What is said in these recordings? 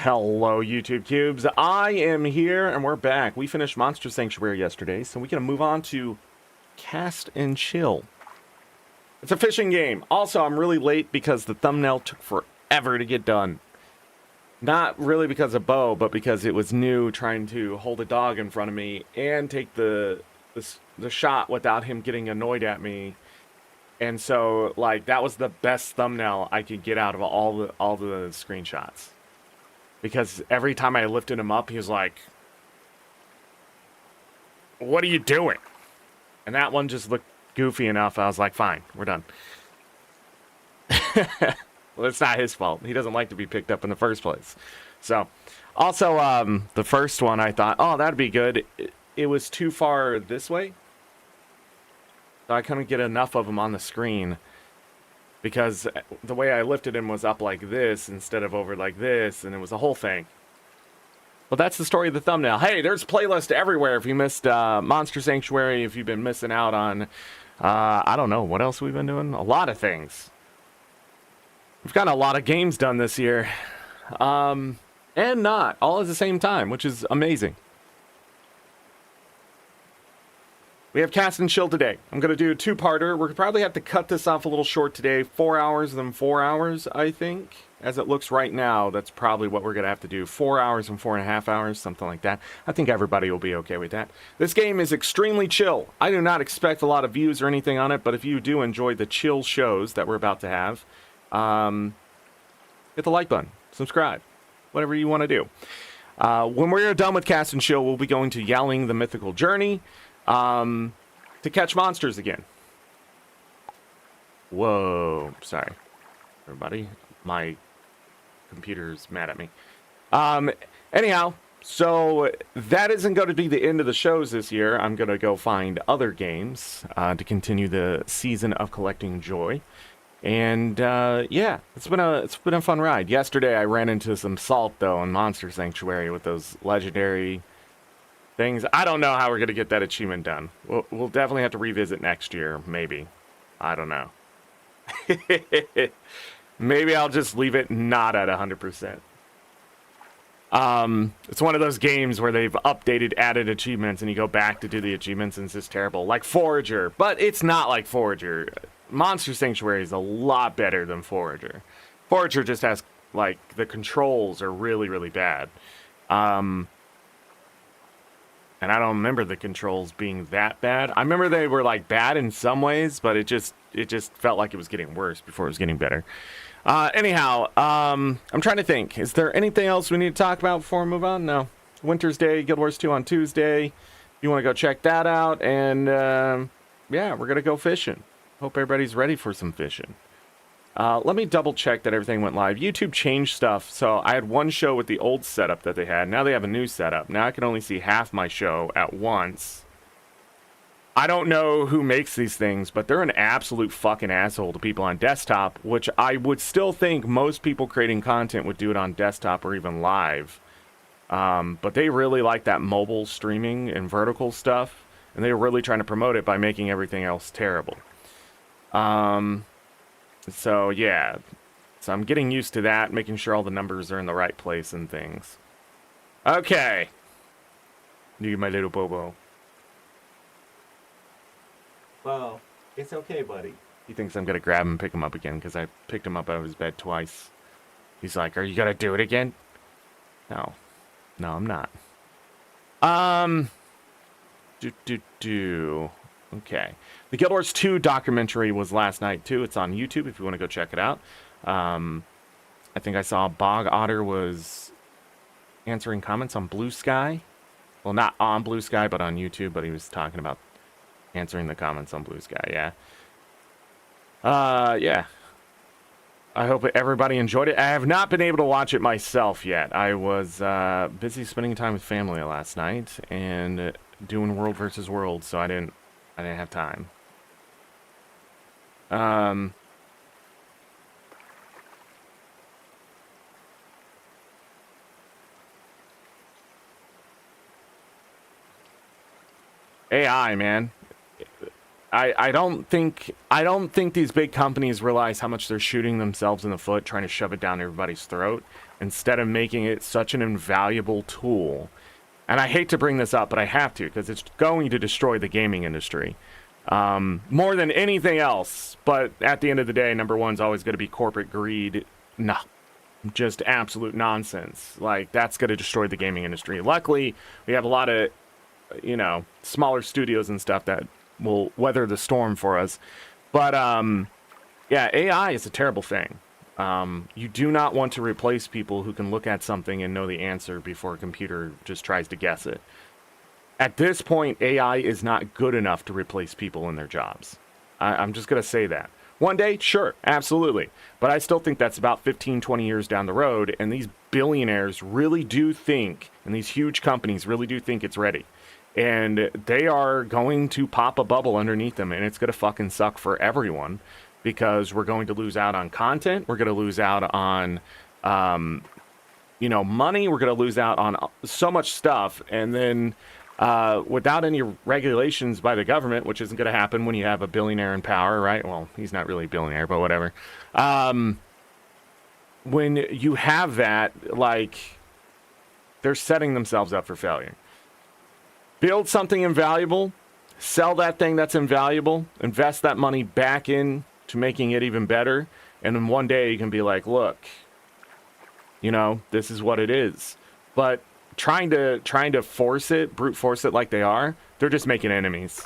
Hello, YouTube Cubes. I am here, and we're back. We finished Monster Sanctuary yesterday, so we're going to move on to Cast and Chill. It's a fishing game. Also, I'm really late because the thumbnail took forever to get done. Not really because of Bo, but because it was new trying to hold a dog in front of me and take the shot without him getting annoyed at me. And so, like, that was the best thumbnail I could get out of all the screenshots. Because every time I lifted him up, he was like, "What are you doing?" And that one just looked goofy enough. I was like, fine, we're done. Well, it's not his fault. He doesn't like to be picked up in the first place. So, also, the first one, I thought, oh, that'd be good. It was too far this way. So I couldn't get enough of him on the screen. Because the way I lifted him was up like this instead of over like this, and it was a whole thing. Well, that's the story of the thumbnail. Hey, there's playlist everywhere if you missed Monster Sanctuary, if you've been missing out on, I don't know, what else we've been doing? A lot of things. We've gotten a lot of games done this year. And not, all at the same time, which is amazing. We have Cast and Chill today. I'm going to do a two-parter. We're probably have to cut this off a little short today. 4 hours, then 4 hours, I think. As it looks right now, that's probably what we're going to have to do. 4 hours and 4.5 hours, something like that. I think everybody will be okay with that. This game is extremely chill. I do not expect a lot of views or anything on it, but if you do enjoy the chill shows that we're about to have, hit the like button. Subscribe. Whatever you want to do. When we're done with Cast and Chill, we'll be going to Yowling the Mythical Journey. To catch monsters again. Whoa, sorry, everybody. My computer's mad at me. Anyhow, so that isn't going to be the end of the shows this year. I'm going to go find other games to continue the season of collecting joy. And yeah, it's been a fun ride. Yesterday I ran into some salt though in Monster Sanctuary with those legendary things. I don't know how we're going to get that achievement done. We'll definitely have to revisit next year, maybe. I don't know. Maybe I'll just leave it not at 100%. It's one of those games where they've added achievements, and you go back to do the achievements, and it's just terrible. Like Forager, but it's not like Forager. Monster Sanctuary is a lot better than Forager. Forager just has, like, the controls are really, really bad. And I don't remember the controls being that bad. I remember they were like bad in some ways, but it just felt like it was getting worse before it was getting better. Anyhow, I'm trying to think. Is there anything else we need to talk about before we move on? No. Winter's Day, Guild Wars 2 on Tuesday. You want to go check that out. And yeah, we're going to go fishing. Hope everybody's ready for some fishing. Let me double check that everything went live. YouTube changed stuff, so I had one show with the old setup that they had. Now they have a new setup. Now I can only see half my show at once. I don't know who makes these things, but they're an absolute fucking asshole to people on desktop, which I would still think most people creating content would do it on desktop or even live. But they really like that mobile streaming and vertical stuff, and they were really trying to promote it by making everything else terrible. So, yeah. So I'm getting used to that, making sure all the numbers are in the right place and things. Okay. You, my little Bobo. Well, it's okay, buddy. He thinks I'm going to grab him and pick him up again because I picked him up out of his bed twice. He's like, are you going to do it again? No. No, I'm not. Okay. The Guild Wars 2 documentary was last night, too. It's on YouTube if you want to go check it out. I think I saw Bog Otter was answering comments on Blue Sky. Well, not on Blue Sky, but on YouTube. But he was talking about answering the comments on Blue Sky, yeah. Yeah. I hope everybody enjoyed it. I have not been able to watch it myself yet. I was busy spending time with family last night and doing World versus World, so I didn't have time. AI, man. I don't think these big companies realize how much they're shooting themselves in the foot trying to shove it down everybody's throat instead of making it such an invaluable tool. And I hate to bring this up, but I have to because it's going to destroy the gaming industry more than anything else. But at the end of the day, number one's always going to be corporate greed. No, just absolute nonsense. Like, that's going to destroy the gaming industry. Luckily, we have a lot of, smaller studios and stuff that will weather the storm for us. But yeah, AI is a terrible thing. You do not want to replace people who can look at something and know the answer before a computer just tries to guess it. At this point, AI is not good enough to replace people in their jobs. I'm just going to say that. One day, sure, absolutely. But I still think that's about 15, 20 years down the road, and these billionaires really do think, and these huge companies really do think it's ready. And they are going to pop a bubble underneath them, and it's going to fucking suck for everyone because we're going to lose out on content. We're going to lose out on, money. We're going to lose out on so much stuff. And then without any regulations by the government, which isn't going to happen when you have a billionaire in power, right? Well, he's not really a billionaire, but whatever. When you have that, like, they're setting themselves up for failure. Build something invaluable, sell that thing that's invaluable, invest that money back in to making it even better, and then one day you can be like, look, this is what it is. But trying to brute force it like they are, they're just making enemies.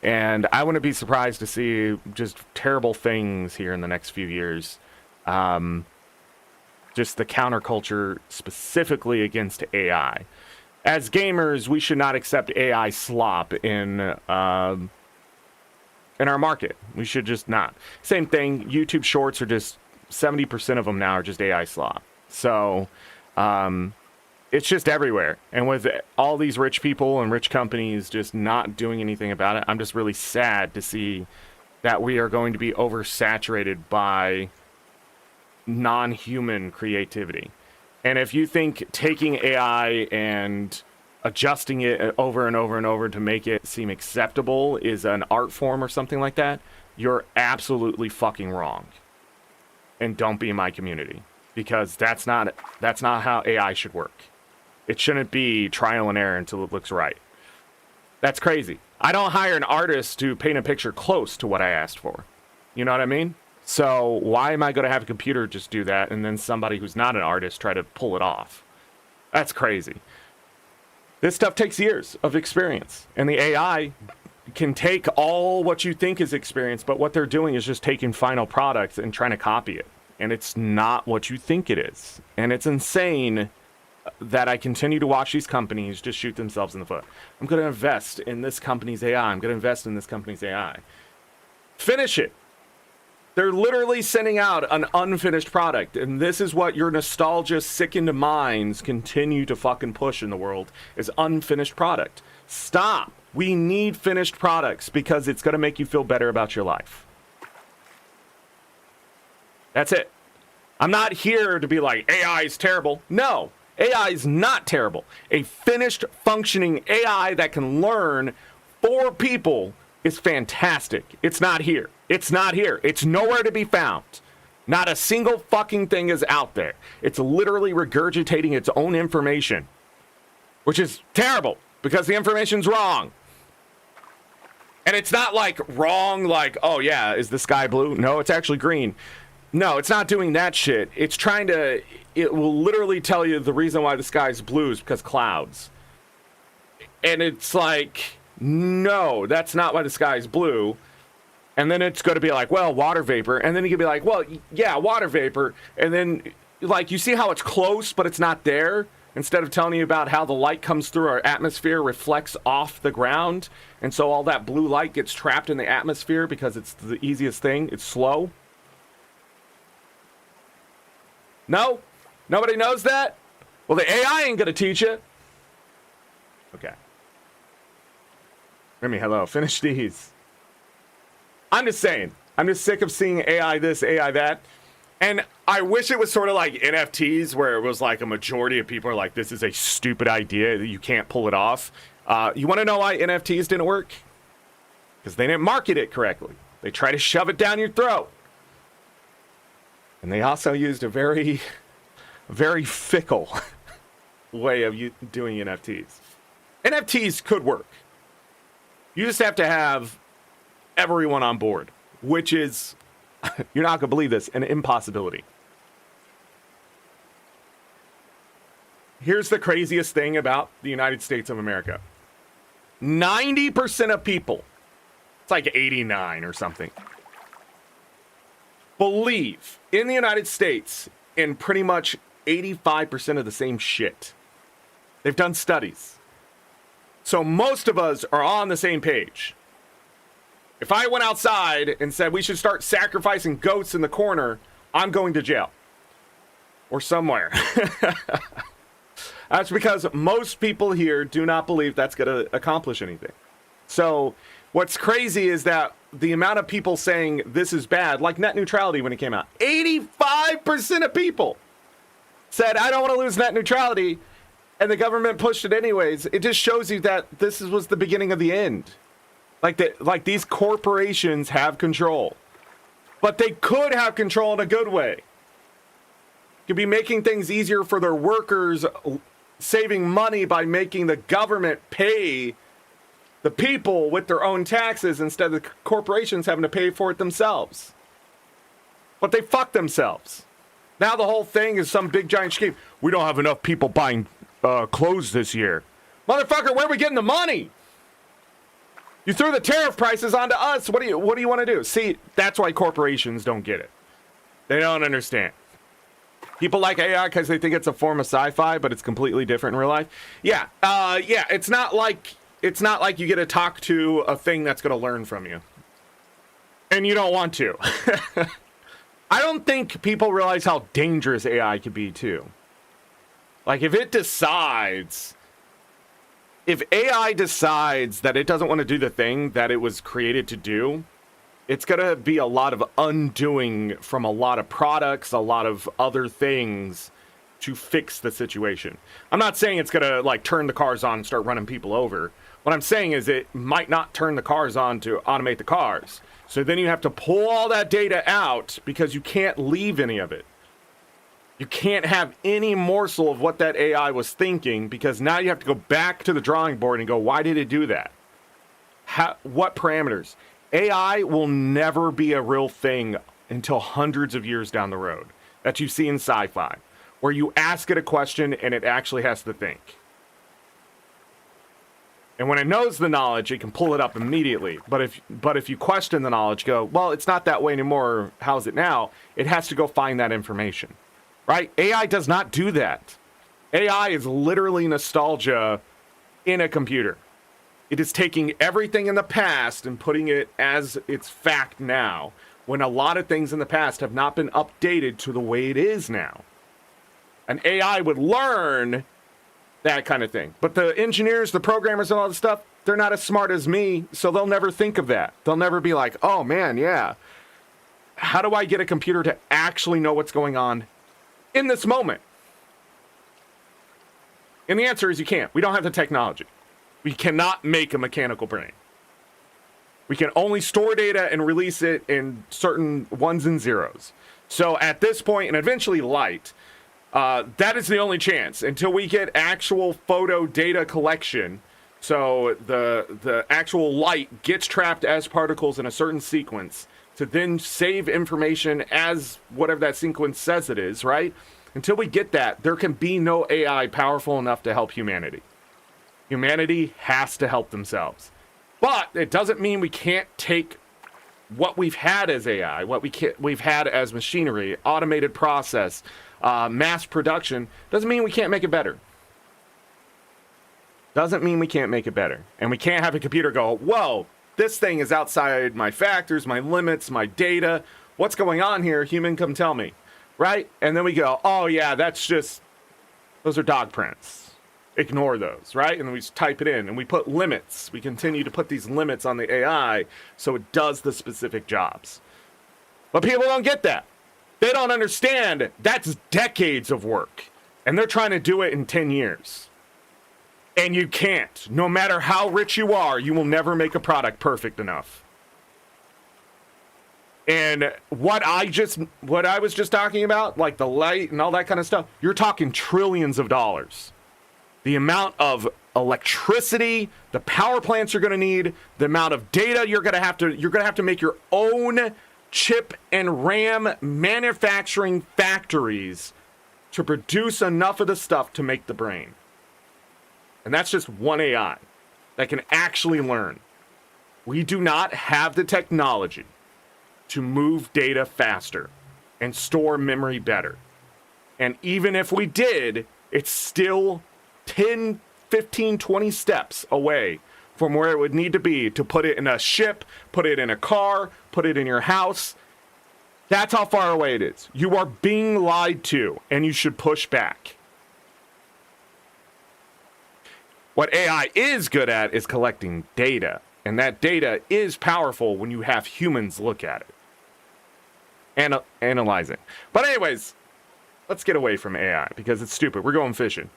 And I wouldn't be surprised to see just terrible things here in the next few years. Just the counterculture specifically against AI. As gamers, we should not accept AI slop in our market. We should just not. Same thing, YouTube Shorts are just, 70% of them now are just AI slop. So it's just everywhere. And with all these rich people and rich companies just not doing anything about it, I'm just really sad to see that we are going to be oversaturated by non-human creativity. And if you think taking AI and adjusting it over and over and over to make it seem acceptable is an art form or something like that, you're absolutely fucking wrong. And don't be in my community, because that's not how AI should work. It shouldn't be trial and error until it looks right. That's crazy. I don't hire an artist to paint a picture close to what I asked for. You know what I mean? So why am I going to have a computer just do that and then somebody who's not an artist try to pull it off? That's crazy. This stuff takes years of experience. And the AI can take all what you think is experience, but what they're doing is just taking final products and trying to copy it. And it's not what you think it is. And it's insane that I continue to watch these companies just shoot themselves in the foot. I'm going to invest in this company's AI. I'm going to invest in this company's AI. Finish it. They're literally sending out an unfinished product, and this is what your nostalgia sickened minds continue to fucking push in the world, is unfinished product. Stop. We need finished products because it's going to make you feel better about your life. That's it. I'm not here to be like, AI is terrible. No, AI is not terrible. A finished, functioning AI that can learn for people is fantastic. It's not here. It's not here. It's nowhere to be found. Not a single fucking thing is out there. It's literally regurgitating its own information, which is terrible because the information's wrong. And it's not like wrong, like, oh yeah, is the sky blue? No, it's actually green. No, it's not doing that shit. It's trying to, it will literally tell you the reason why the sky's blue is because clouds. And it's like, no, that's not why the sky is blue. And then it's going to be like, well, water vapor. And then you can be like, well, yeah, water vapor. And then, like, you see how it's close, but it's not there? Instead of telling you about how the light comes through our atmosphere, reflects off the ground. And so all that blue light gets trapped in the atmosphere because it's the easiest thing. It's slow. No? Nobody knows that? Well, the AI ain't going to teach you. Okay. Remy, hello. Finish these. I'm just saying. I'm just sick of seeing AI this, AI that. And I wish it was sort of like NFTs where it was like a majority of people are like, this is a stupid idea that you can't pull it off. You want to know why NFTs didn't work? because they didn't market it correctly. They try to shove it down your throat. And they also used a very, very fickle way of doing NFTs. NFTs could work. You just have to have everyone on board, which is, you're not going to believe this, an impossibility. Here's the craziest thing about the United States of America. 90% of people, it's like 89 or something, believe in the United States in pretty much 85% of the same shit. They've done studies. So most of us are on the same page. If I went outside and said we should start sacrificing goats in the corner, I'm going to jail. Or somewhere. That's because most people here do not believe that's going to accomplish anything. So what's crazy is that the amount of people saying this is bad, like net neutrality when it came out, 85% of people said, I don't want to lose net neutrality, and the government pushed it anyways. It just shows you that this was the beginning of the end. Like these corporations have control. But they could have control in a good way. Could be making things easier for their workers, saving money by making the government pay the people with their own taxes instead of the corporations having to pay for it themselves. But they fuck themselves. Now the whole thing is some big giant scheme. We don't have enough people buying clothes this year. Motherfucker, where are we getting the money? You threw the tariff prices onto us. What do you want to do? See, that's why corporations don't get it. They don't understand. People like AI because they think it's a form of sci-fi, but it's completely different in real life. Yeah, it's not like you get to talk to a thing that's going to learn from you, and you don't want to. I don't think people realize how dangerous AI could be too. Like if AI decides that it doesn't want to do the thing that it was created to do, it's going to be a lot of undoing from a lot of products, a lot of other things to fix the situation. I'm not saying it's going to like turn the cars on and start running people over. What I'm saying is it might not turn the cars on to automate the cars. So then you have to pull all that data out because you can't leave any of it. You can't have any morsel of what that AI was thinking because now you have to go back to the drawing board and go, why did it do that? What parameters? AI will never be a real thing until hundreds of years down the road that you see in sci-fi, where you ask it a question and it actually has to think. And when it knows the knowledge, it can pull it up immediately. But if you question the knowledge, go, well, it's not that way anymore. How's it now? It has to go find that information, right? AI does not do that. AI is literally nostalgia in a computer. It is taking everything in the past and putting it as its fact now, when a lot of things in the past have not been updated to the way it is now. An AI would learn that kind of thing. But the engineers, the programmers, and all this stuff, they're not as smart as me, so they'll never think of that. They'll never be like, oh man, yeah. How do I get a computer to actually know what's going on in this moment? And the answer is you can't. We don't have the technology. We cannot make a mechanical brain. We can only store data and release it in certain ones and zeros. So at this point, and eventually light, that is the only chance until we get actual photo data collection. So the actual light gets trapped as particles in a certain sequence to then save information as whatever that sequence says it is, right? Until we get that, there can be no AI powerful enough to help humanity. Humanity has to help themselves. But it doesn't mean we can't take what we've had as AI, what we've had as machinery, automated process, mass production, doesn't mean we can't make it better. Doesn't mean we can't make it better. And we can't have a computer go, whoa, this thing is outside my factors, my limits, my data. What's going on here? Human, come tell me. Right? And then we go, oh yeah, those are dog prints. Ignore those, right? And then we just type it in and we put limits. We continue to put these limits on the AI so it does the specific jobs. But people don't get that. They don't understand that's decades of work. And they're trying to do it in 10 years. And you can't. No matter how rich you are, you will never make a product perfect enough. And what I was just talking about, like the light and all that kind of stuff, you're talking trillions of dollars. The amount of electricity, the power plants you're going to need, the amount of data you're going to have to make your own chip and RAM manufacturing factories to produce enough of the stuff to make the brain. And that's just one AI that can actually learn. We do not have the technology to move data faster and store memory better. And even if we did, it's still 10, 15, 20 steps away from where it would need to be to put it in a ship, put it in a car, put it in your house. That's how far away it is. You are being lied to, and you should push back. What AI is good at is collecting data, and that data is powerful when you have humans look at it and analyze it. But anyways, let's get away from AI because it's stupid. We're going fishing.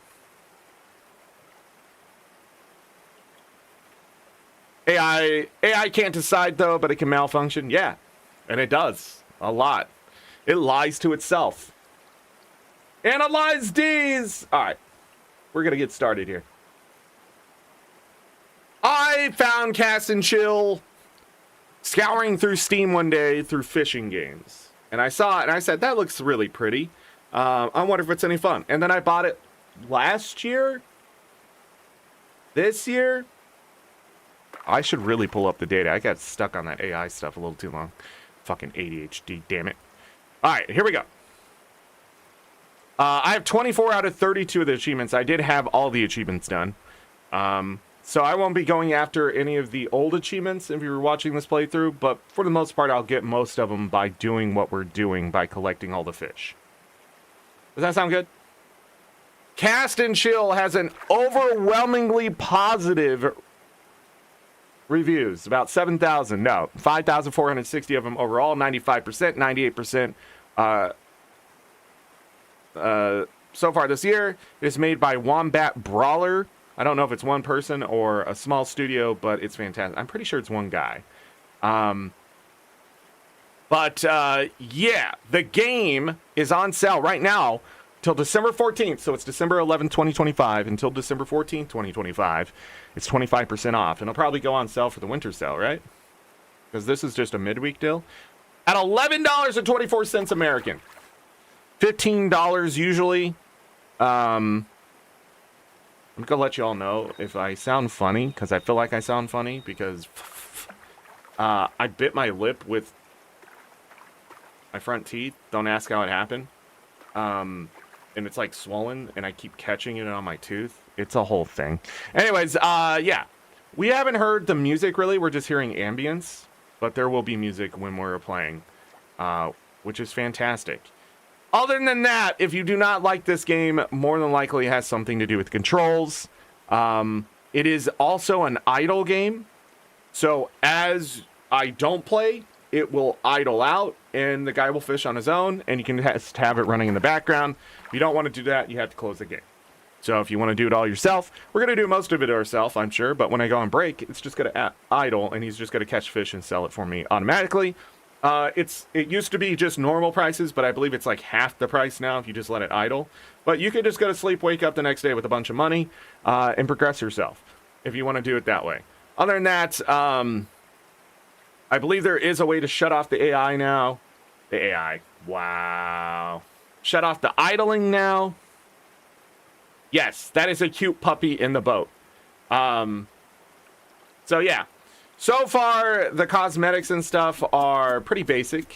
AI can't decide though, but it can malfunction. Yeah, and it does a lot. It lies to itself. Analyze these. All right, we're gonna get started here. I found Cast and Chill scouring through Steam one day through fishing games. And I saw it and I said, that looks really pretty. I wonder if it's any fun. And then I bought it last year. This year. I should really pull up the data. I got stuck on that AI stuff a little too long. Fucking ADHD, damn it. All right, here we go. I have 24 out of 32 of the achievements. I did have all the achievements done. So I won't be going after any of the old achievements if you were watching this playthrough, but for the most part, I'll get most of them by doing what we're doing by collecting all the fish. Does that sound good? Cast and Chill has an overwhelmingly positive reviews, about 7,000. No, 5,460 of them overall, 95%, 98% so far this year. It is made by Wombat Brawler. I don't know if it's one person or a small studio, but it's fantastic. I'm pretty sure it's one guy. Yeah, the game is on sale right now till December 14th. So it's December 11th, 2025 until December 14th, 2025. It's 25% off. And it'll probably go on sale for the winter sale, right? Because this is just a midweek deal. At $11.24 American. $15 usually. I'm going to let you all know if I sound funny, because I feel like I sound funny, because I bit my lip with my front teeth. Don't ask how it happened. And it's like swollen, and I keep catching it on my tooth. It's a whole thing. Anyways, yeah. We haven't heard the music, really. We're just hearing ambience, but there will be music when we're playing, which is fantastic. Other than that, if you do not like this game, more than likely it has something to do with controls. It is also an idle game. So as I don't play, it will idle out and the guy will fish on his own and you can just have it running in the background. If you don't want to do that, you have to close the game. So if you want to do it all yourself, we're going to do most of it ourselves, I'm sure. But when I go on break, it's just going to idle and he's just going to catch fish and sell it for me automatically. It used to be just normal prices, but I believe it's like half the price now if you just let it idle. But you could just go to sleep, wake up the next day with a bunch of money, and progress yourself if you want to do it that way. Other than that, I believe there is a way to shut off the AI now. The AI. Wow. Shut off the idling now. Yes, that is a cute puppy in the boat. So yeah. So far, the cosmetics and stuff are pretty basic.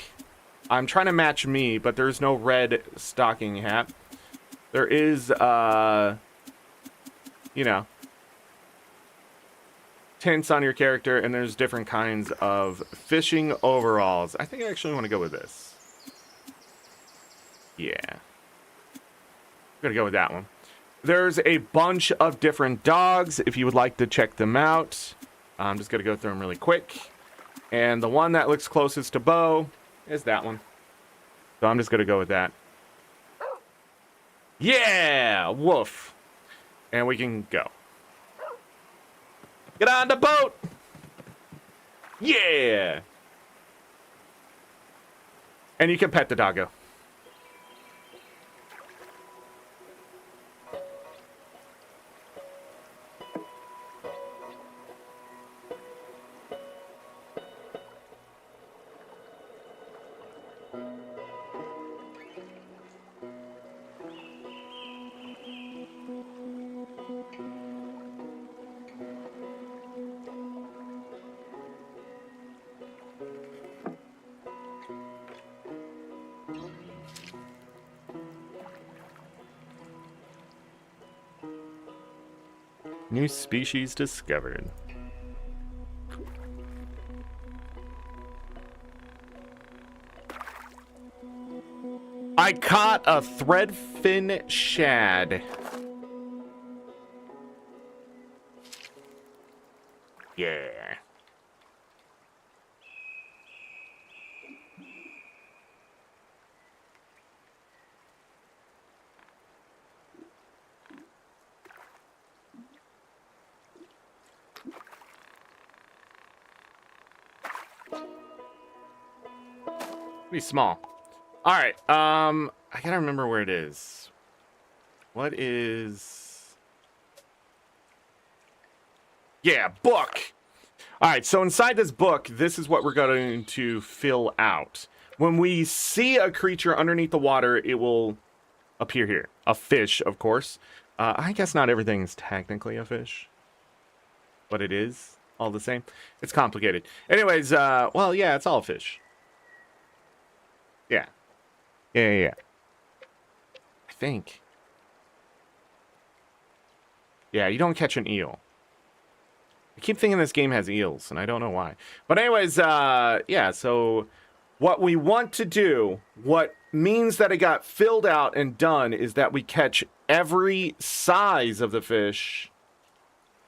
I'm trying to match me, but there's no red stocking hat. There is, tints on your character, and there's different kinds of fishing overalls. I think I actually want to go with this. Yeah. I'm going to go with that one. There's a bunch of different dogs, if you would like to check them out. I'm just going to go through them really quick. And the one that looks closest to Bo is that one. So I'm just going to go with that. Yeah! Woof. And we can go. Get on the boat. Yeah. And you can pet the doggo. New species discovered. I caught a threadfin shad. Yeah. Pretty small. All right. I gotta remember where it is. What is? Yeah, book. All right. So inside this book, this is what we're going to fill out. When we see a creature underneath the water, it will appear here. A fish, of course. I guess not everything is technically a fish, but it is all the same. It's complicated. Anyways, well, yeah, it's all a fish. Yeah. Yeah. I think. Yeah, you don't catch an eel. I keep thinking this game has eels, and I don't know why. But anyways, yeah, so what we want to do, what means that it got filled out and done, is that we catch every size of the fish,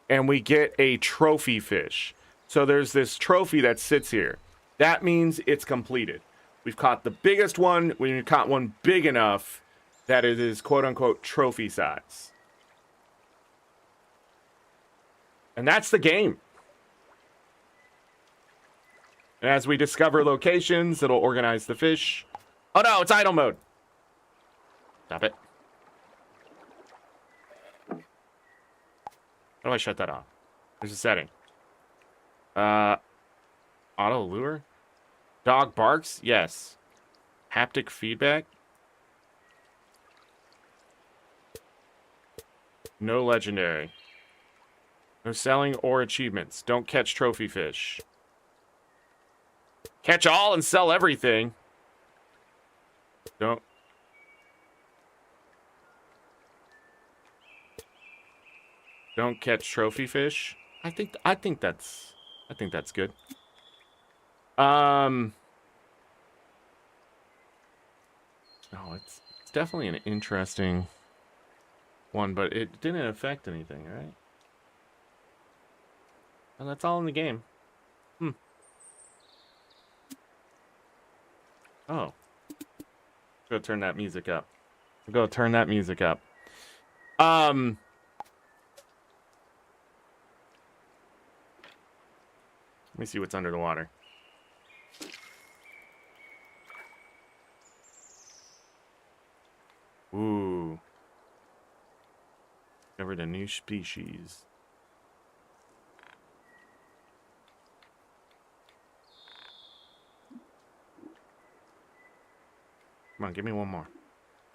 and we get a trophy fish. So there's this trophy that sits here. That means it's completed. We've caught the biggest one. We've caught one big enough that it is quote-unquote trophy size. And that's the game. And as we discover locations, it'll organize the fish. Oh no, it's idle mode. Stop it. How do I shut that off? There's a setting. Auto lure? Dog barks? Yes. Haptic feedback? No legendary. No selling or achievements. Don't catch trophy fish. Catch all and sell everything. Don't. Don't catch trophy fish. I think that's good. No, it's definitely an interesting one, but it didn't affect anything, right? And that's all in the game. Oh. Go turn that music up. Let me see what's under the water. Ooh. Discovered a new species. Come on, give me one more.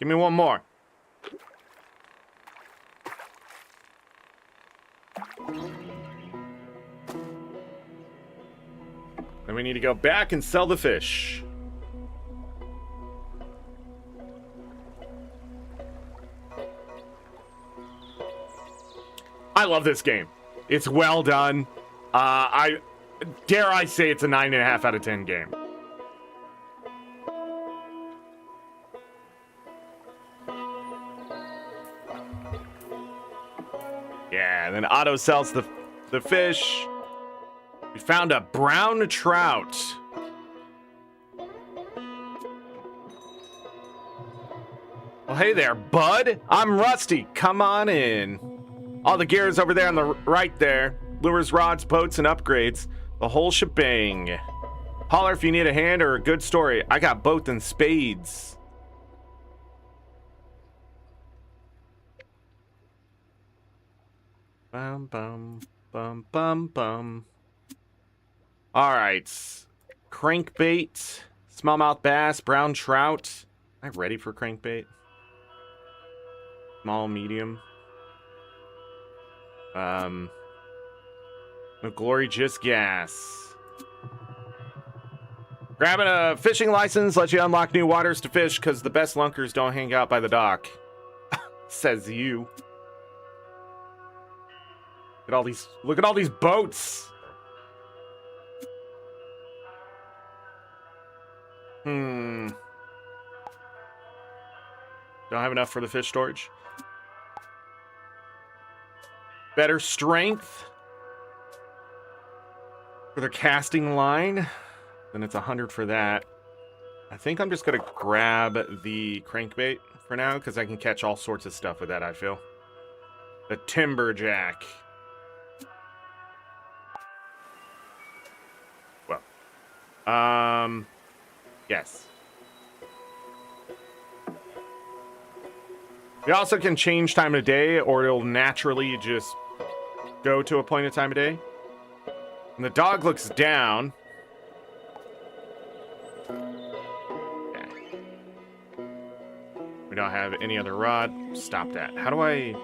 Give me one more. Then we need to go back and sell the fish. I love this game. It's well done. I dare I say it's a 9.5 out of 10 game. Yeah, and then Otto sells the fish. We found a brown trout. Well, hey there, bud. I'm Rusty. Come on in. All the gear is over there on the right there. lures, rods, boats, and upgrades. The whole shebang. Holler if you need a hand or a good story. I got both in spades. Bum, bum, bum, bum, bum. All right. Crankbait, smallmouth bass, brown trout. Am I ready for crankbait? Small, medium. McGlory just gas. Grabbing a fishing license lets you unlock new waters to fish because the best lunkers don't hang out by the dock. Says you. Look at all these boats. Don't have enough for the fish storage. Better strength for the casting line. Then it's 100 for that. I think I'm just going to grab the crankbait for now because I can catch all sorts of stuff with that, I feel. The timberjack. Well. Yes. You also can change time of day, or it'll naturally just go to a point of time of day. And the dog looks down. Okay. We don't have any other rod. Stop that. How do I...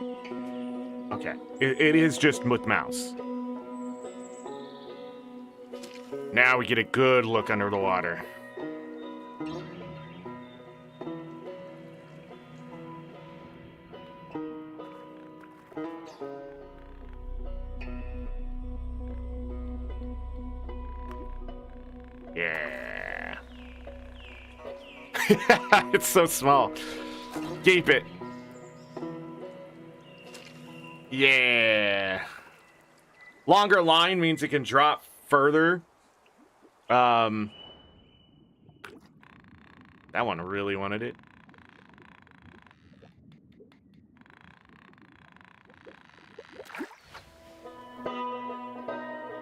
Okay. It is just with mouse. Now we get a good look under the water. Yeah. It's so small. Keep it. Yeah. Longer line means it can drop further. That one really wanted it.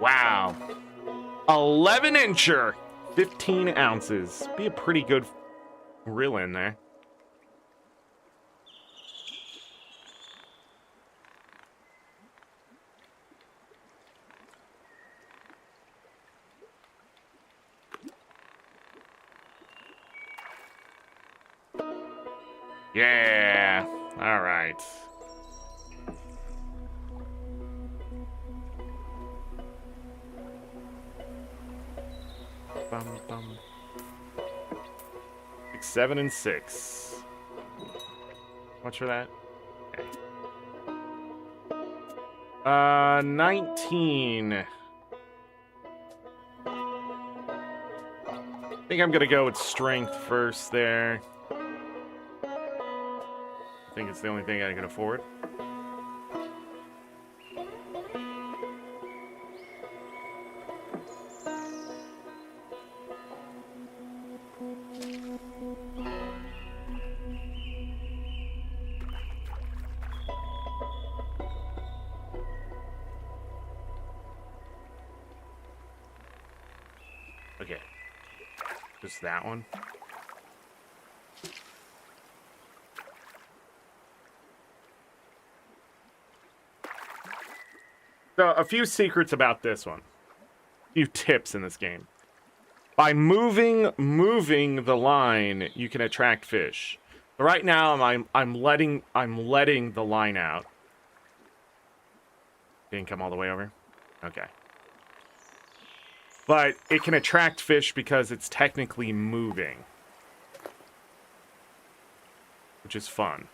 Wow. 11-incher. 15 ounces. Be a pretty good reel in there. Yeah. All right. Bum, bum. 6, 7, and 6. Much for that? Okay. 19. I think I'm gonna go with strength first there. I think it's the only thing I can afford. Okay. Just that one. So, a few secrets about this one. A few tips in this game. By moving the line, you can attract fish. But right now, I'm letting the line out. Didn't come all the way over. Okay. But it can attract fish because it's technically moving, which is fun.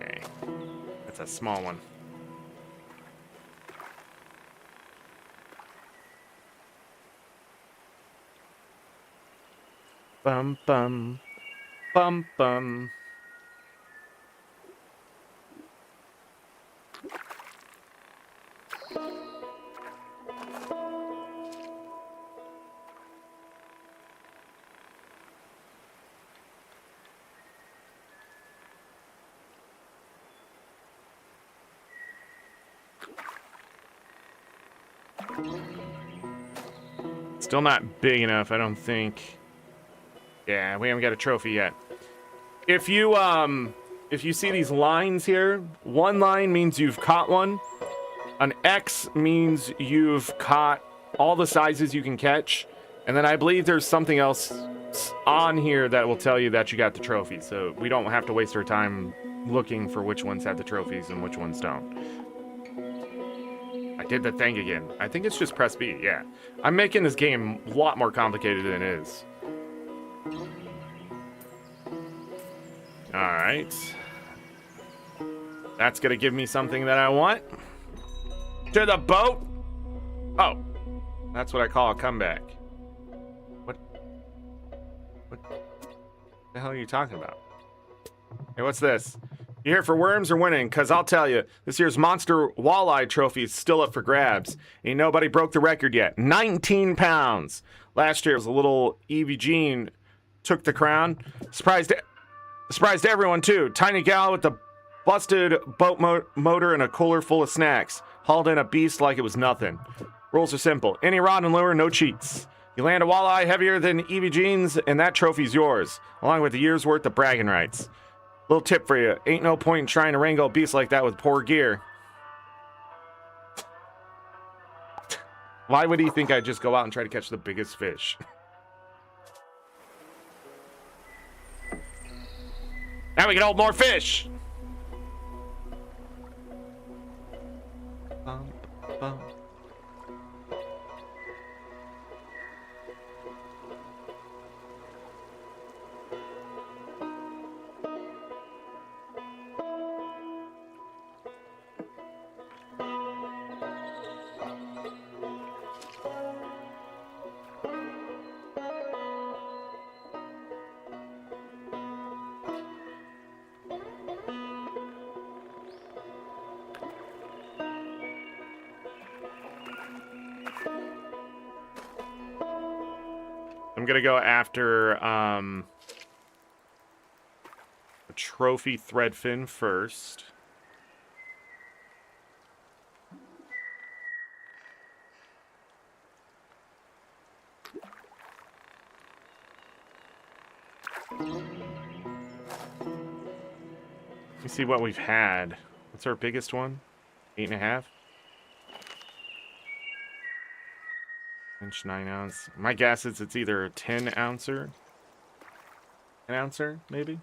Okay. That's a small one. Bum bum. Bum bum. Still not big enough, I don't think. Yeah, we haven't got a trophy yet. If you see these lines here, one line means you've caught one. An X means you've caught all the sizes you can catch. And then I believe there's something else on here that will tell you that you got the trophy. So we don't have to waste our time looking for which ones have the trophies and which ones don't. I did the thing again. I think it's just press B, yeah. I'm making this game a lot more complicated than it is. Alright. That's gonna give me something that I want. To the boat! Oh. That's what I call a comeback. What the hell are you talking about? Hey, what's this? You here for worms or winning? Because I'll tell you, this year's Monster Walleye Trophy is still up for grabs. Ain't nobody broke the record yet. 19 pounds. Last year, it was a little Evie Jean took the crown. Surprised everyone, too. Tiny gal with the busted boat motor and a cooler full of snacks. Hauled in a beast like it was nothing. Rules are simple. Any rod and lure, no cheats. You land a walleye heavier than Evie Jean's, and that trophy's yours, along with a year's worth of bragging rights. Little tip for you. Ain't no point in trying to wrangle a beast like that with poor gear. Why would he think I'd just go out and try to catch the biggest fish? Now we can hold more fish! Bum, bum. I'm gonna go after a trophy threadfin first. Let me see what we've had. What's our biggest one? 8.5. Inch 9 ounce. My guess is it's either a 10 ouncer. An ouncer, maybe?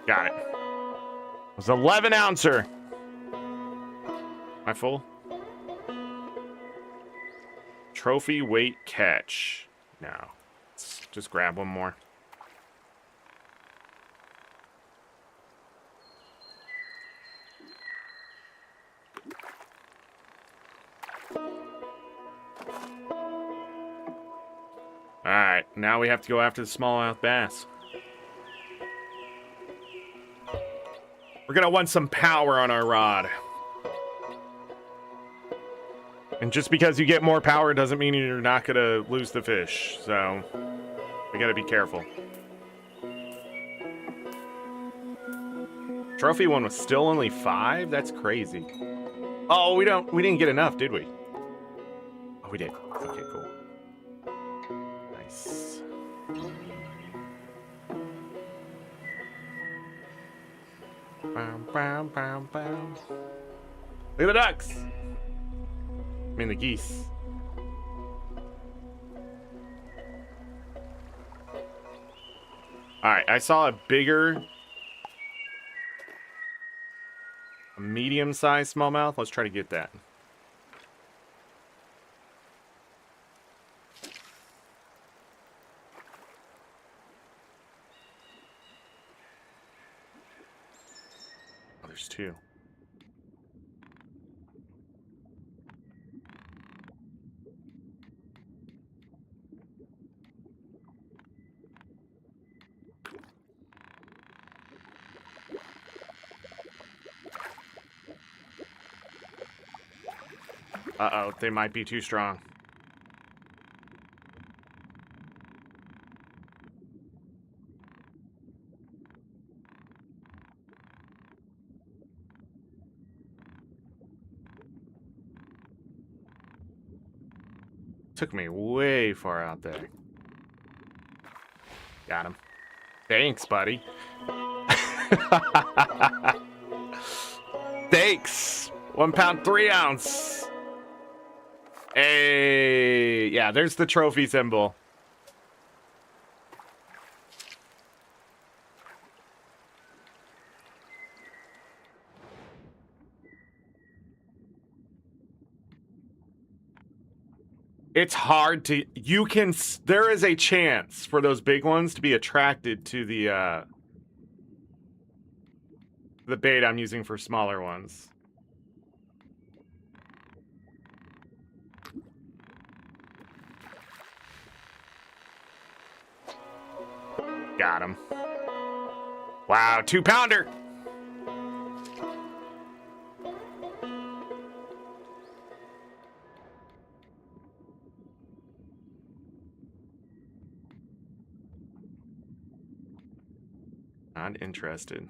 Got it. It was 11 ouncer. Am I full? Trophy weight catch. No. Let's just grab one more. Alright, now we have to go after the smallmouth bass. We're gonna want some power on our rod. And just because you get more power doesn't mean you're not gonna lose the fish. So, we gotta be careful. Trophy one was still only 5? That's crazy. Oh, we didn't get enough, did we? Oh, we did. Okay, cool. Nice. Bow, bow, bow, bow. Look at the ducks. I mean the geese. All right, I saw a medium-sized smallmouth. Let's try to get that. Oh, there's 2. Uh-oh, they might be too strong. Took me way far out there. Got him. Thanks, buddy. Thanks. 1 pound, 3 ounce. Hey, yeah, there's the trophy symbol. It's hard to, there is a chance for those big ones to be attracted to the bait I'm using for smaller ones. Got him. Wow, 2-pounder. Not interested.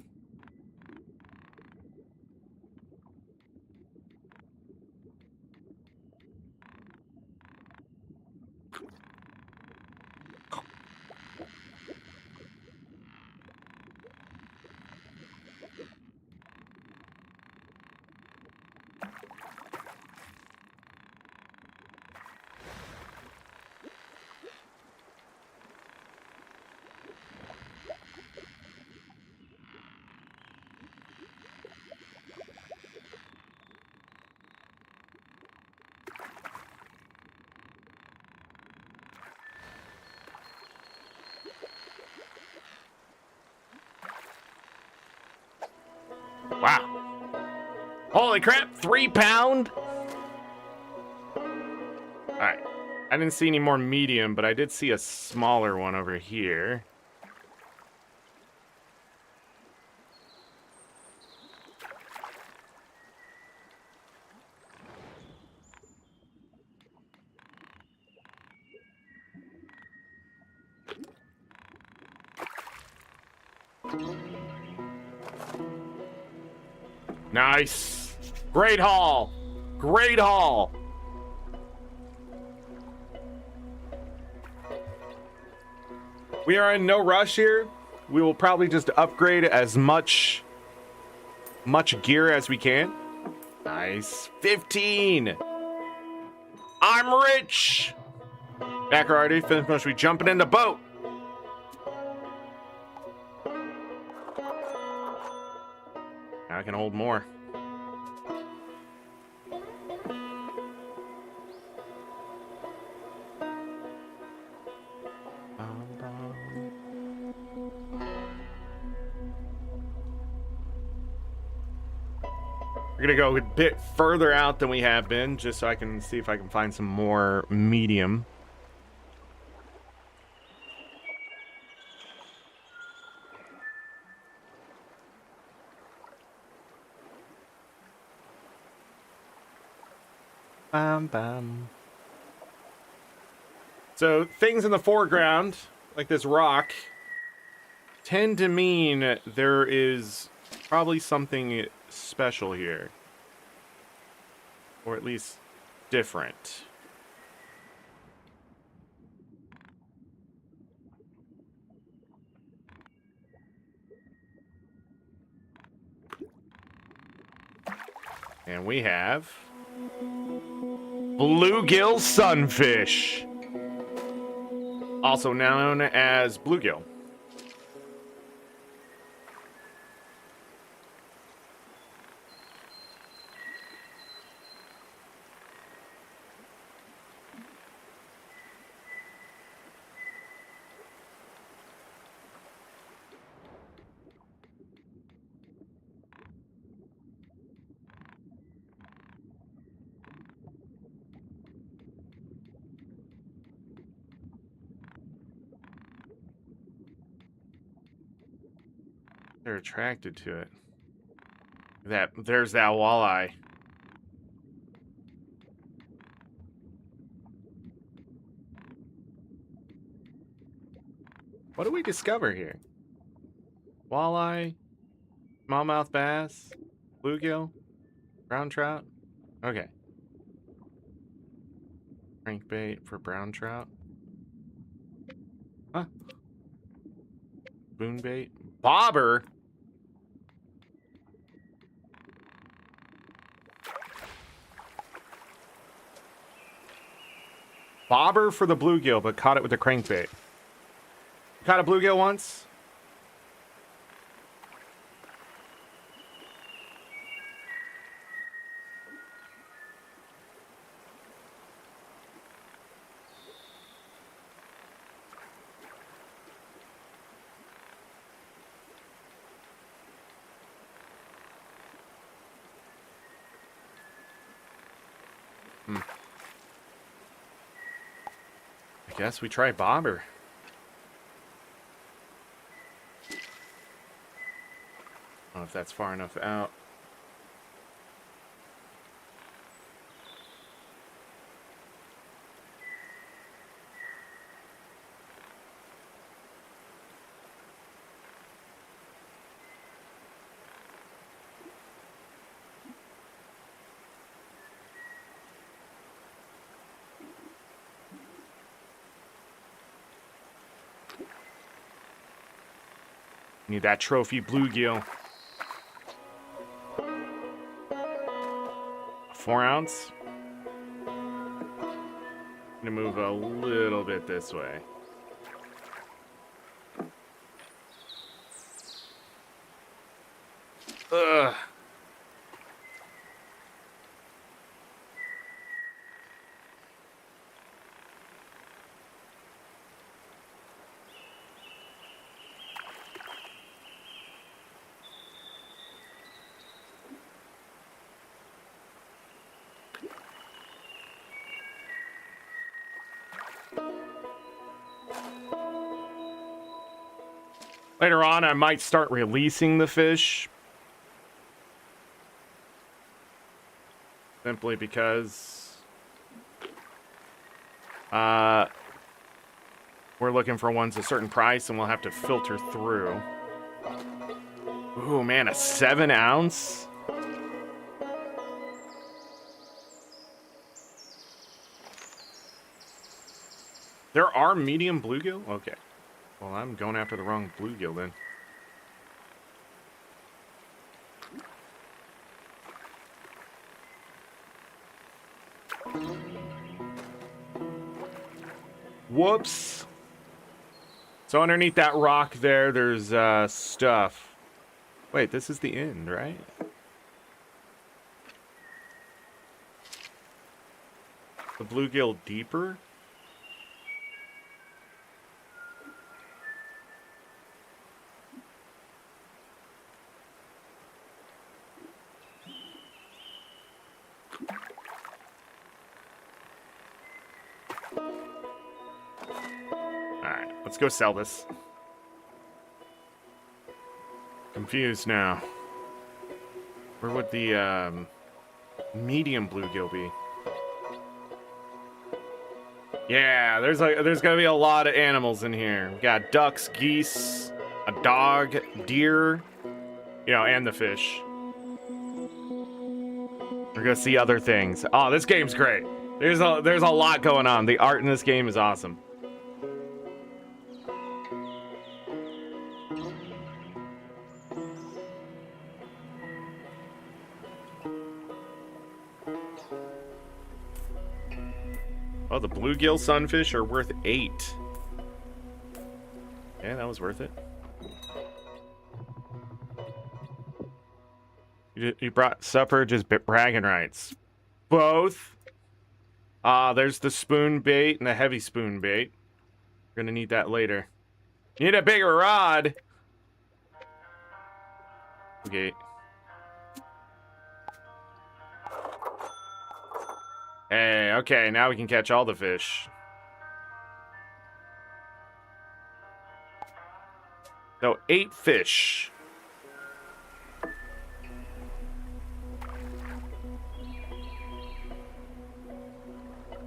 Wow. Holy crap, 3-pound? Alright. I didn't see any more medium, but I did see a smaller one over here. Nice. Great haul. Great haul. We are in no rush here. We will probably just upgrade as much gear as we can. Nice. 15. I'm rich. Backer already finished. Must be jumping in the boat. Now I can hold more. We're gonna go a bit further out than we have been, just so I can see if I can find some more medium. Bam, bam. So things in the foreground, like this rock, tend to mean there is probably something special here. Or at least different. And we have bluegill sunfish, also known as bluegill. They're attracted to it. There's that walleye. What do we discover here? Walleye, smallmouth bass, bluegill, brown trout. Okay. Crankbait for brown trout. Huh? Spoonbait. Bobber. Bobber for the bluegill, but caught it with a crankbait. Caught a bluegill once? I guess we try bobber. I don't know if that's far enough out. Need that trophy bluegill. 4 ounce. I'm gonna move a little bit this way. Ugh. Later on, I might start releasing the fish. Simply because we're looking for ones a certain price and we'll have to filter through. Ooh, man, a 7 ounce? There are medium bluegill? Okay. Well, I'm going after the wrong bluegill then. Whoops. So underneath that rock there, there's stuff. Wait, this is the end, right? The bluegill deeper? Alright, let's go sell this. Confused now. Where would the medium bluegill be? Yeah, there's gonna be a lot of animals in here. We got ducks, geese, a dog, deer, you know, and the fish. We're gonna see other things. Oh, this game's great. There's a lot going on. The art in this game is awesome. Oh, the bluegill sunfish are worth 8. Yeah, that was worth it. You brought supper, just bragging rights. Both. There's the spoon bait and the heavy spoon bait. We're gonna need that later. Need a bigger rod. Okay. Hey, okay, now we can catch all the fish. So 8 fish.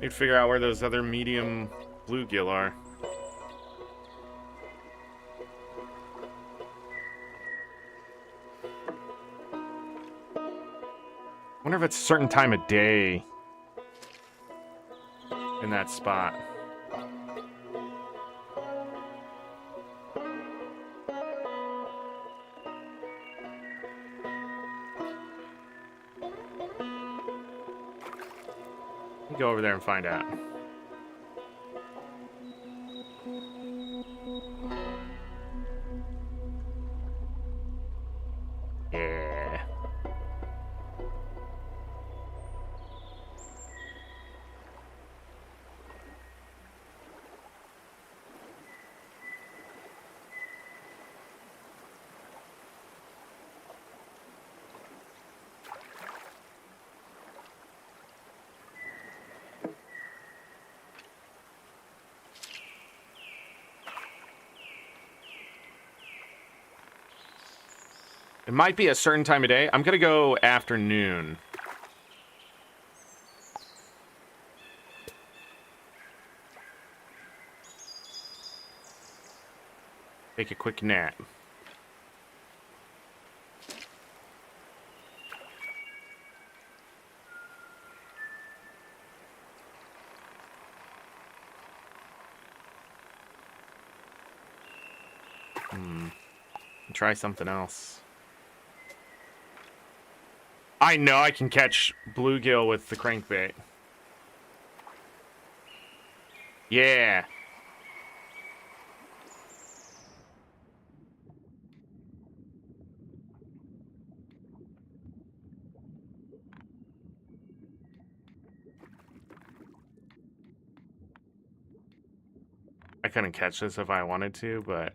Need to figure out where those other medium bluegill are. Wonder if it's a certain time of day. in that spot. Go over there and find out. Yeah. It might be a certain time of day. I'm gonna go afternoon. Take a quick nap. Try something else. I know I can catch bluegill with the crankbait. Yeah. I couldn't catch this if I wanted to, but...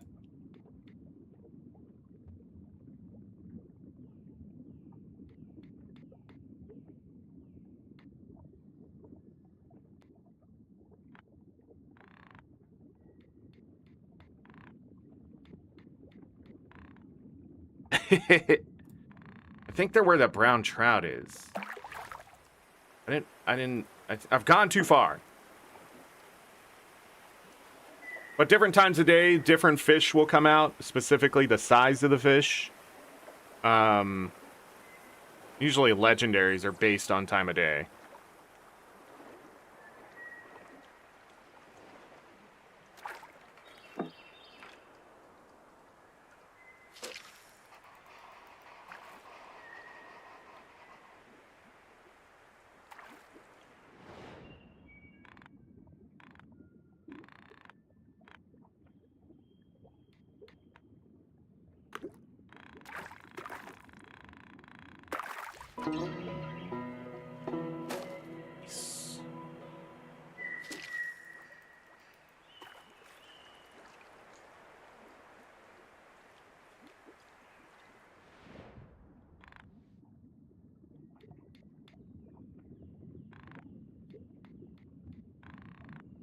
I think they're where the brown trout is. I've gone too far. But different times of day, different fish will come out, specifically the size of the fish. Usually legendaries are based on time of day.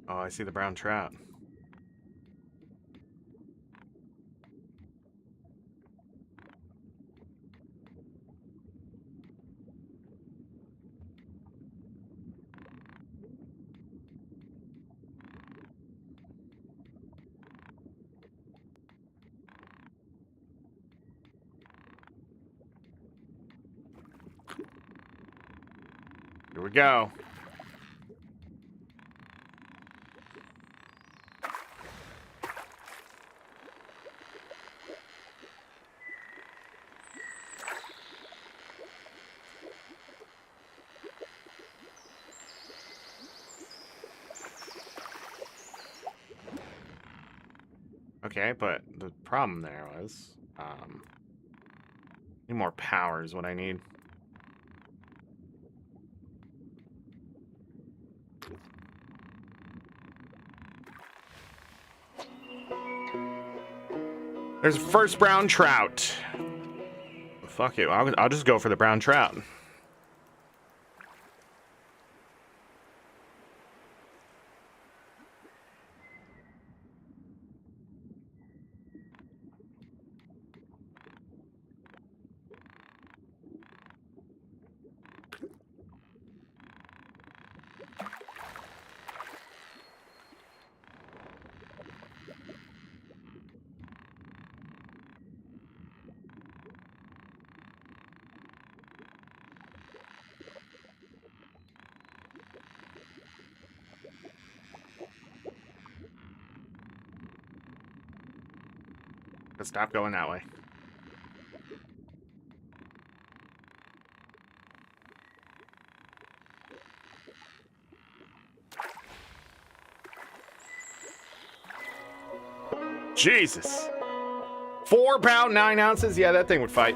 Oh, I see the brown trout. Here we go. Okay, but the problem there was, need more power is what I need. There's first brown trout. Fuck it, I'll just go for the brown trout. Stop going that way. Jesus. 4 pound, 9 ounces? Yeah, that thing would fight.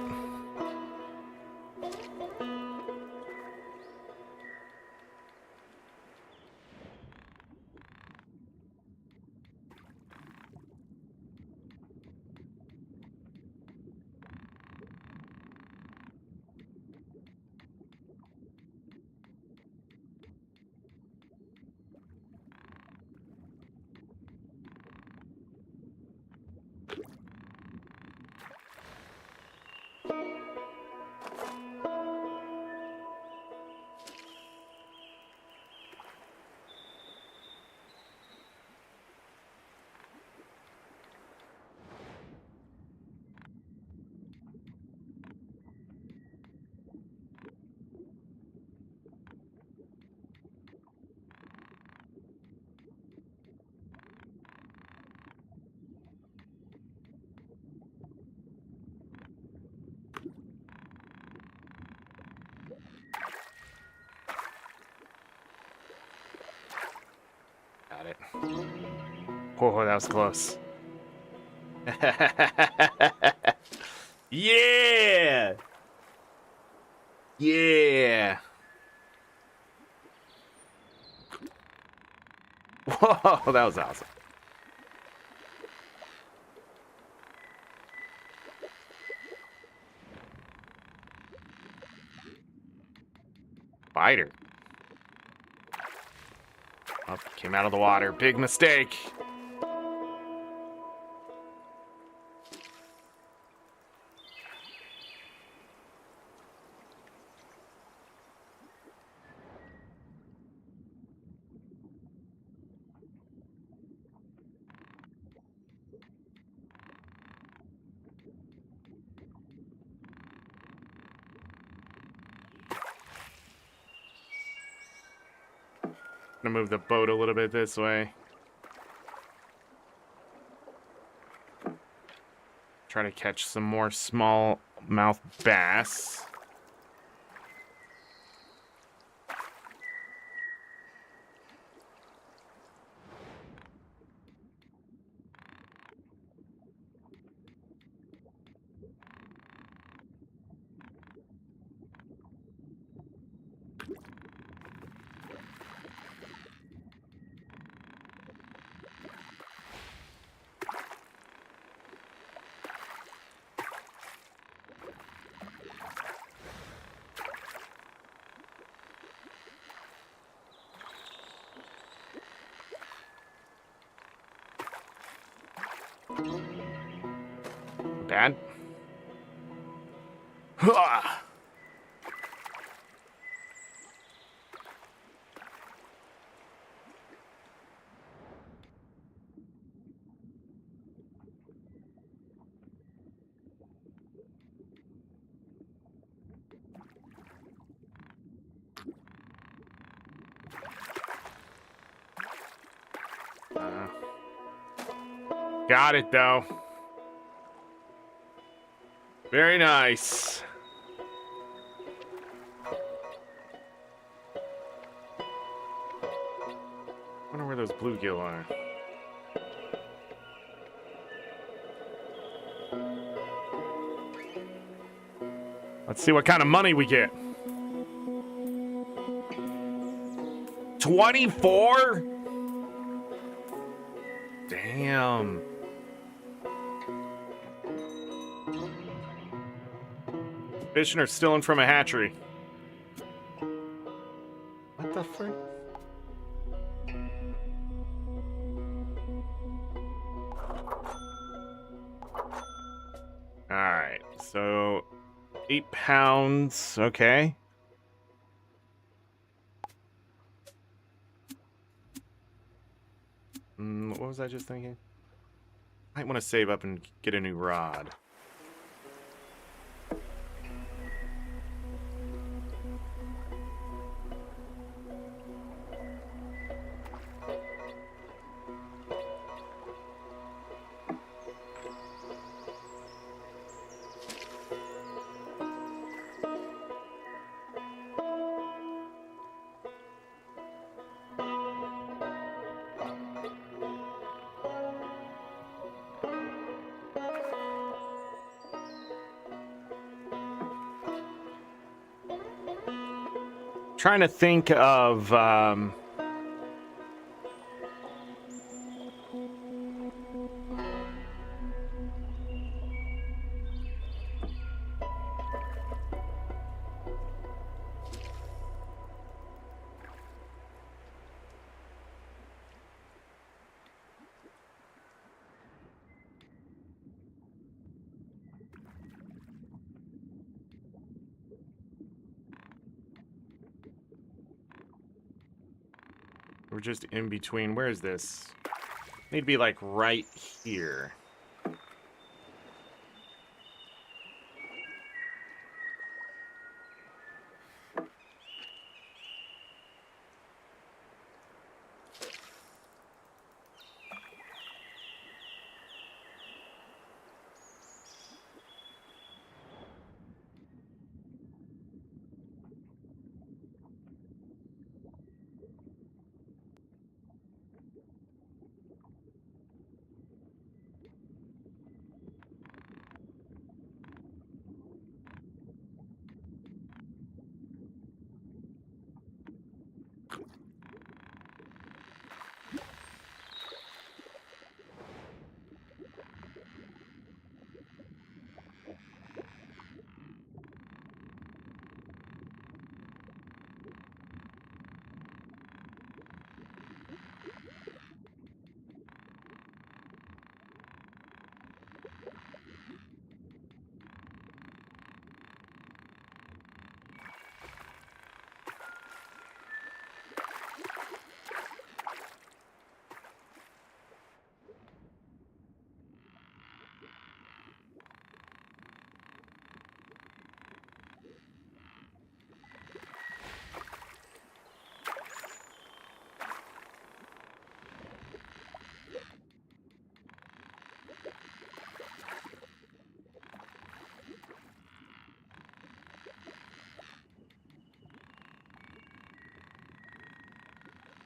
Got it. Oh, that was close. Yeah! Yeah! Whoa, that was awesome. Spider. Oh, came out of the water. Big mistake. I'm gonna move the boat a little bit this way. Try to catch some more smallmouth bass. Bad. Ha! Got it though. Very nice. Wonder where those bluegill are. Let's see what kind of money we get. 24? Damn. Fishing or stealing from a hatchery. What the frick? Alright, so 8 pounds, okay. What was I just thinking? I might want to save up and get a new rod. Trying to think of we're just in between. Where is this? Need to be like right here.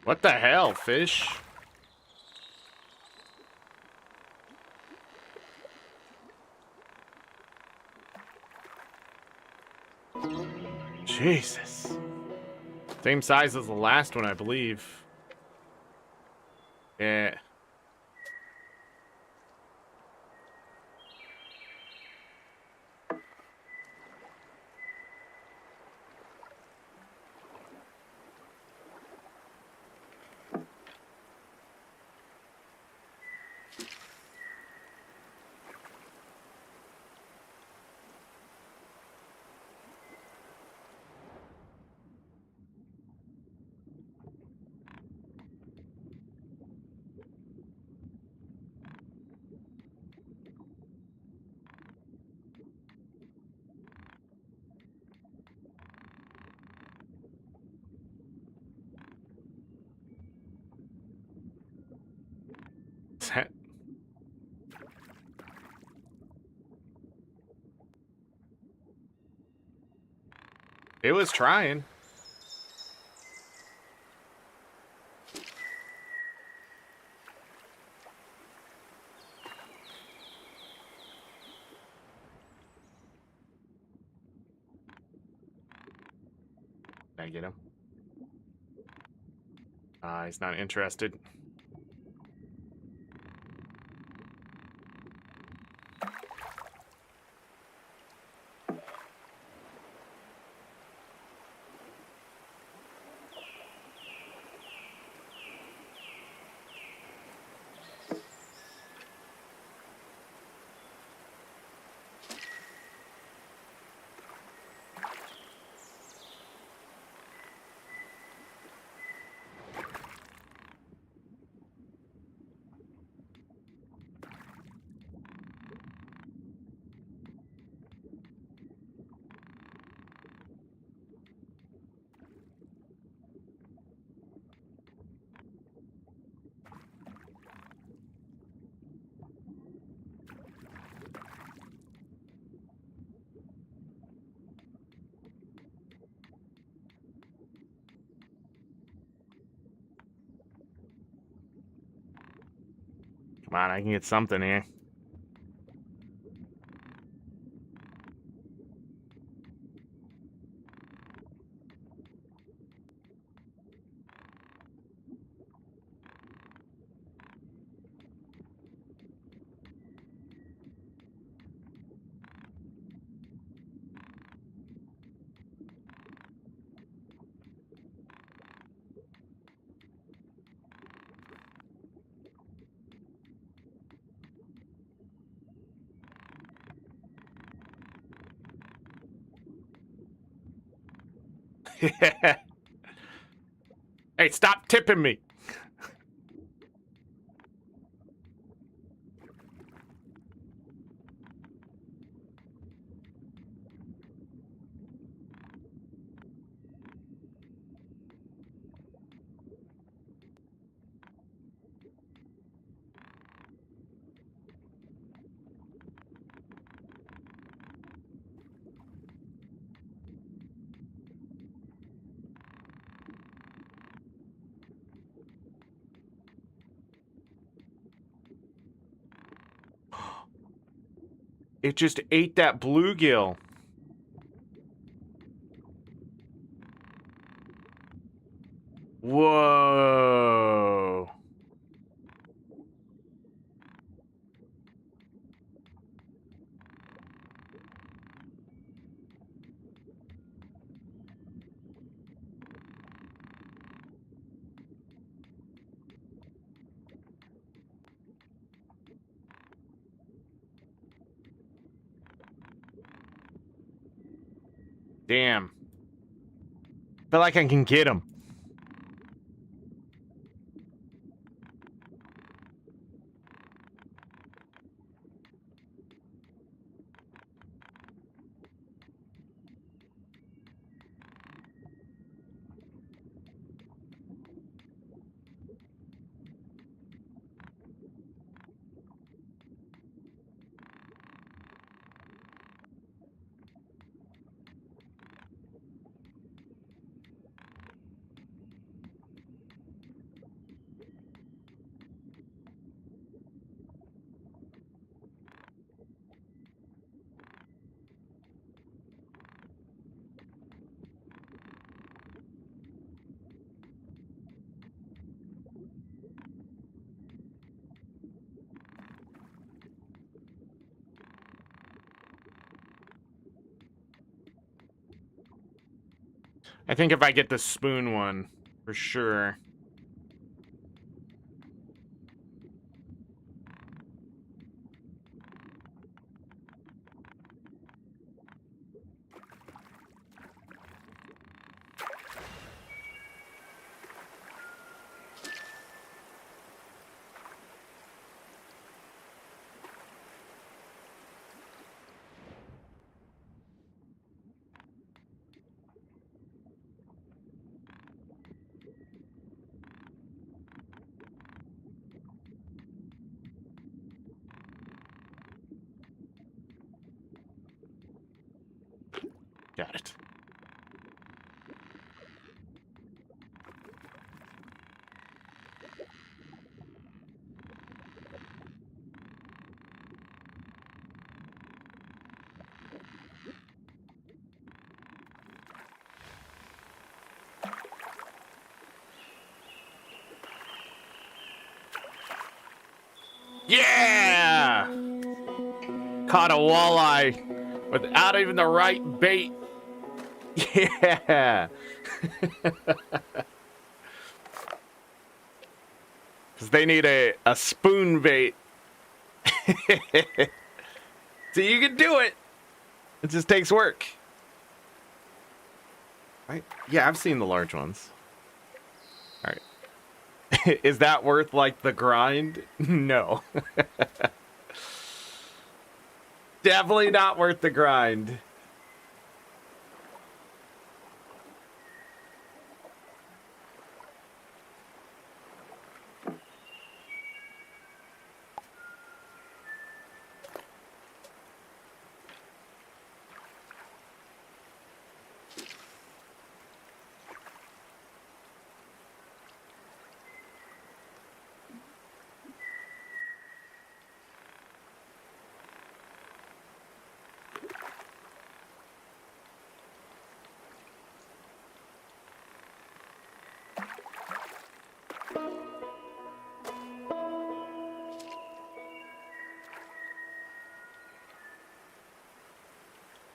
What the hell, fish? Jesus. Same size as the last one, I believe. Yeah. It was trying. Can I get him? He's not interested. Come on, I can get something here. Hey, stop tipping me. It just ate that bluegill. Whoa. Damn. Feel like I can get him. I think if I get the spoon one, for sure. Got it. Yeah! Caught a walleye without even the right bait. Yeah! Because they need a spoon bait. So you can do it. It just takes work. Right? Yeah, I've seen the large ones. All right. Is that worth like the grind? No. Definitely not worth the grind.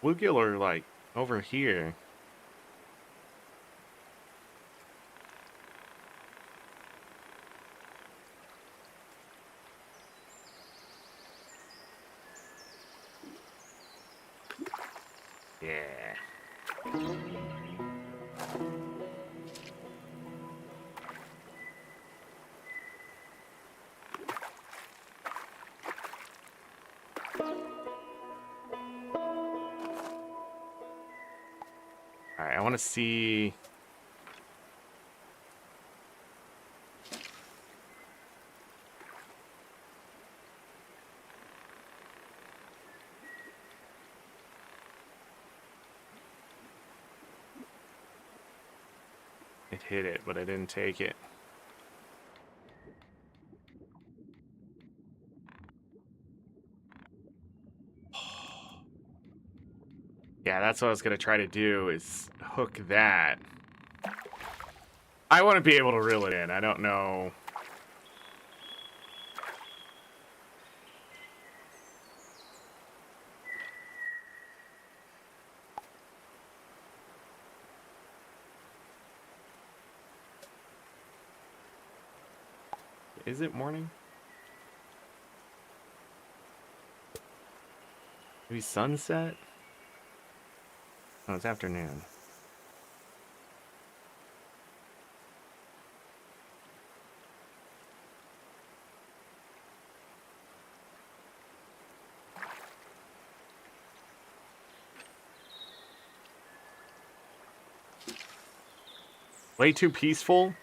Bluegill are like over here. Yeah. All right, I want to see. It hit it, but I didn't take it. Yeah, that's what I was going to try to do, is hook that. I want to be able to reel it in. I don't know. Is it morning? Maybe sunset? Oh, it's afternoon. Way too peaceful?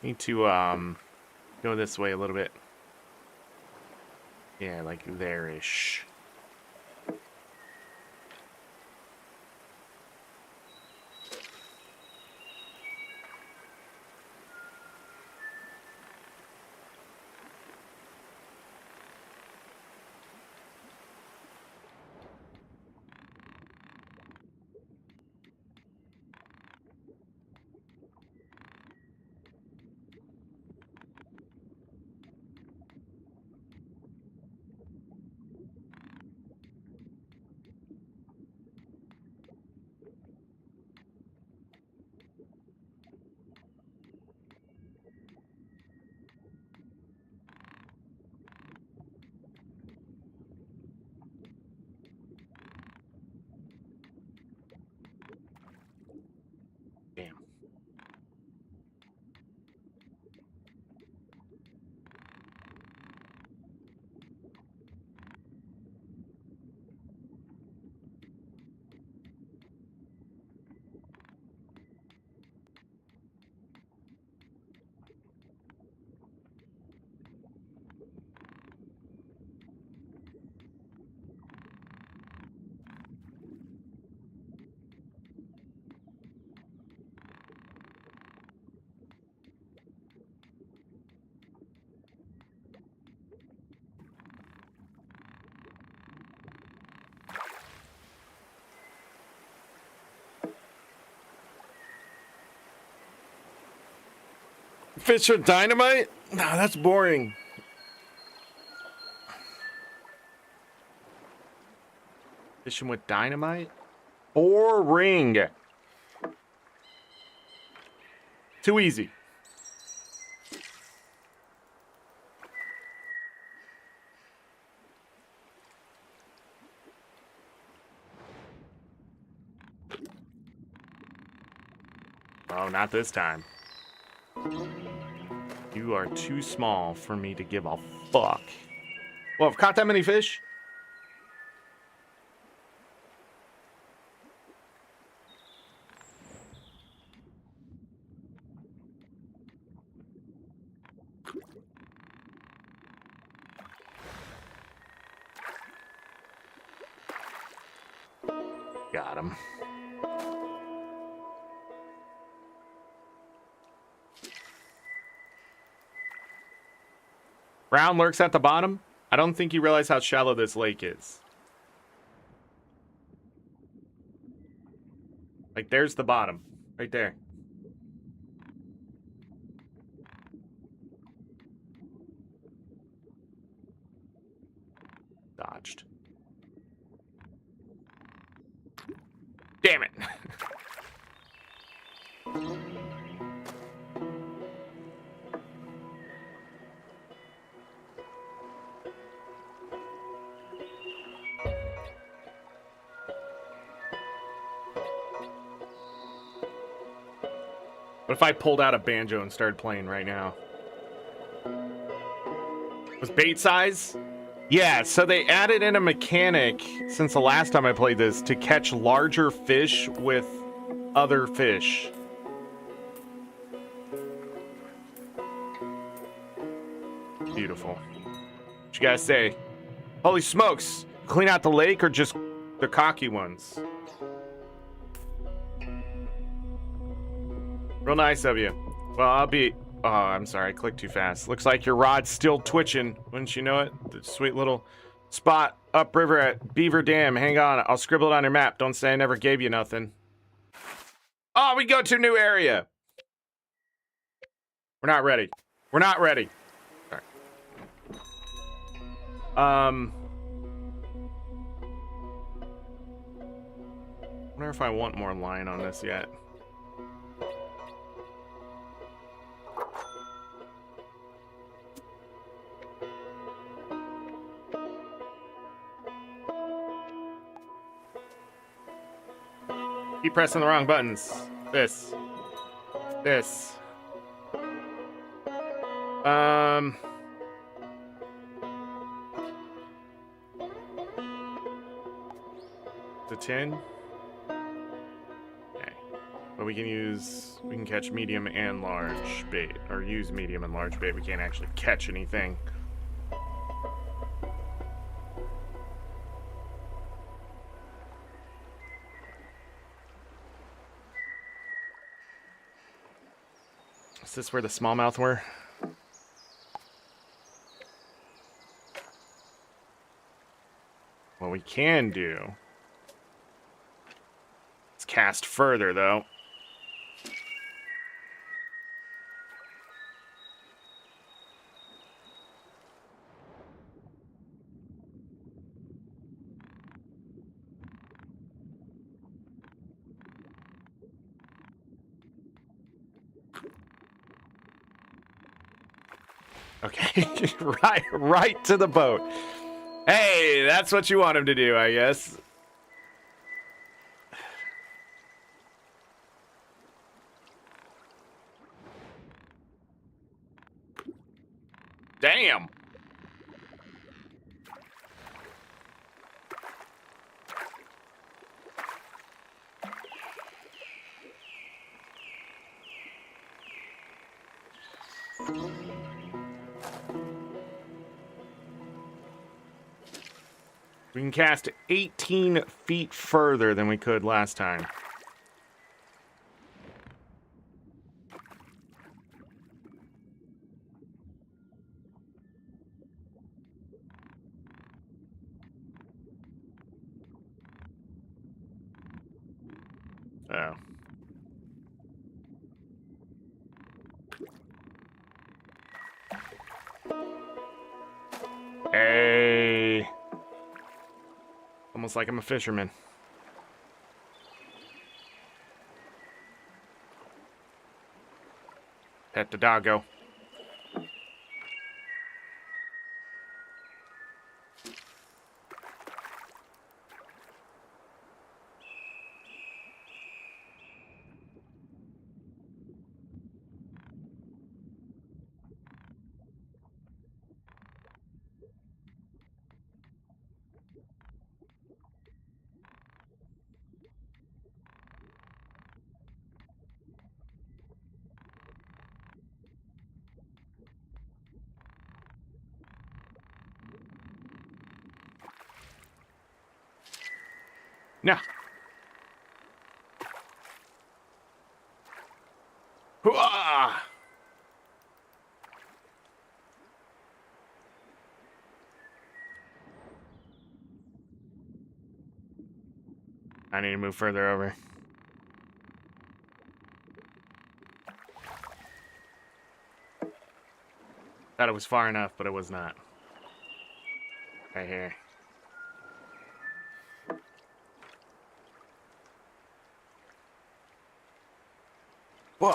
Need to go this way a little bit. Yeah, like there-ish. Damn. Fish with dynamite? Nah, that's boring. Fishing with dynamite? Boring. Too easy. Oh, not this time. You are too small for me to give a fuck. Well, I've caught that many fish. Got him. Brown lurks at the bottom. I don't think you realize how shallow this lake is. Like, there's the bottom. Right there. Dodged. Damn it. What if I pulled out a banjo and started playing right now? Was bait size? Yeah, so they added in a mechanic since the last time I played this to catch larger fish with other fish. Beautiful. What you guys say? Holy smokes! Clean out the lake or just the cocky ones? Real nice of you. Well, I'll be... Oh, I'm sorry. I clicked too fast. Looks like your rod's still twitching. Wouldn't you know it? The sweet little spot upriver at Beaver Dam. Hang on. I'll scribble it on your map. Don't say I never gave you nothing. Oh, we go to a new area. We're not ready. We're not ready. Sorry. Wonder if I want more line on this yet. Keep pressing the wrong buttons. This. The 10. Okay. But we can catch medium and large bait, or use medium and large bait. We can't actually catch anything. Is this where the smallmouth were? What we can do is cast further, though. Okay, right to the boat. Hey, that's what you want him to do, I guess. Damn. We can cast 18 feet further than we could last time. Oh. Hey. Almost like I'm a fisherman. Pet the doggo. No. Hooah! I need to move further over. Thought it was far enough, but it was not. Right here. Whoa.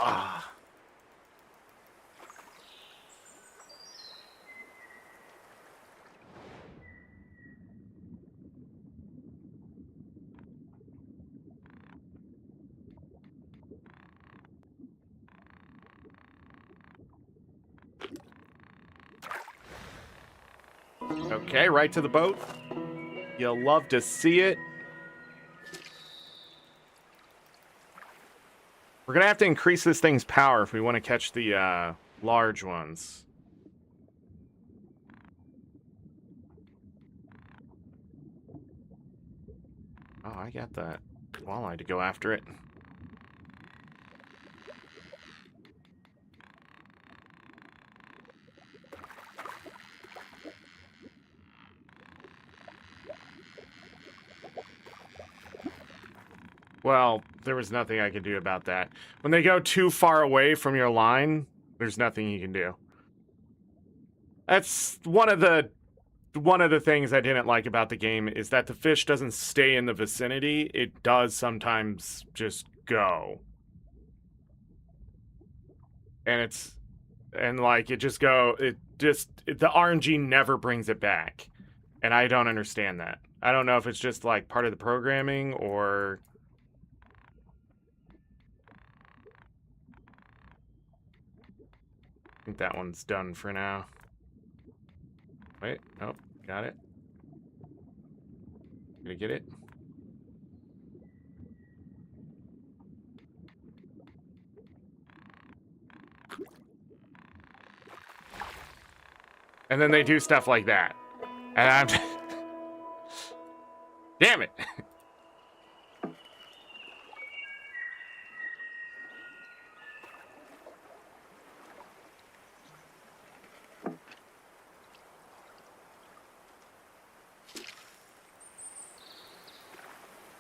Okay, right to the boat. You'll love to see it. We're gonna have to increase this thing's power if we want to catch the large ones. Oh, I got that walleye to go after it. Well, there was nothing I could do about that. When they go too far away from your line, there's nothing you can do. That's one of the things I didn't like about the game is that the fish doesn't stay in the vicinity. It does sometimes just go. And like the RNG never brings it back. And I don't understand that. I don't know if it's just like part of the programming or I think that one's done for now. Wait, nope, got it. Gonna get it? And then they do stuff like that. And I'm damn it.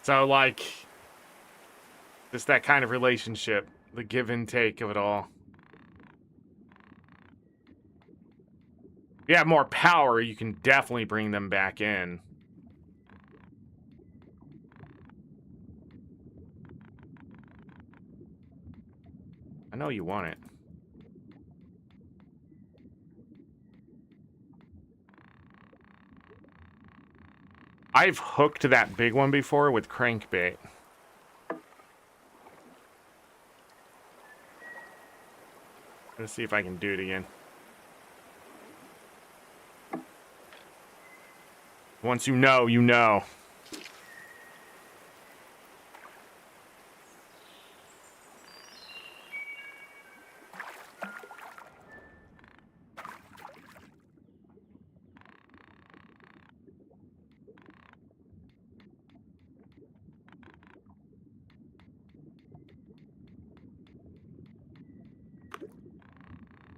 So, like, just that kind of relationship, the give and take of it all. If you have more power, you can definitely bring them back in. I know you want it. I've hooked that big one before with crankbait. Let's see if I can do it again. Once you know, you know.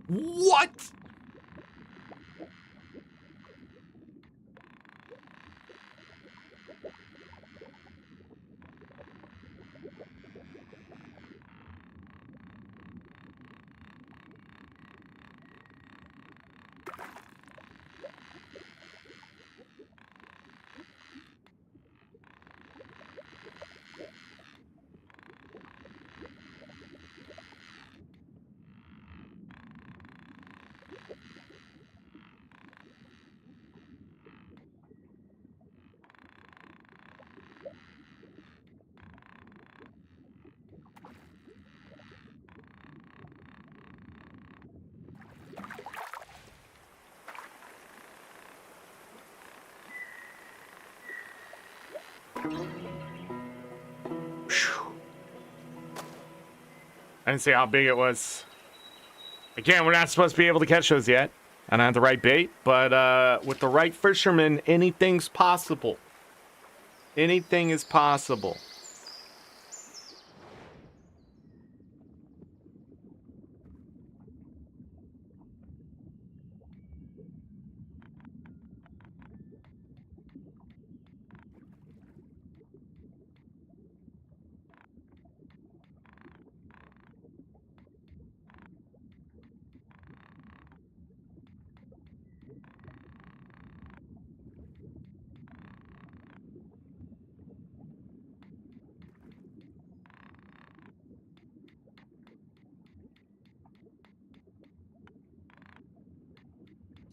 What? I didn't see how big it was. Again, we're not supposed to be able to catch those yet. I don't have the right bait, but with the right fisherman, anything's possible. Anything is possible.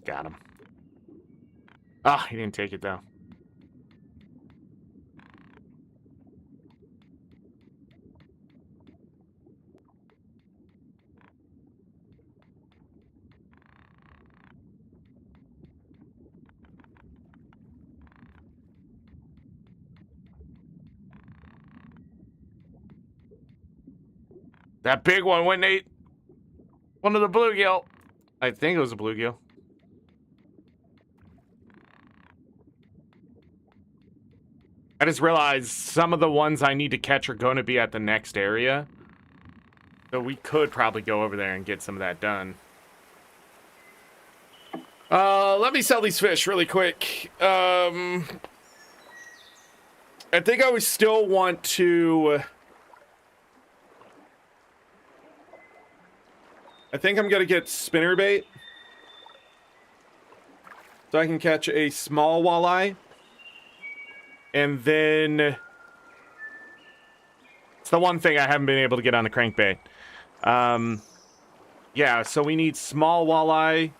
Got him. Ah, he didn't take it, though. That big one went, Nate. One of the bluegill. I think it was a bluegill. I just realized some of the ones I need to catch are going to be at the next area. So we could probably go over there and get some of that done. Let me sell these fish really quick. I think I would still want to... I think I'm going to get spinnerbait. So I can catch a small walleye. And then... it's the one thing I haven't been able to get on the crankbait. Yeah, so we need small walleye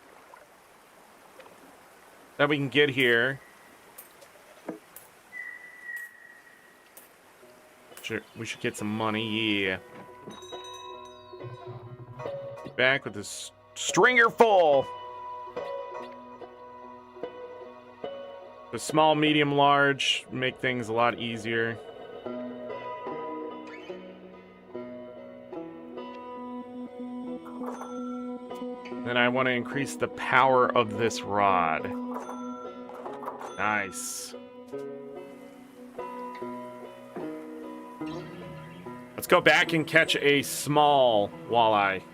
that we can get here. Sure, we should get some money, yeah. Back with this stringer full. The small, medium, large make things a lot easier. Then I want to increase the power of this rod. Nice. Let's go back and catch a small walleye.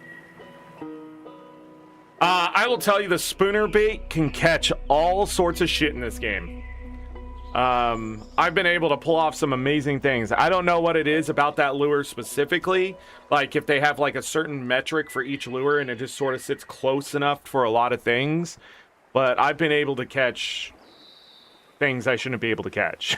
I will tell you, the spooner bait can catch all sorts of shit in this game. I've been able to pull off some amazing things. I don't know what it is about that lure specifically. Like, if they have, like, a certain metric for each lure and it just sort of sits close enough for a lot of things. But I've been able to catch things I shouldn't be able to catch.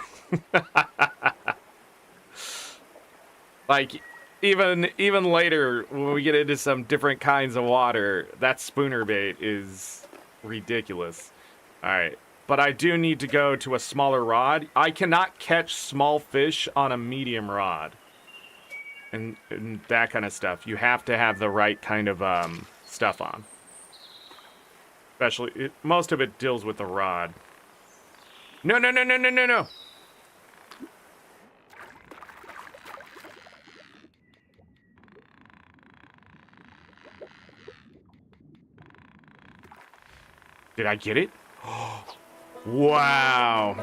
Like... Even later, when we get into some different kinds of water, that spooner bait is ridiculous. Alright, but I do need to go to a smaller rod. I cannot catch small fish on a medium rod. And that kind of stuff. You have to have the right kind of stuff on. Especially, most of it deals with the rod. No, no, no, no, no, no, no! Did I get it? Wow.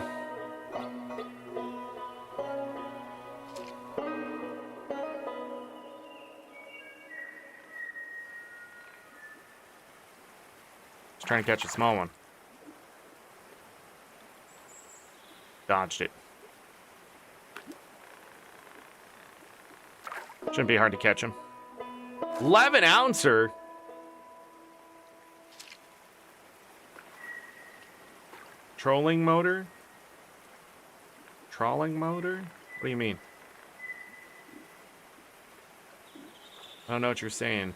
Just trying to catch a small one. Dodged it. Shouldn't be hard to catch him. 11 ouncer? Trolling motor? Trawling motor? What do you mean? I don't know what you're saying.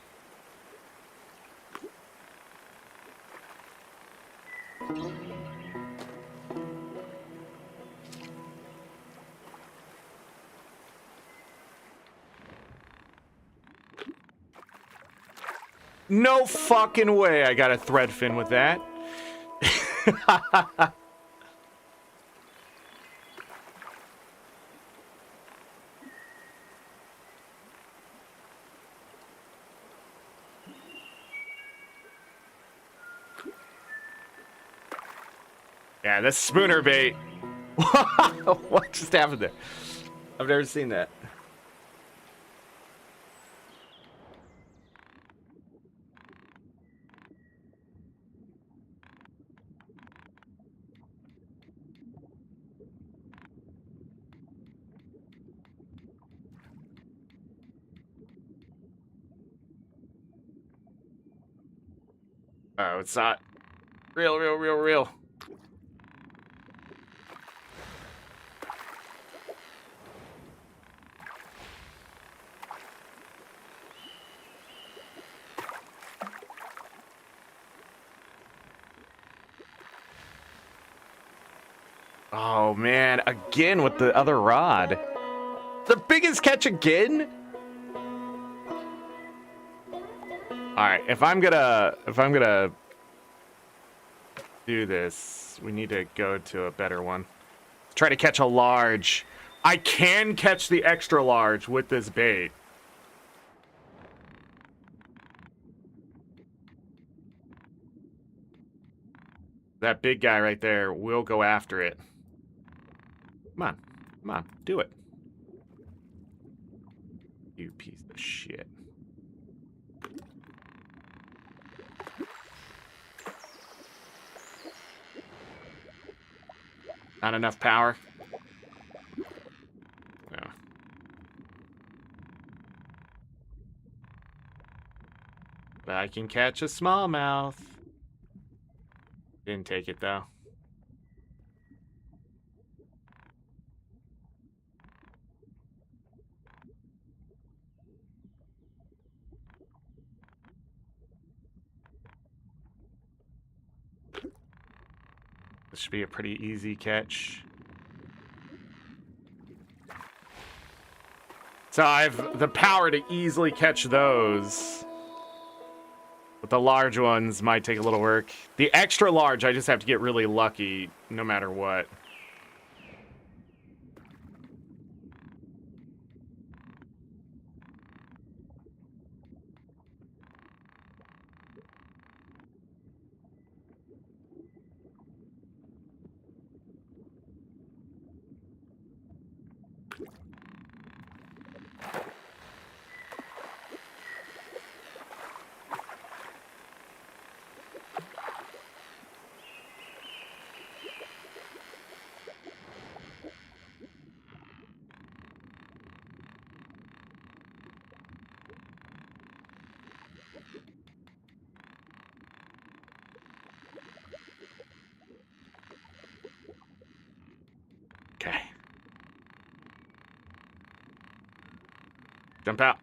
No fucking way I got a thread fin with that. Yeah, that's spooner bait. What just happened there? I've never seen that. Oh, it's not real. Oh, man. Again with the other rod. The biggest catch again? All right, if I'm gonna do this, we need to go to a better one. Try to catch a large. I can catch the extra large with this bait. That big guy right there will go after it. Come on, do it. You piece of shit. Not enough power. No. But I can catch a smallmouth. Didn't take it though. This should be a pretty easy catch. So I have the power to easily catch those. But the large ones might take a little work. The extra large, I just have to get really lucky no matter what. Okay. Jump out.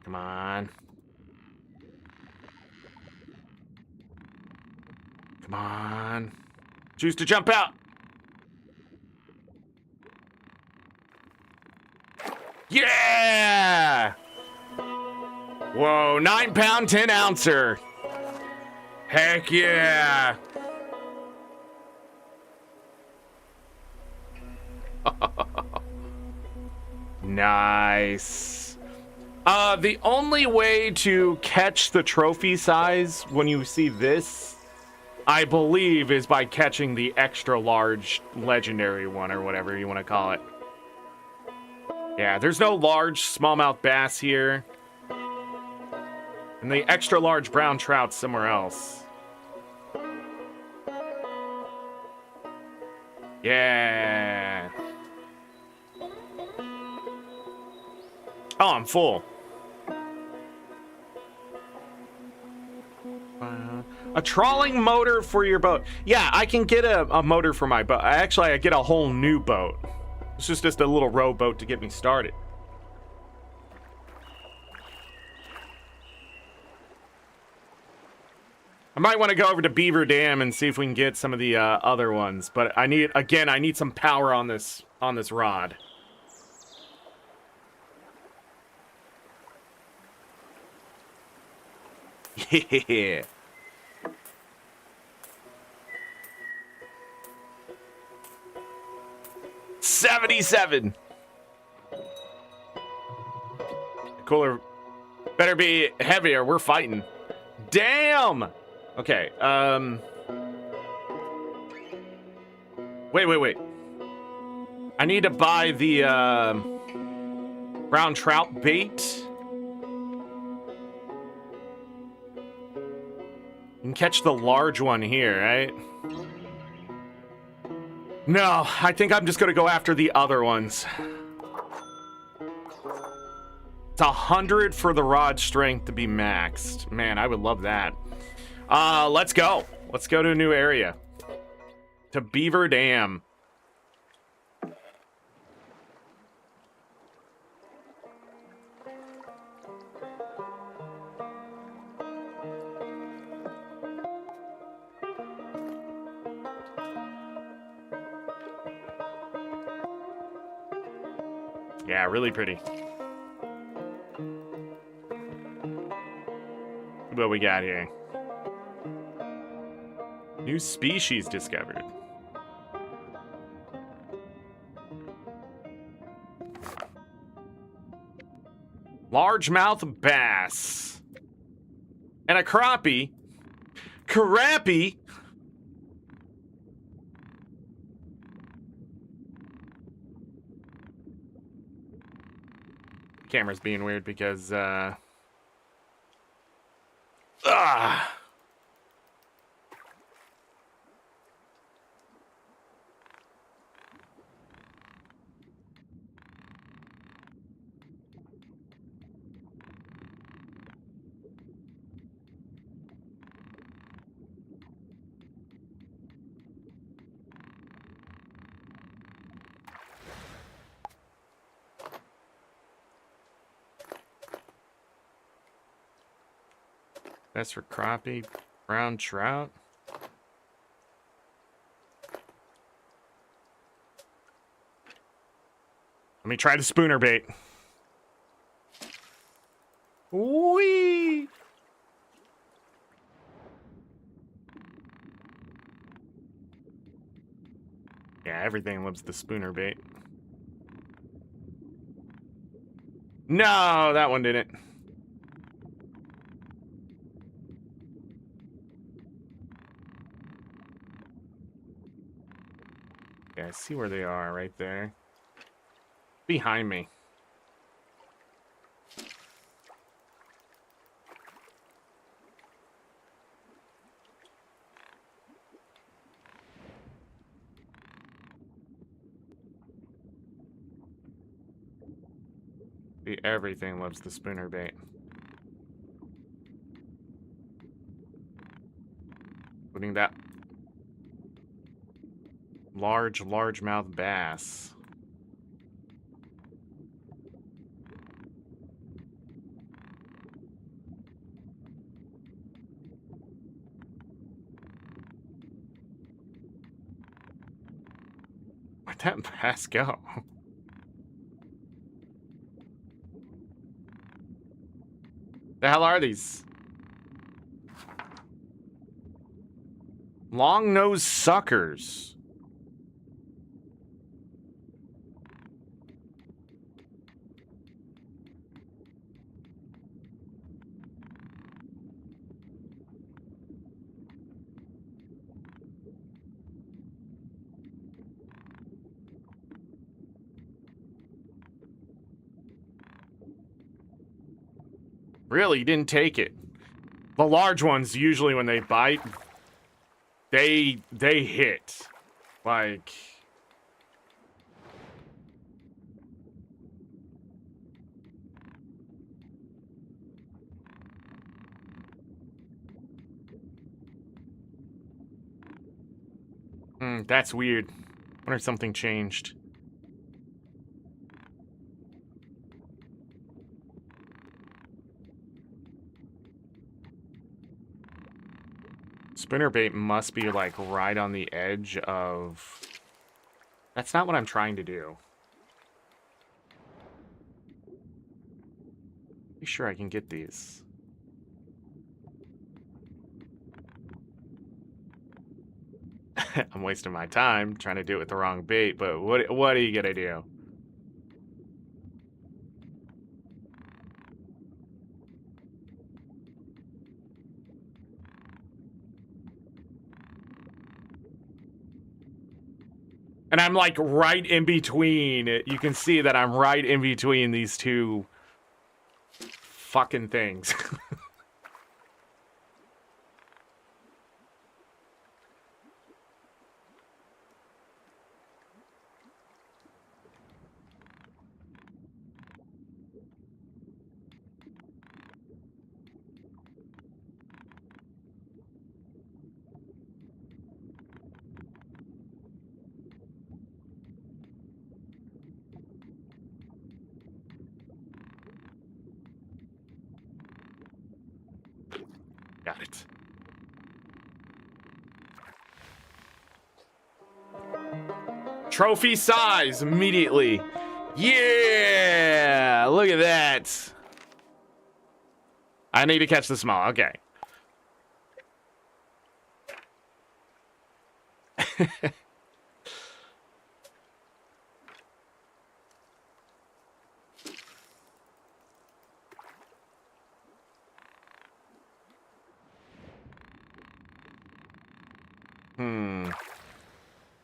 Come on. Come on. Choose to jump out. Yeah! Whoa, 9 pound, 10 ouncer. Heck yeah. Nice. The only way to catch the trophy size when you see this, I believe, is by catching the extra large legendary one or whatever you want to call it. Yeah, there's no large smallmouth bass here. And the extra large brown trout's somewhere else. Yeah. Oh, I'm full. A trawling motor for your boat. Yeah, I can get a motor for my boat. Actually, I get a whole new boat. It's just a little rowboat to get me started. I might want to go over to Beaver Dam and see if we can get some of the other ones. But I need some power on this rod. Yeah. 77. Cooler better be heavier. We're fighting. Damn. Okay. Wait. I need to buy the brown trout bait. You can catch the large one here, right? No, I think I'm just gonna go after the other ones. It's 100 for the rod strength to be maxed. Man, I would love that. Let's go. Let's go to a new area. To Beaver Dam. Yeah, really pretty. What we got here? New species discovered. Largemouth bass. And a crappie. Crappie? Camera's being weird because, that's for crappie, brown trout. Let me try the spooner bait. Whee! Yeah, everything loves the spooner bait. No, that one didn't. Yeah, I see where they are right there. Behind me. See, everything loves the spooner bait. Including that largemouth bass. Where'd that bass go? The hell are these? Long-nosed suckers. Really, you didn't take it. The large ones, usually when they bite, they hit. Like... that's weird. Wonder if something changed. Spinnerbait must be like right on the edge of... That's not what I'm trying to do. Be sure I can get these. I'm wasting my time trying to do it with the wrong bait, but what are you gonna do? And I'm like right in between. You can see that I'm right in between these two fucking things. Got it. Trophy size immediately. Yeah! Look at that. I need to catch the small. Okay.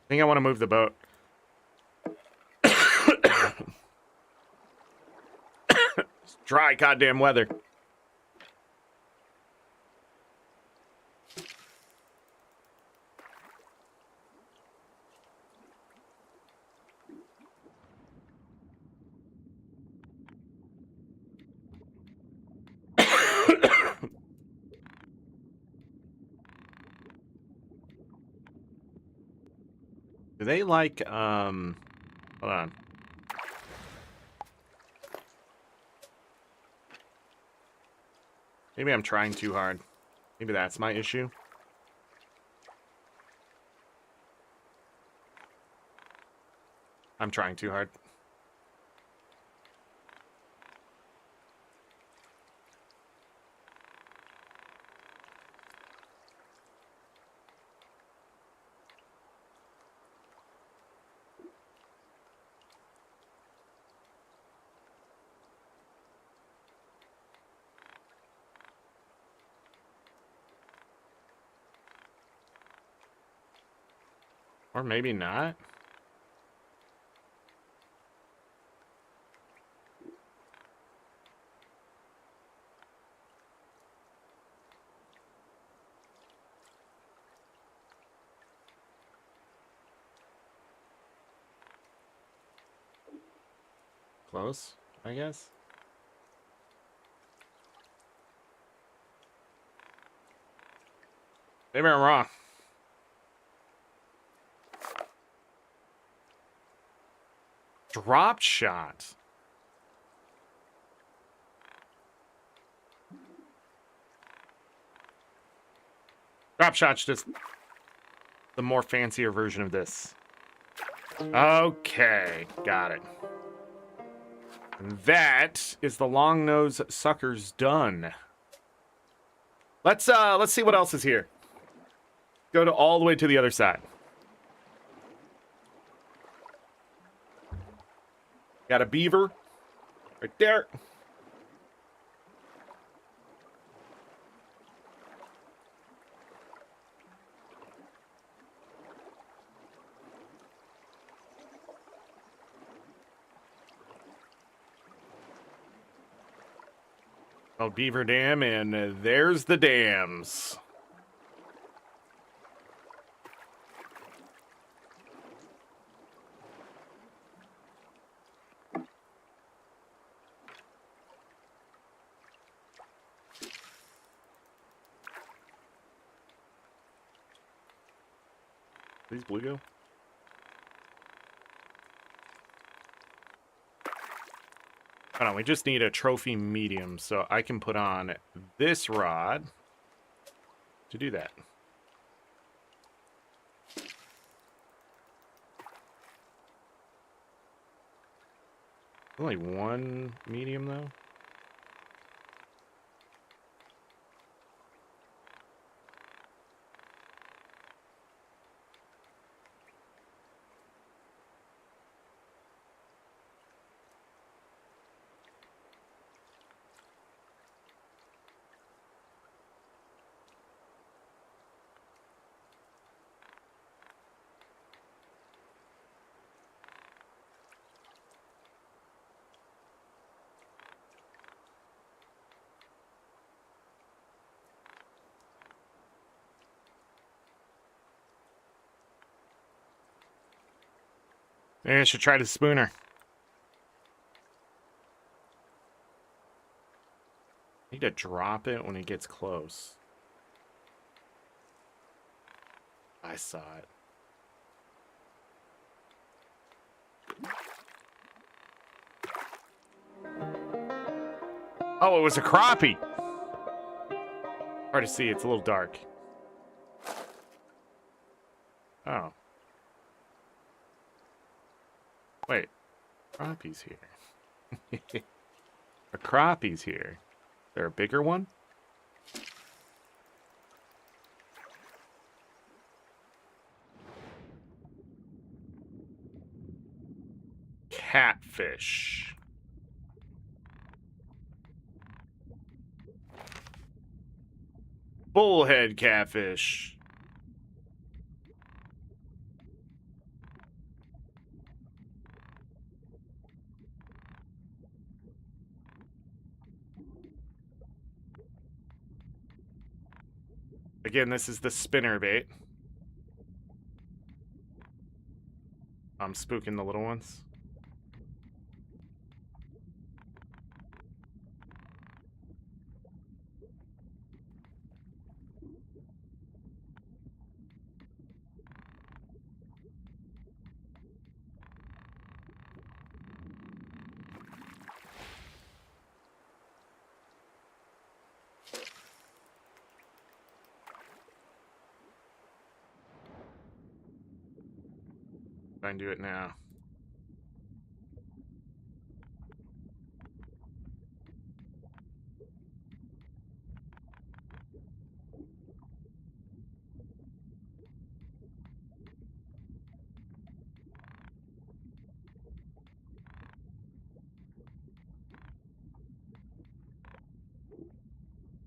I think I want to move the boat. It's dry goddamn weather. Do they like, hold on. Maybe I'm trying too hard. Maybe that's my issue. I'm trying too hard. Or maybe not. Close, I guess. Maybe I'm wrong. Drop shot. Drop shot's just the more fancier version of this. Okay, got it. And that is the long nose suckers done. Let's see what else is here. Go to all the way to the other side. Got a beaver right there. Oh, beaver dam, and there's the dams. Please, bluegill. Hold on, we just need a trophy medium, so I can put on this rod to do that. Only one medium, though. Maybe I should try the spooner. Need to drop it when it gets close. I saw it. Oh, it was a crappie. Hard to see, it's a little dark. Oh. Wait. Crappie's here. A crappie's here. Is there a bigger one? Catfish. Bullhead catfish. Again, this is the spinner bait. I'm spooking the little ones. Try and do it now.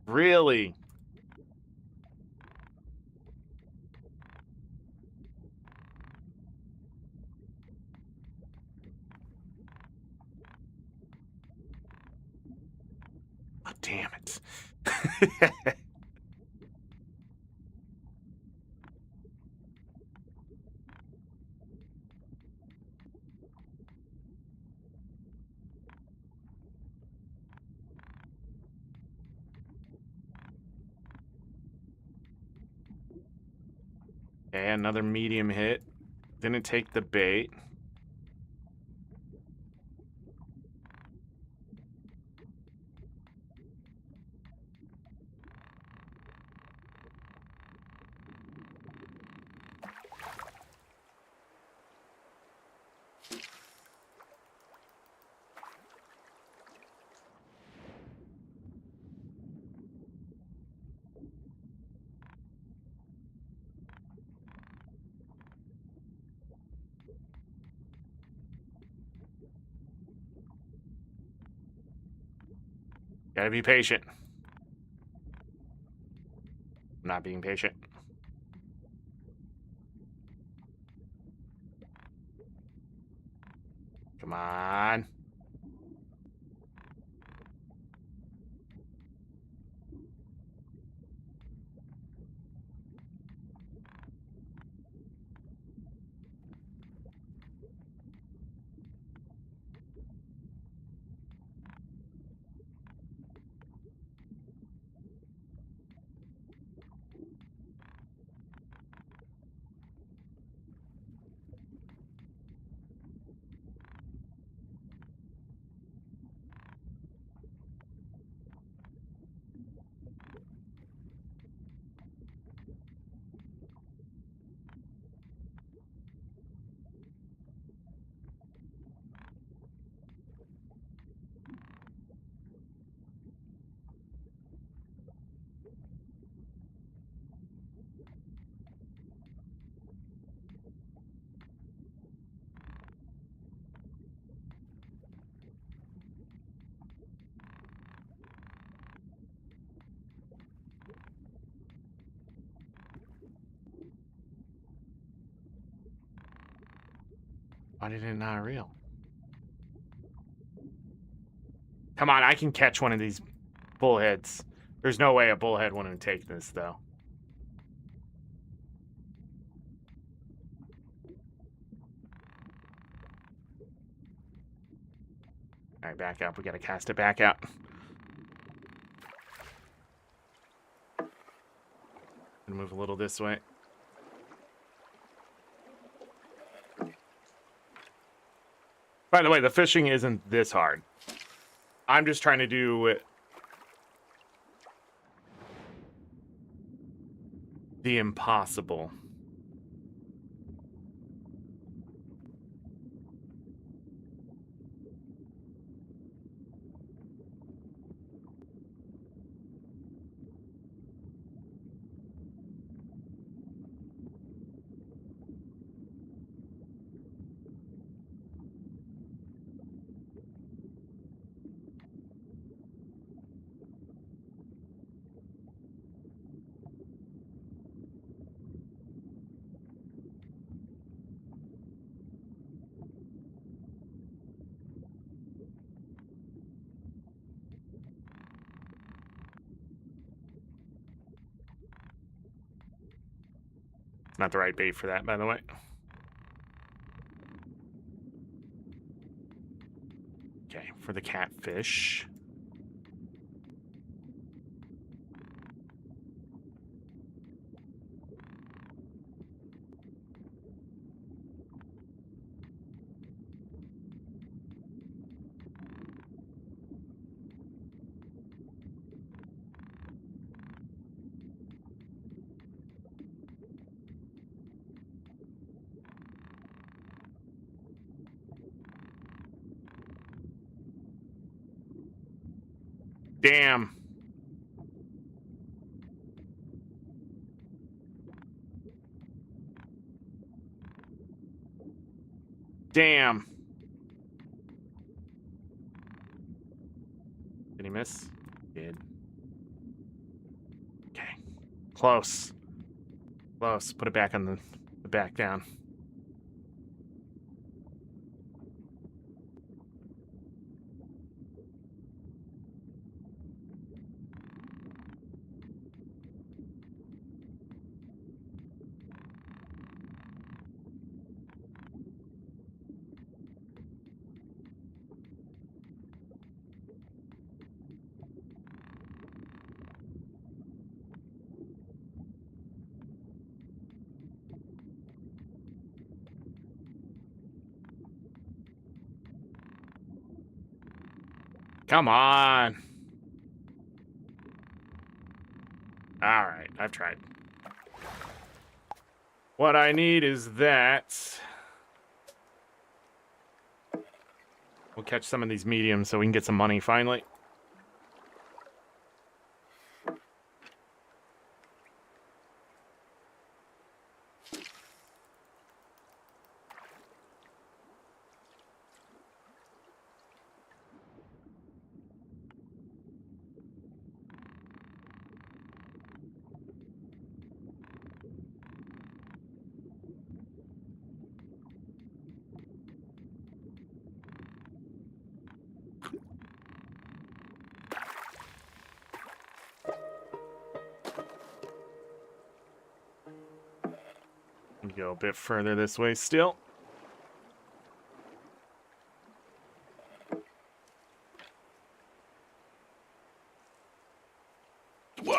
Really? Oh, damn it. Okay, another medium hit. Didn't take the bait. Gotta be patient. I'm not being patient. Come on. Why did it not reel? Come on, I can catch one of these bullheads. There's no way a bullhead wouldn't take this, though. All right, back up. We gotta cast it back out. Gonna move a little this way. By the way, the fishing isn't this hard. I'm just trying to do the impossible. Not the right bait for that, by the way. Okay, for the catfish. Damn. Damn. Did he miss? Did. Okay. Close. Close. Put it back on the back down. Come on. All right, I've tried. What I need is that. We'll catch some of these mediums so we can get some money finally. Go a bit further this way still. Wah!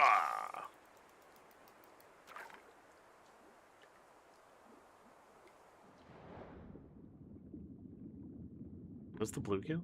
Was the bluegill?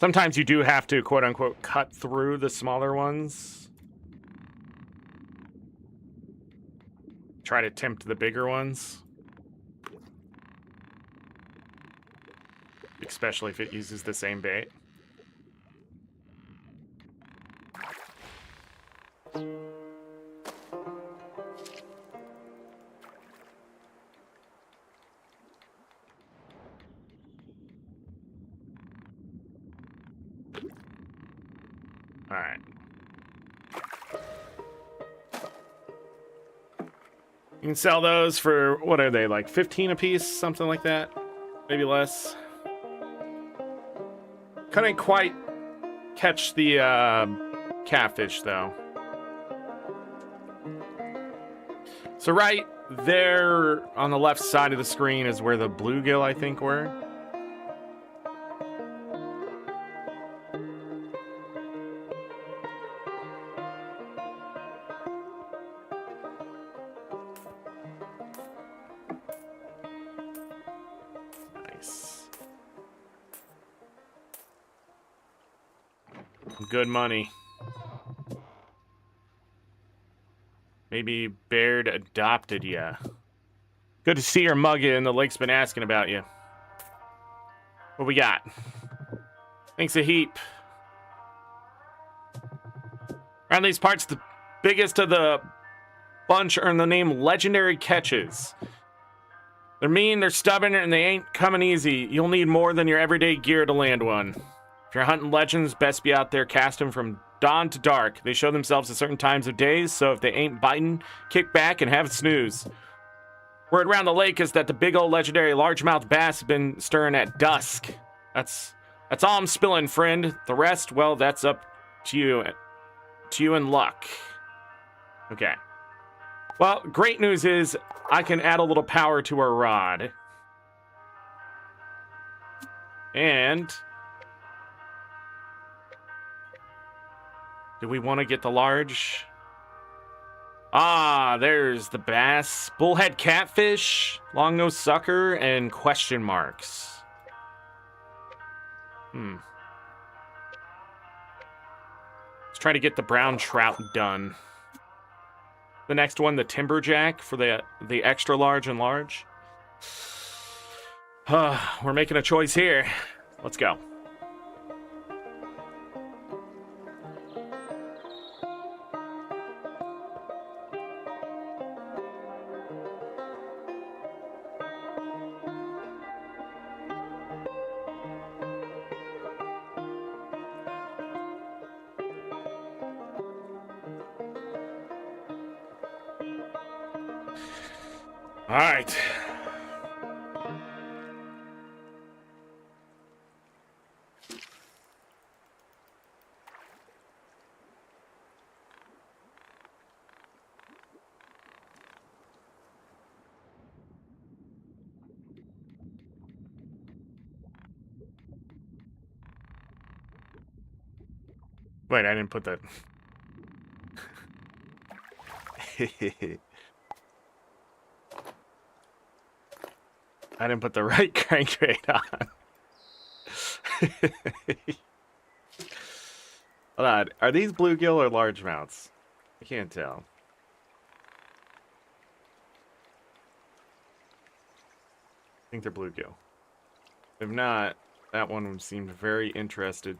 Sometimes you do have to, quote unquote, cut through the smaller ones. Try to tempt the bigger ones. Especially if it uses the same bait. Alright. You can sell those for, what are they, like 15 a piece? Something like that? Maybe less. Couldn't quite catch the catfish, though. So right there on the left side of the screen is where the bluegill, I think, were. Good money. Maybe Baird adopted ya. Good to see your mug in. The lake's been asking about you. What we got? Thanks a heap. Around these parts, the biggest of the bunch earn the name Legendary Catches. They're mean, they're stubborn, and they ain't coming easy. You'll need more than your everyday gear to land one. If you're hunting legends, best be out there casting from dawn to dark. They show themselves at certain times of days, so if they ain't biting, kick back and have a snooze. Word around the lake is that the big old legendary largemouth bass have been stirring at dusk. That's all I'm spilling, friend. The rest, well, that's up to you. To you and luck. Okay. Well, great news is I can add a little power to our rod. And do we want to get the large? Ah, there's the bass, bullhead catfish, long-nosed sucker, and question marks. Let's try to get the brown trout done. The next one, the timberjack for the extra large and large. We're making a choice here. Let's go. All right. Wait, I didn't put that. I didn't put the right crank rate on. Hold on. Are these bluegill or largemouths? I can't tell. I think they're bluegill. If not, that one would seem very interested.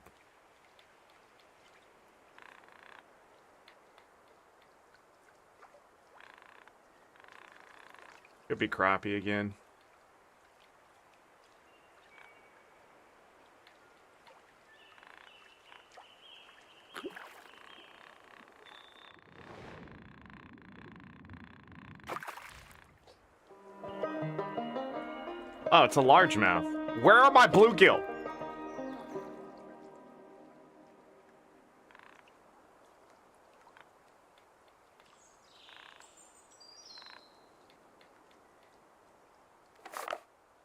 Could be crappie again. Oh, it's a largemouth. Where are my bluegill?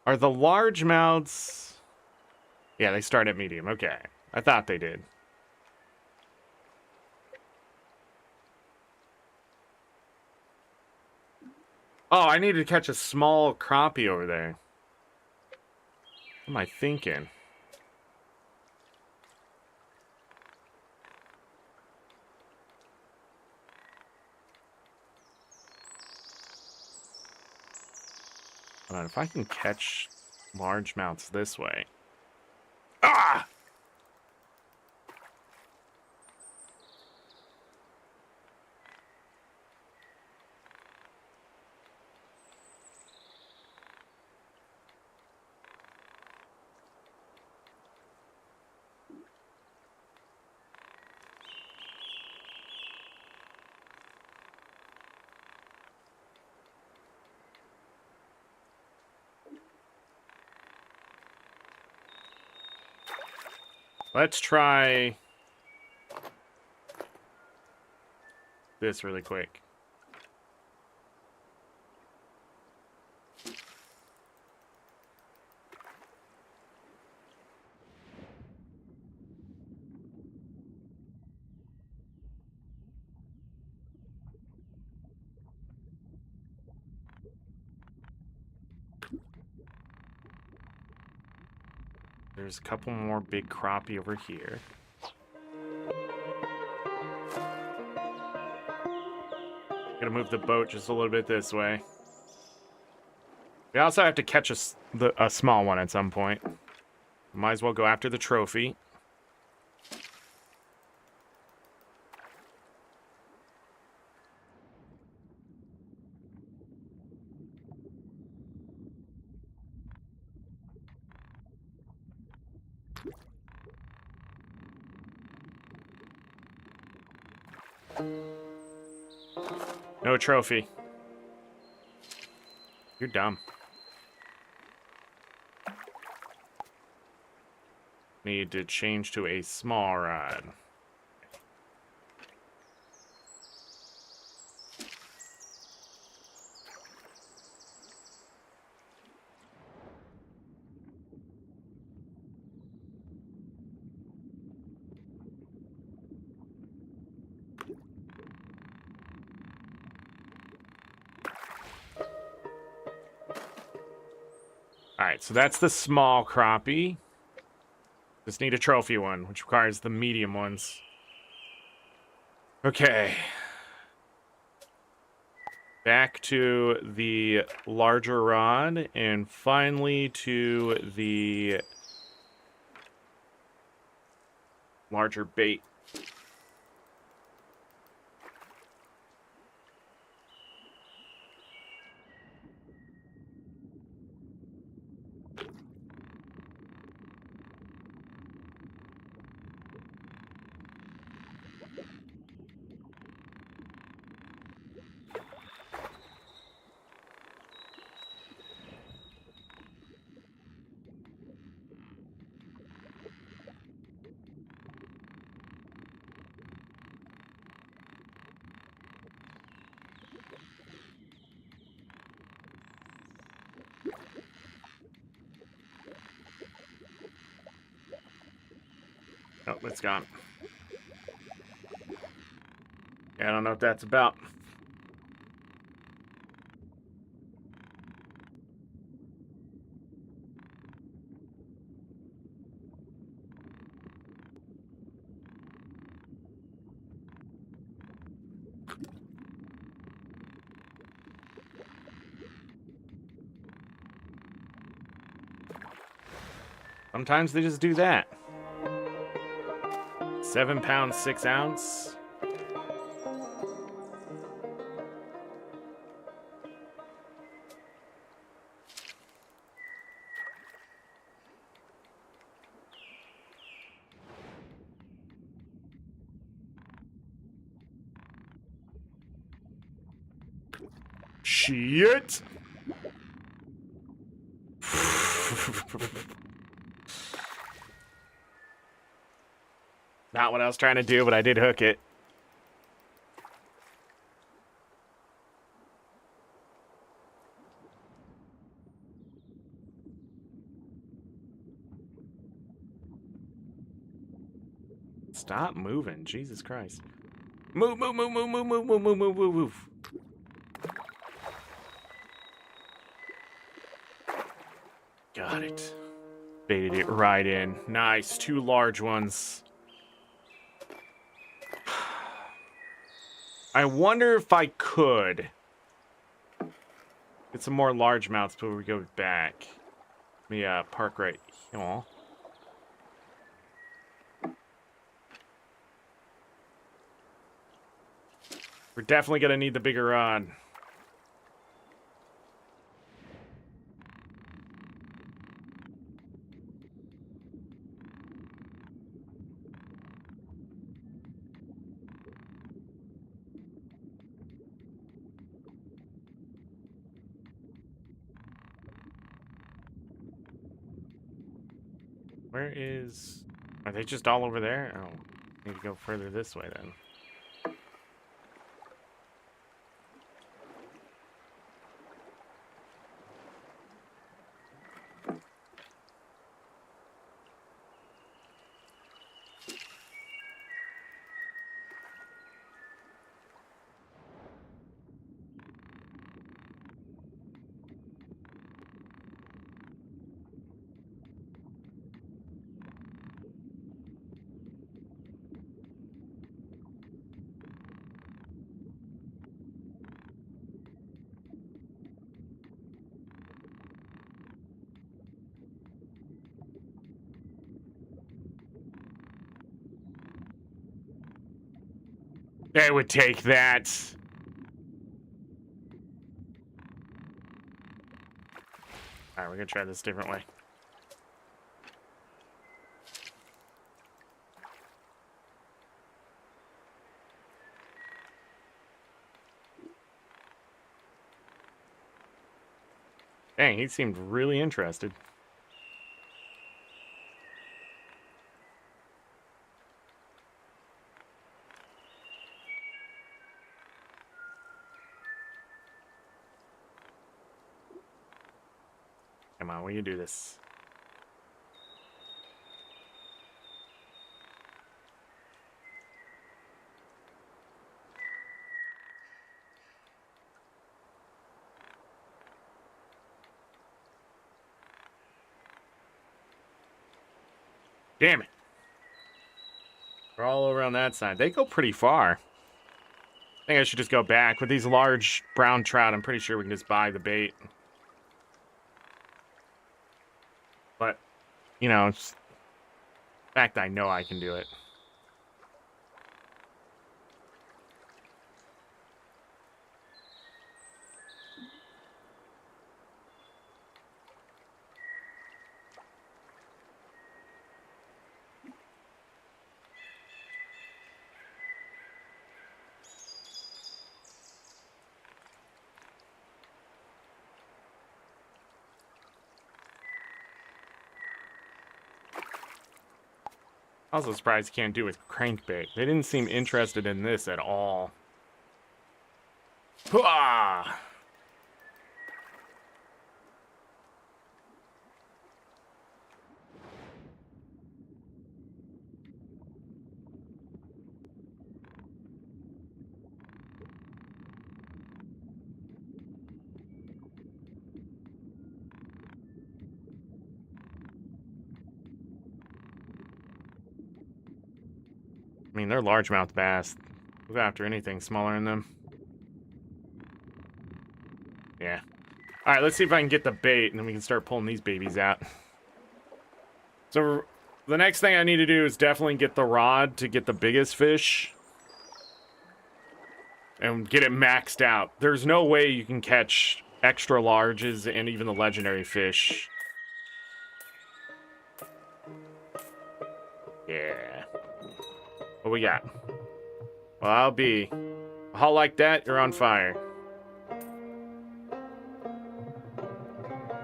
Are the largemouths... Yeah, they start at medium. Okay. I thought they did. Oh, I need to catch a small crappie over there. What am I thinking? Hold on, if I can catch largemouths this way. Ah! Let's try this really quick. There's a couple more big crappie over here. Gonna move the boat just a little bit this way. We also have to catch a small one at some point. Might as well go after the trophy. No trophy. You're dumb. Need to change to a small rod. Alright, so that's the small crappie. Just need a trophy one, which requires the medium ones. Okay. Back to the larger rod, and finally to the larger bait. Oh, it's gone. Yeah, I don't know what that's about. Sometimes they just do that. 7 pounds, 6 ounce. Shit! Not what I was trying to do, but I did hook it. Stop moving, Jesus Christ. Move, move, move, move, move, move, move, move, move, move, move. Got it. Baited it right in. Nice, 2 large ones. I wonder if I could get some more largemouths before we go back. Let me park right here. We're definitely gonna need the bigger rod. Where is... Are they just all over there? Oh, need to go further this way then. They would take that. Alright, we're gonna try this a different way. Dang, he seemed really interested. Come on, will you do this? Damn it. They're all over on that side. They go pretty far. I think I should just go back. With these large brown trout, I'm pretty sure we can just buy the bait. But, you know, it's the fact I know I can do it. Also surprised you can't do it with crankbait. They didn't seem interested in this at all. Hooah! I mean, they're largemouth bass. Go after anything smaller than them. Yeah. Alright, let's see if I can get the bait, and then we can start pulling these babies out. So, the next thing I need to do is definitely get the rod to get the biggest fish. And get it maxed out. There's no way you can catch extra larges and even the legendary fish. Yeah. What we got? Well, I'll be. A haul like that, you're on fire.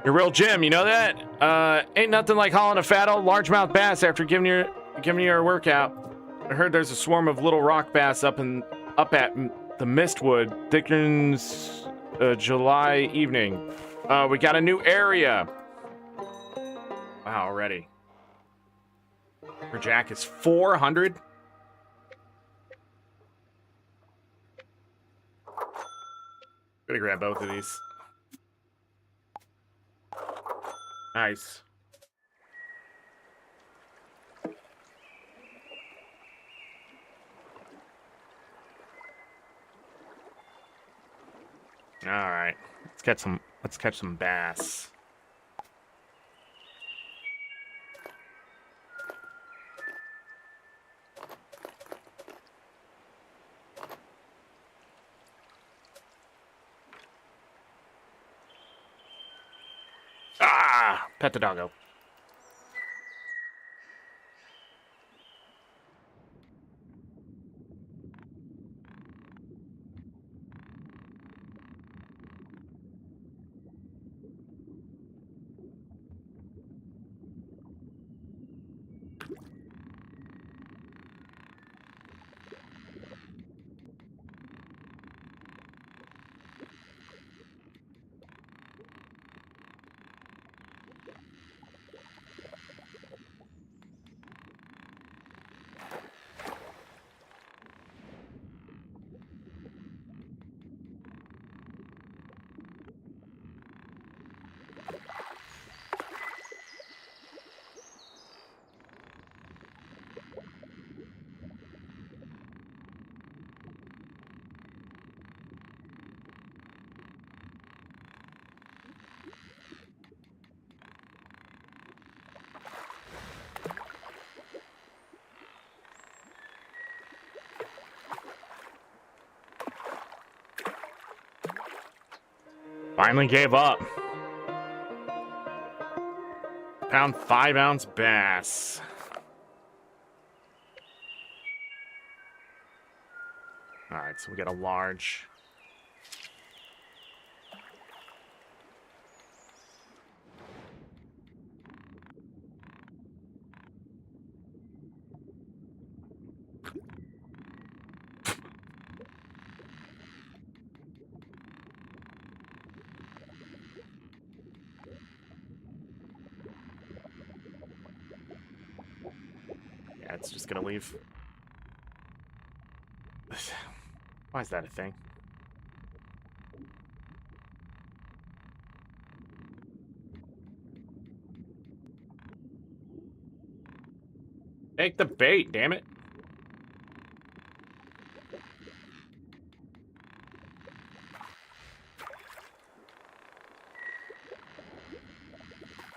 You're real Jim, you know that? Ain't nothing like hauling a fat old largemouth bass after giving you a workout. I heard there's a swarm of little rock bass up at the Mistwood, Dickens, July evening. We got a new area. Wow, already. Per jack is 400. Gonna grab both of these. Nice. All right. Let's catch some bass. Ah, pet the doggo. Finally gave up. Found 5-ounce bass. Alright, so we got a large. Yeah, it's just gonna leave. Why is that a thing? Take the bait, damn it.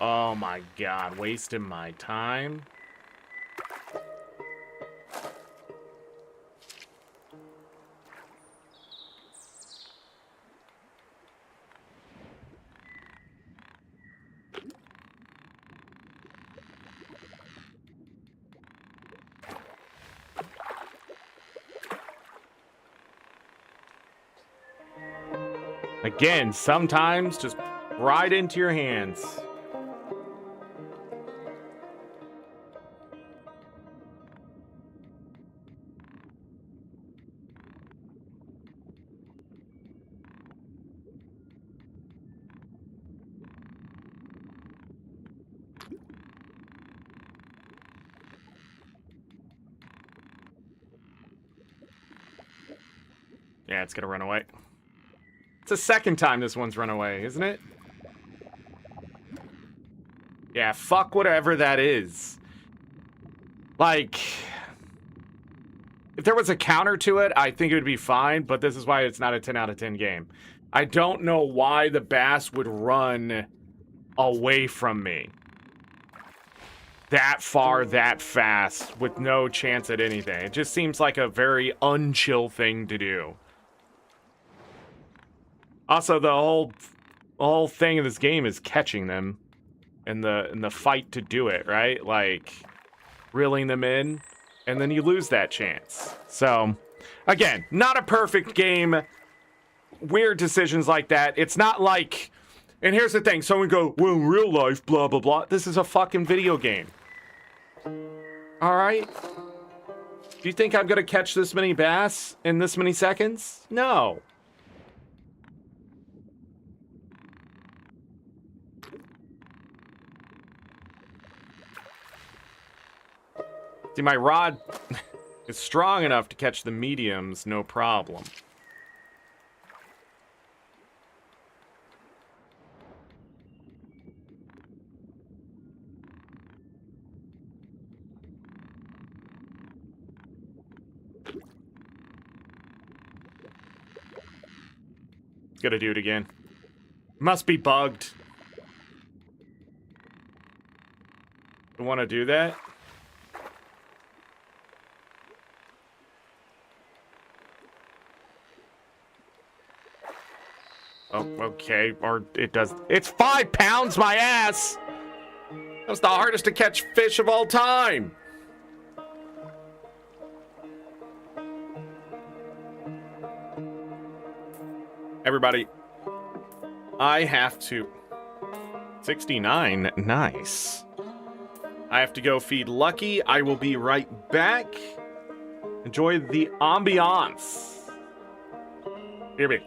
Oh my god, wasting my time. Again, sometimes just right into your hands. Yeah, it's gonna run away. It's the second time this one's run away, isn't it? Yeah, fuck whatever that is. Like, if there was a counter to it, I think it would be fine, but this is why it's not a 10 out of 10 game. I don't know why the bass would run away from me that far, that fast, with no chance at anything. It just seems like a very unchill thing to do. Also, the whole thing of this game is catching them in the fight to do it, right? Like, reeling them in, and then you lose that chance. So, again, not a perfect game. Weird decisions like that. It's not like... And here's the thing. Someone go, well, in real life, blah, blah, blah. This is a fucking video game. Alright? Do you think I'm gonna catch this many bass in this many seconds? No. See, my rod is strong enough to catch the mediums, no problem. Gotta do it again. Must be bugged. You want to do that? Oh, okay. Or it does. It's 5 pounds, my ass! That's the hardest to catch fish of all time! Everybody, I have to... 69, nice. I have to go feed Lucky. I will be right back. Enjoy the ambiance. Here we go.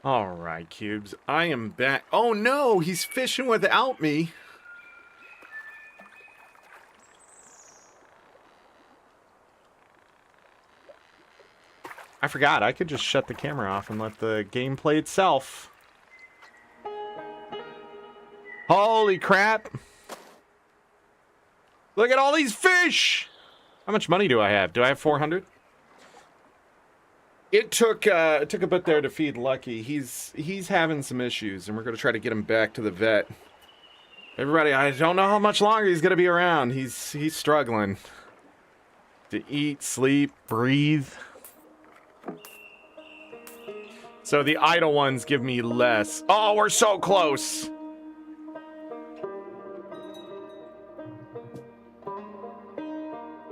All right, Cubes. I am back. Oh no, he's fishing without me. I forgot. I could just shut the camera off and let the game play itself. Holy crap. Look at all these fish. How much money do I have? Do I have 400? It took a bit there to feed Lucky. He's having some issues, and we're going to try to get him back to the vet. Everybody, I don't know how much longer he's going to be around. He's struggling to eat, sleep, breathe. So the idle ones give me less. Oh, we're so close.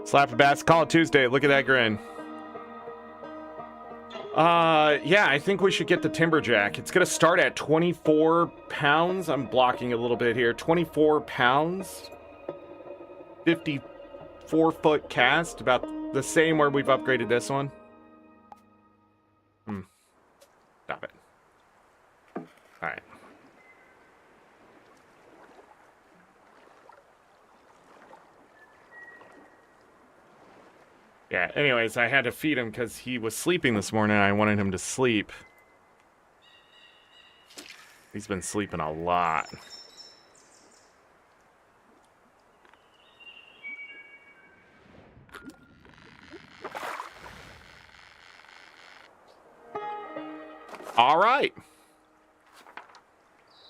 Slap a bats. Call it Tuesday. Look at that grin. Yeah, I think we should get the Timberjack. It's gonna start at 24 pounds. I'm blocking a little bit here. 24 pounds. 54-foot cast. About the same where we've upgraded this one. Stop it. Alright. Yeah, anyways, I had to feed him because he was sleeping this morning and I wanted him to sleep. He's been sleeping a lot. Alright.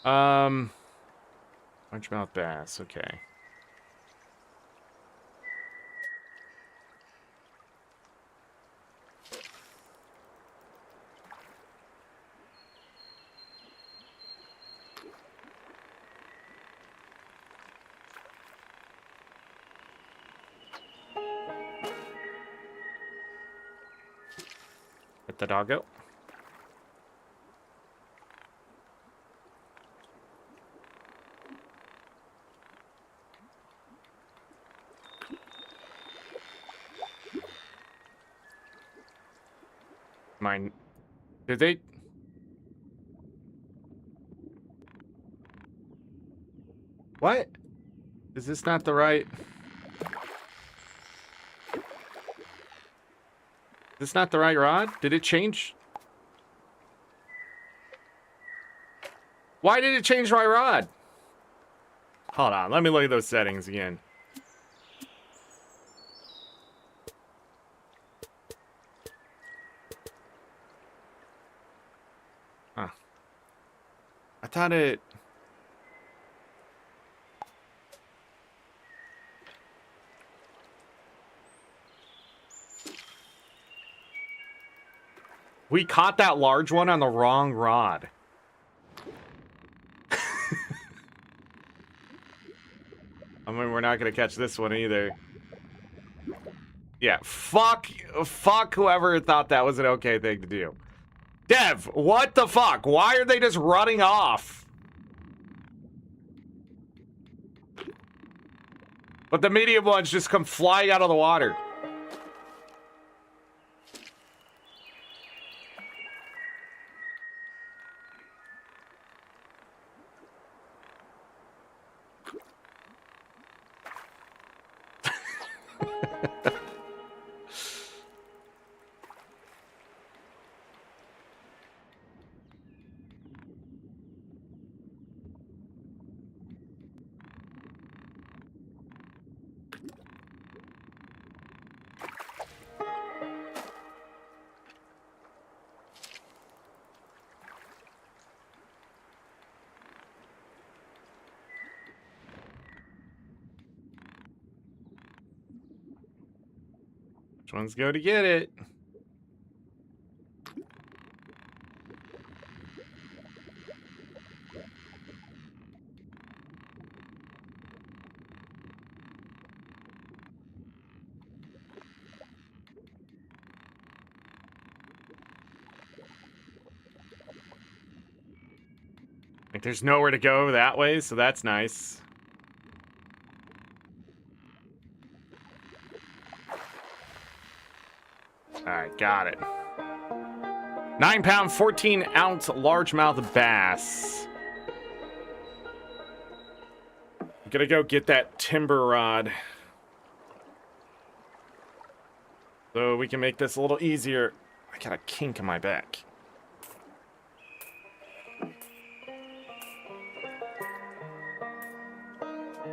Largemouth bass, okay. Let the dog go. Mine. Did they? What? Is this not the right? Is this not the right rod? Did it change? Why did it change my rod? Hold on, let me look at those settings again. Huh. I thought it... We caught that large one on the wrong rod. I mean, we're not gonna catch this one either. Yeah, fuck whoever thought that was an okay thing to do. Dev, what the fuck? Why are they just running off? But the medium ones just come flying out of the water. Which ones go to get it? Like, there's nowhere to go that way, so that's nice. Alright, got it. 9-pound, 14-ounce largemouth bass. I'm gonna go get that timber rod so we can make this a little easier. I got a kink in my back.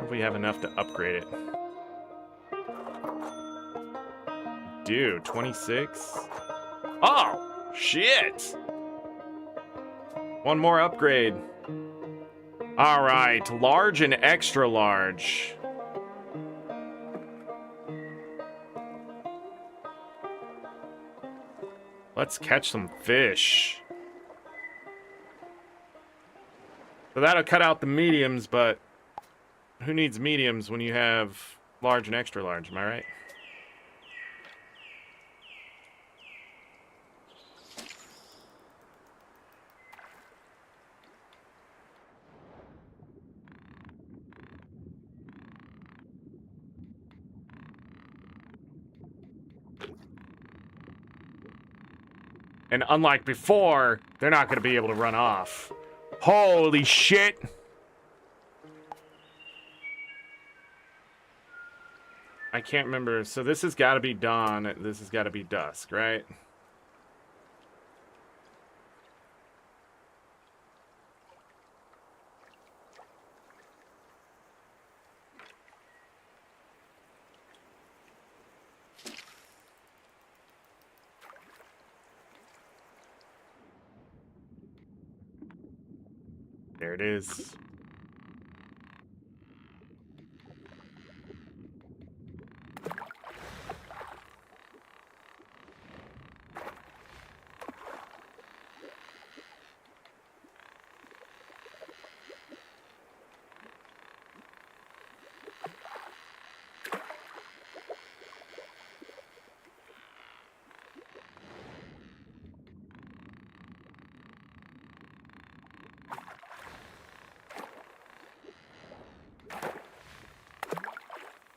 If we have enough to upgrade it. Dude, 26? Oh, shit! One more upgrade. All right, large and extra large. Let's catch some fish. So that'll cut out the mediums, but who needs mediums when you have large and extra large, am I right? And unlike before, they're not going to be able to run off. Holy shit! I can't remember. So this has got to be dawn. This has got to be dusk, right? There it is.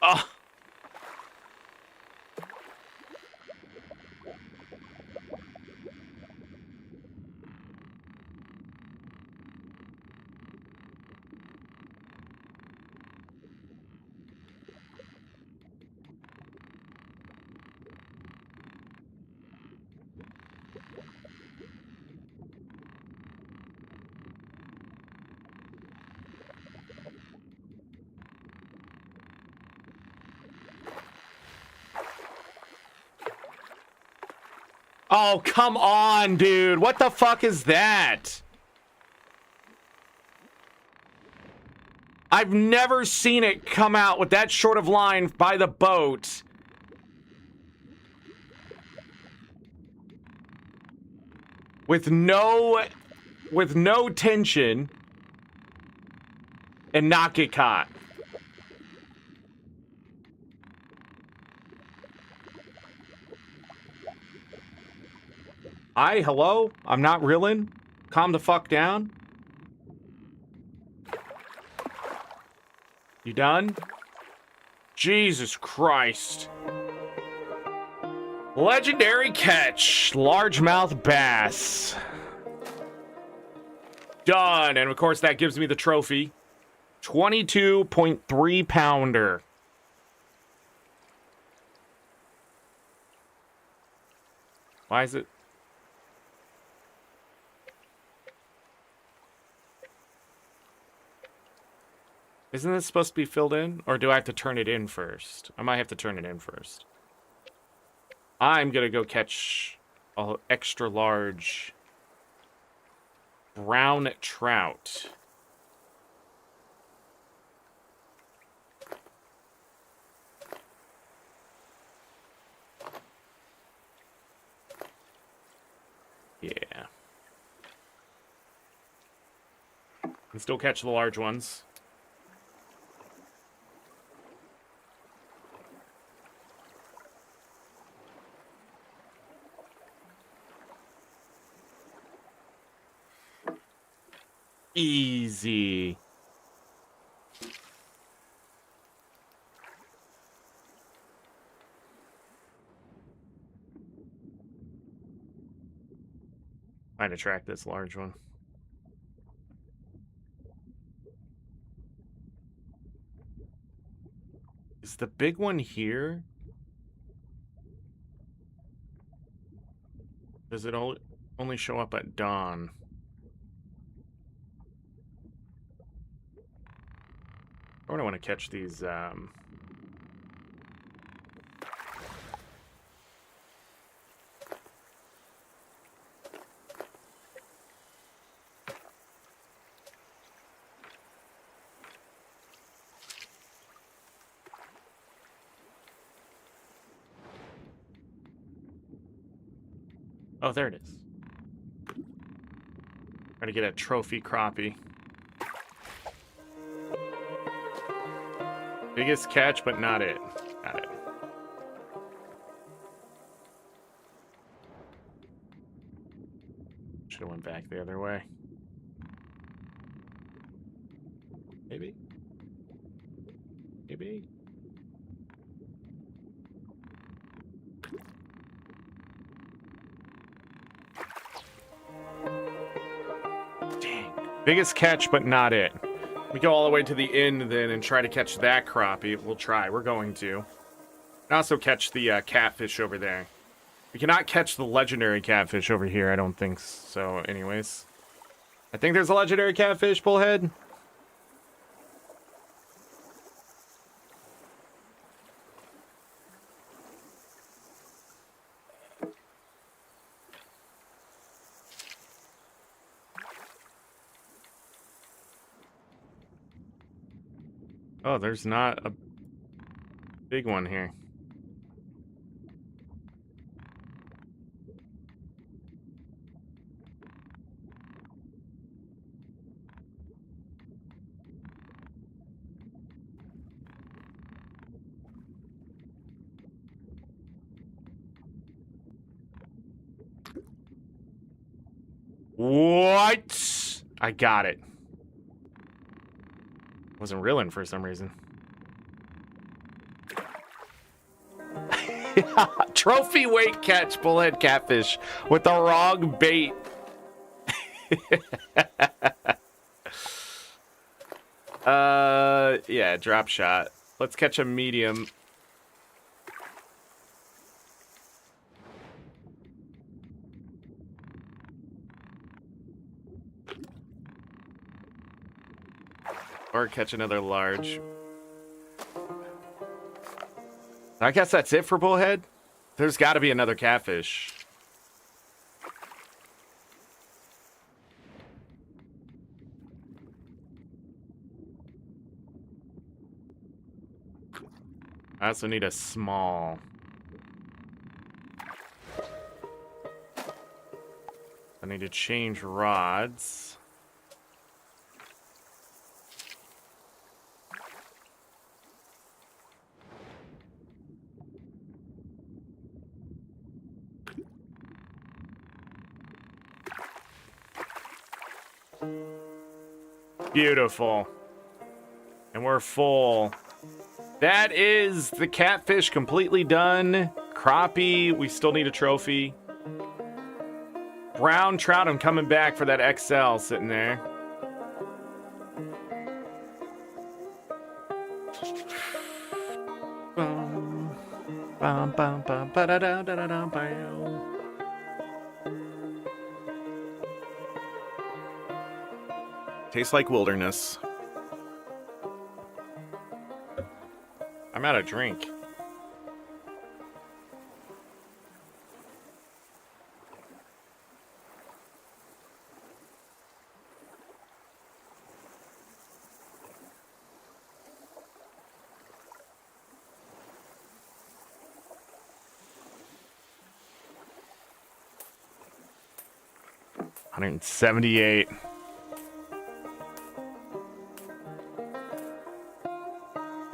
Oh. Oh, come on, dude. What the fuck is that? I've never seen it come out with that short of line by the boat. With no tension and not get caught. Hello? I'm not reeling. Calm the fuck down. You done? Jesus Christ. Legendary catch. Largemouth bass. Done. And of course that gives me the trophy. 22.3 pounder. Why is it? Isn't this supposed to be filled in? Or do I have to turn it in first? I might have to turn it in first. I'm gonna go catch an extra large brown trout. Yeah. Can still catch the large ones. Easy. Trying to track this large one. Is the big one here? Does it only show up at dawn? I don't want to catch these. Oh, there it is. Trying to get a trophy crappie. Biggest catch, but not it. Got it. Should have went back the other way. Maybe? Maybe? Dang. Biggest catch, but not it. We go all the way to the end then and try to catch that crappie. We'll try. We're going to. And also catch the catfish over there. We cannot catch the legendary catfish over here. I don't think so. Anyways. I think there's a legendary catfish, Bullhead. Oh, there's not a big one here. What? I got it. Wasn't reeling for some reason. Trophy weight catch, bullhead catfish with the wrong bait. Yeah, drop shot. Let's catch a medium. Or catch another large. I guess that's it for bullhead. There's got to be another catfish. I also need a small. I need to change rods. Beautiful. And we're full. That is the catfish completely done. Crappie, we still need a trophy. Brown trout, I'm coming back for that XL sitting there. Tastes like wilderness. I'm out of drink. $178.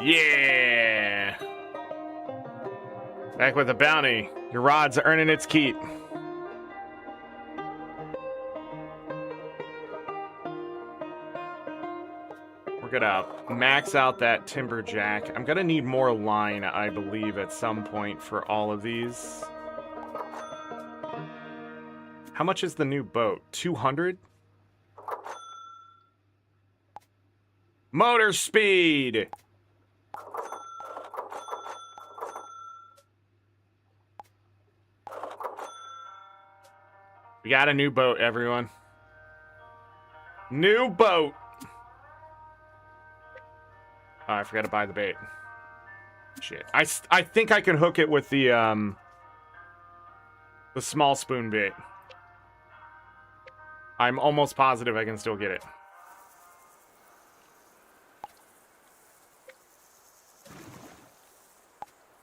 Yeah! Back with a bounty. Your rods are earning its keep. We're gonna max out that timberjack. I'm gonna need more line, I believe, at some point for all of these. How much is the new boat? 200? Motor speed! We got a new boat, everyone. New boat! Oh, I forgot to buy the bait. Shit. I think I can hook it with the small spoon bait. I'm almost positive I can still get it.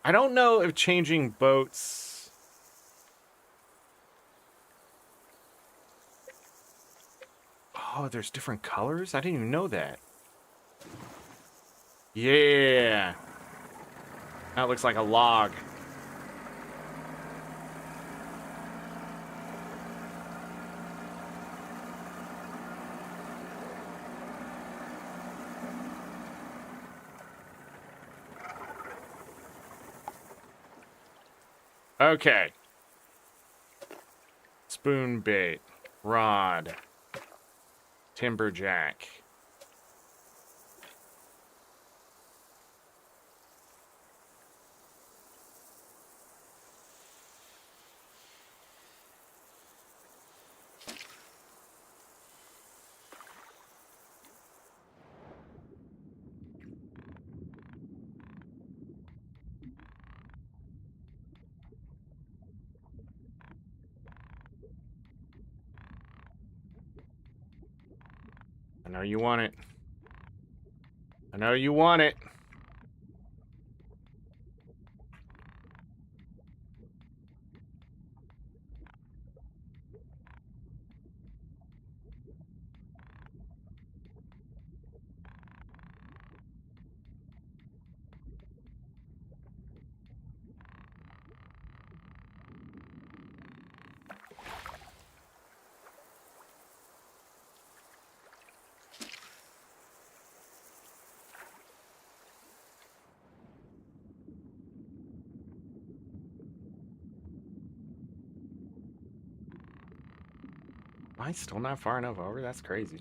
I don't know if changing boats... Oh, there's different colors? I didn't even know that. Yeah. That looks like a log. Okay. Spoon bait. Rod. Timberjack. I know you want it. I know you want it. Am I still not far enough over? That's crazy.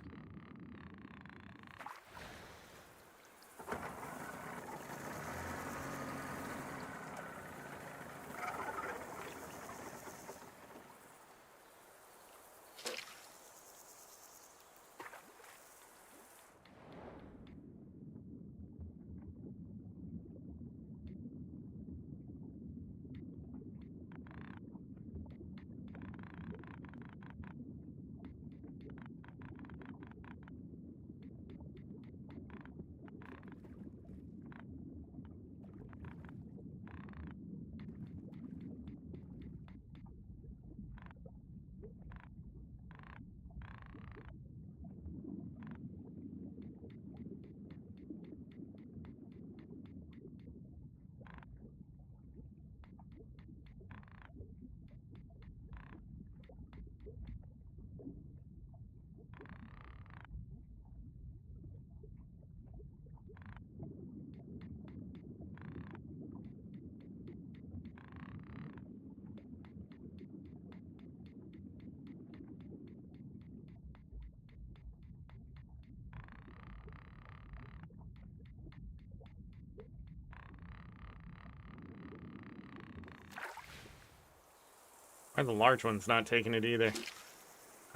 Why the large one's not taking it either?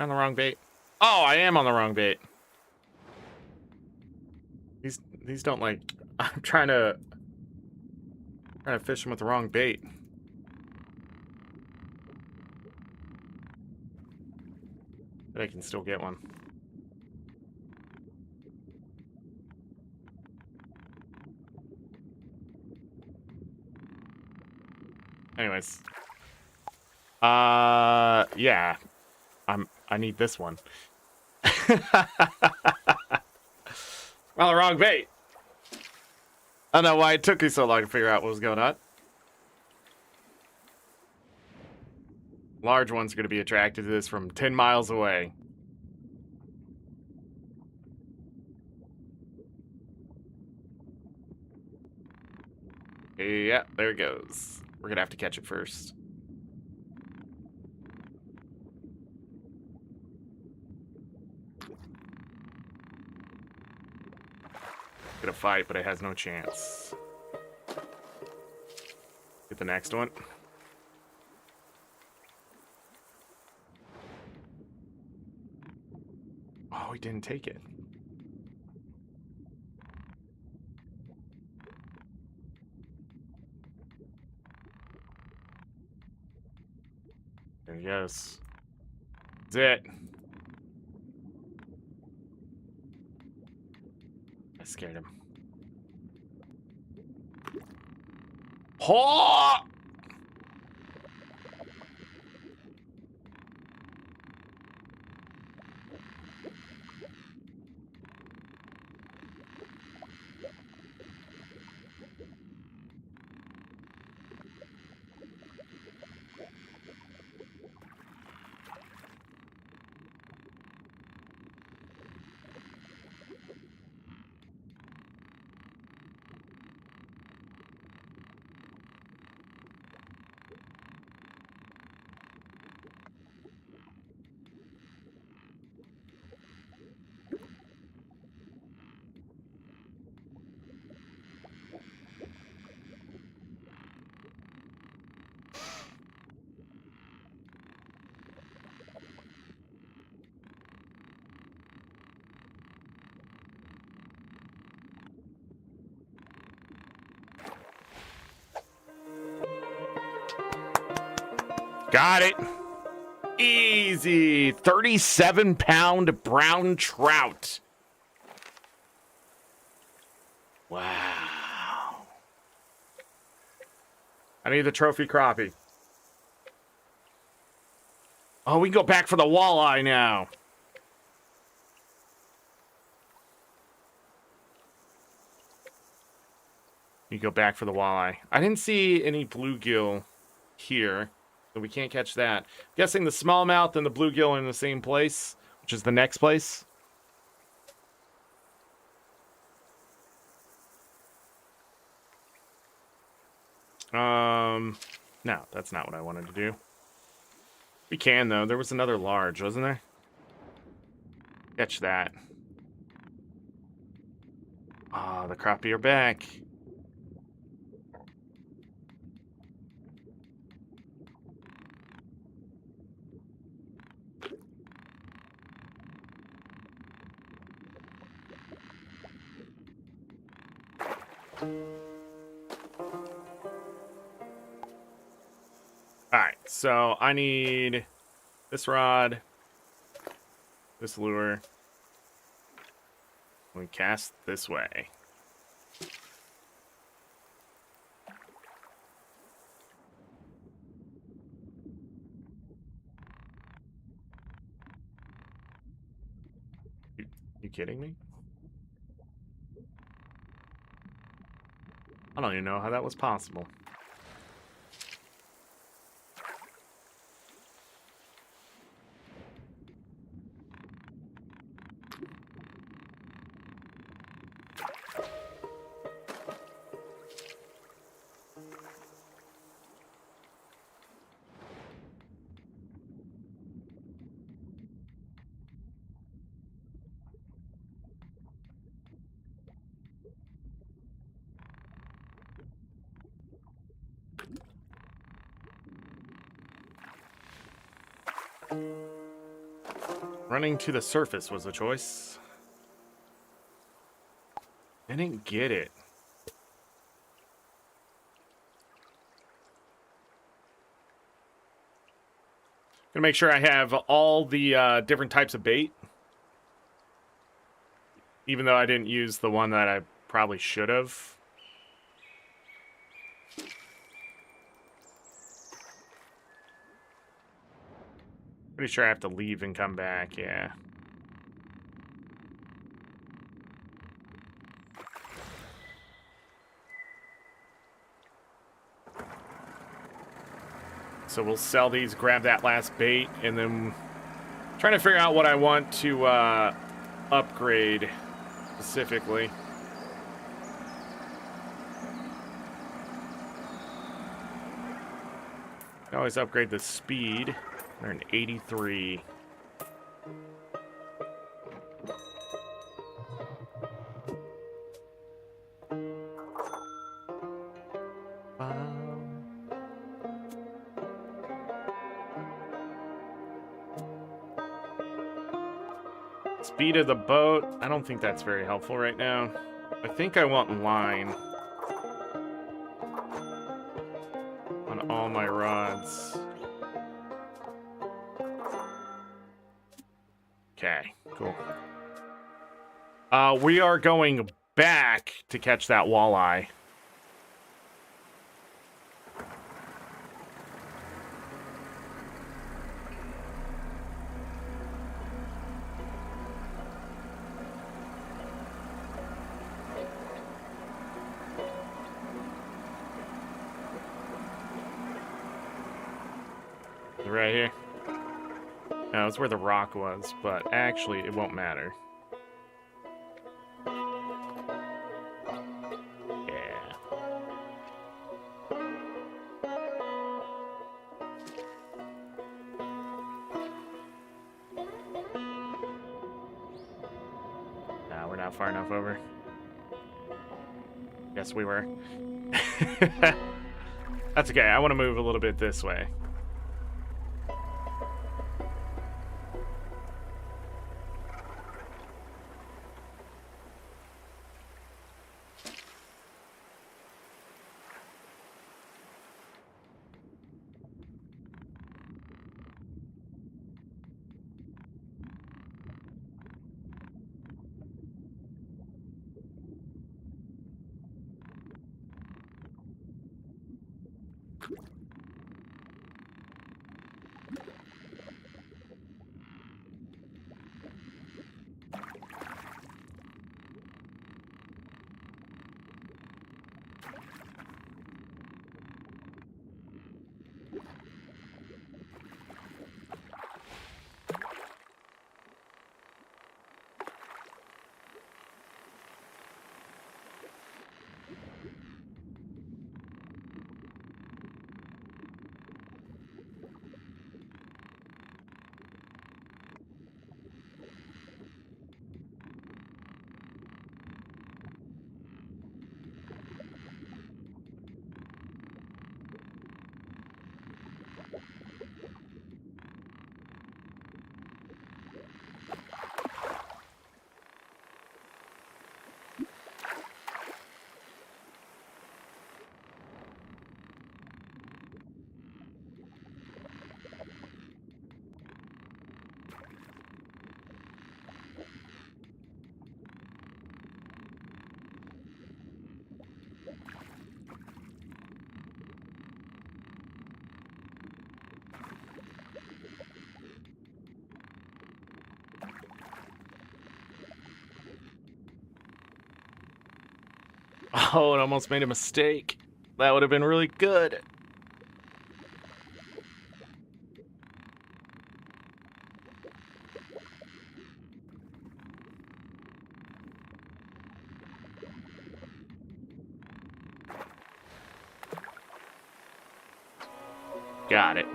On the wrong bait. Oh, I am on the wrong bait. These don't like... I'm trying to fish them with the wrong bait. But I can still get one. Anyways. Yeah. I need this one. Well, the wrong bait. I don't know why it took me so long to figure out what was going on. Large ones are going to be attracted to this from 10 miles away. Yeah, there it goes. We're going to have to catch it first. Get a fight, but it has no chance. Get the next one. Oh, he didn't take it. There he goes. That's it. I scared him. Oh! Got it. Easy. 37-pound brown trout. Wow. I need the trophy crappie. Oh, we can go back for the walleye now. You go back for the walleye. I didn't see any bluegill here, so we can't catch that. I'm guessing the smallmouth and the bluegill are in the same place, which is the next place. No, that's not what I wanted to do. We can, though. There was another large, wasn't there? Catch that. Ah, the crappie are back. Alright, so I need this rod, this lure. We cast this way. You kidding me? I don't even know how that was possible. Running to the surface was the choice. Didn't get it. Gonna make sure I have all the different types of bait. Even though I didn't use the one that I probably should have. Pretty sure I have to leave and come back, yeah. So we'll sell these, grab that last bait, and then trying to figure out what I want to upgrade specifically. I can always upgrade the speed. We're an 83. Speed of the boat. I don't think that's very helpful right now. I think I want line on all my rods. Okay, cool. We are going back to catch that walleye. Right here. No, that's where the rock was, but actually it won't matter. Yeah. Nah, we're not far enough over. Yes, we were. That's okay. I want to move a little bit this way. Oh, it almost made a mistake. That would have been really good. Got it.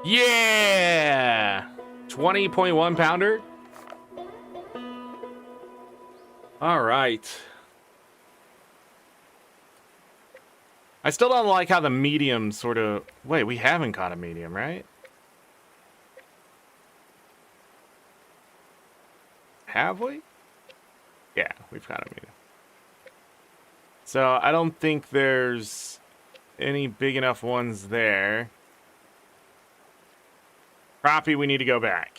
Yeah! 20.1 pounder. All right. I still don't like how the medium sort of... Wait, we haven't caught a medium, right? Have we? Yeah, we've caught a medium. So I don't think there's any big enough ones there. Crappie, we need to go back.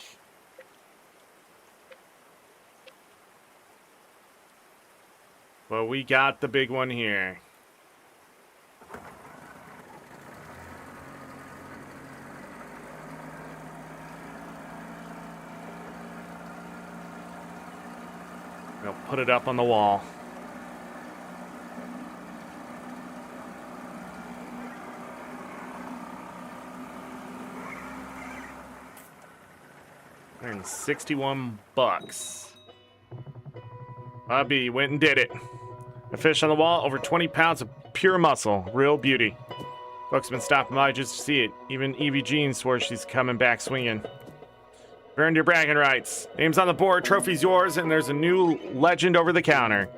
Well, we got the big one here. We'll put it up on the wall. $161. Bobby went and did it. A fish on the wall, over 20 pounds of pure muscle. Real beauty. Folks have been stopping by just to see it. Even Evie Jean swore she's coming back swinging. Earned your bragging rights. Name's on the board, trophy's yours, and there's a new legend over the counter.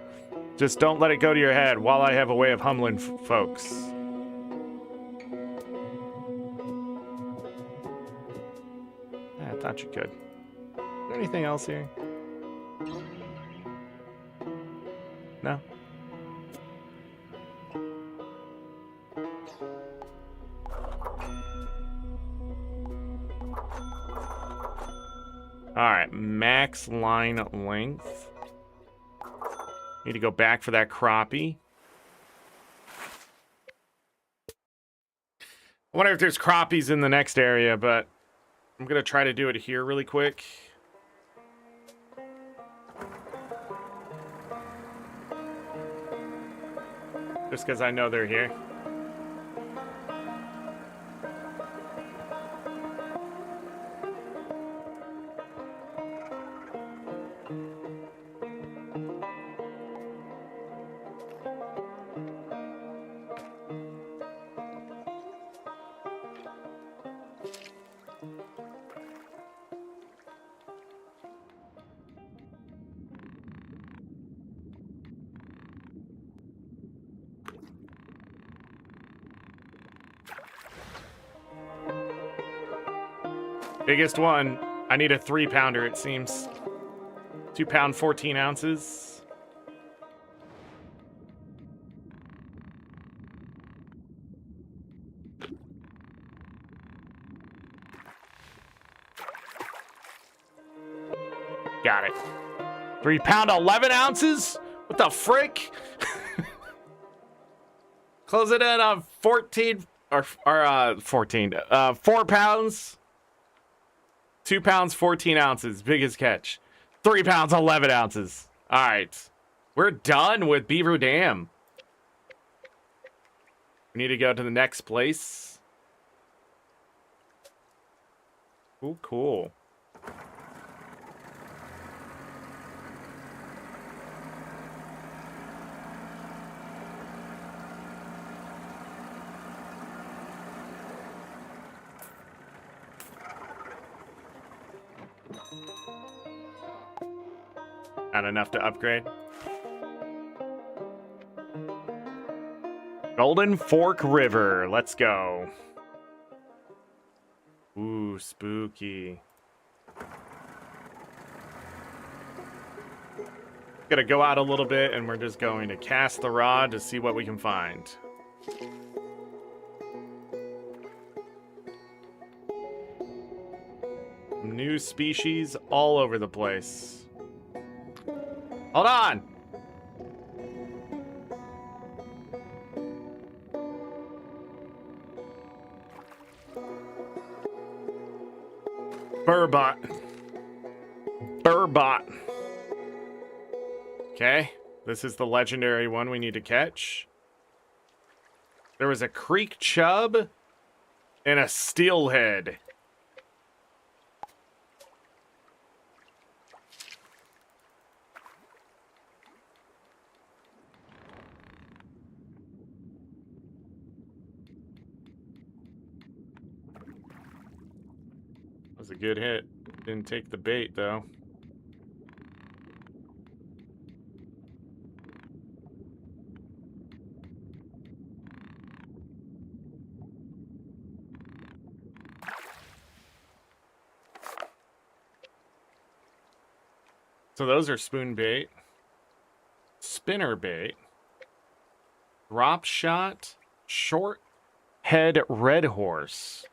Just don't let it go to your head while I have a way of humbling folks. I thought you could. there anything else here? No? Alright, max line length. Need to go back for that crappie. I wonder if there's crappies in the next area, but I'm going to try to do it here really quick. Just because I know they're here. Biggest one. I need a 3-pounder, it seems. 2 pound, 14 ounces. Got it. 3 pound, 11 ounces? What the frick? Close it in on 14 or 14. 4 pounds. 2 pounds, 14 ounces. Biggest catch. 3 pounds, 11 ounces. All right. We're done with Beaver Dam. We need to go to the next place. Ooh, cool. Not enough to upgrade. Golden Fork River. Let's go. Ooh, spooky. Gonna go out a little bit and we're just going to cast the rod to see what we can find. New species all over the place. Hold on. Burbot. Burbot. Okay. This is the legendary one we need to catch. There was a creek chub and a steelhead. Was a good hit. Didn't take the bait though. So those are spoon bait, spinner bait, drop shot, short head red horse.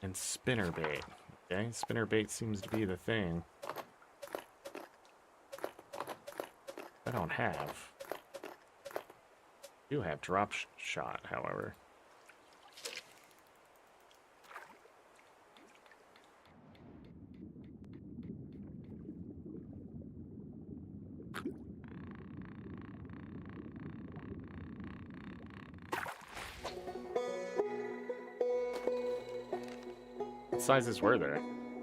And spinnerbait. Okay, spinnerbait seems to be the thing. I don't have. I do have drop shot, however. What sizes were there?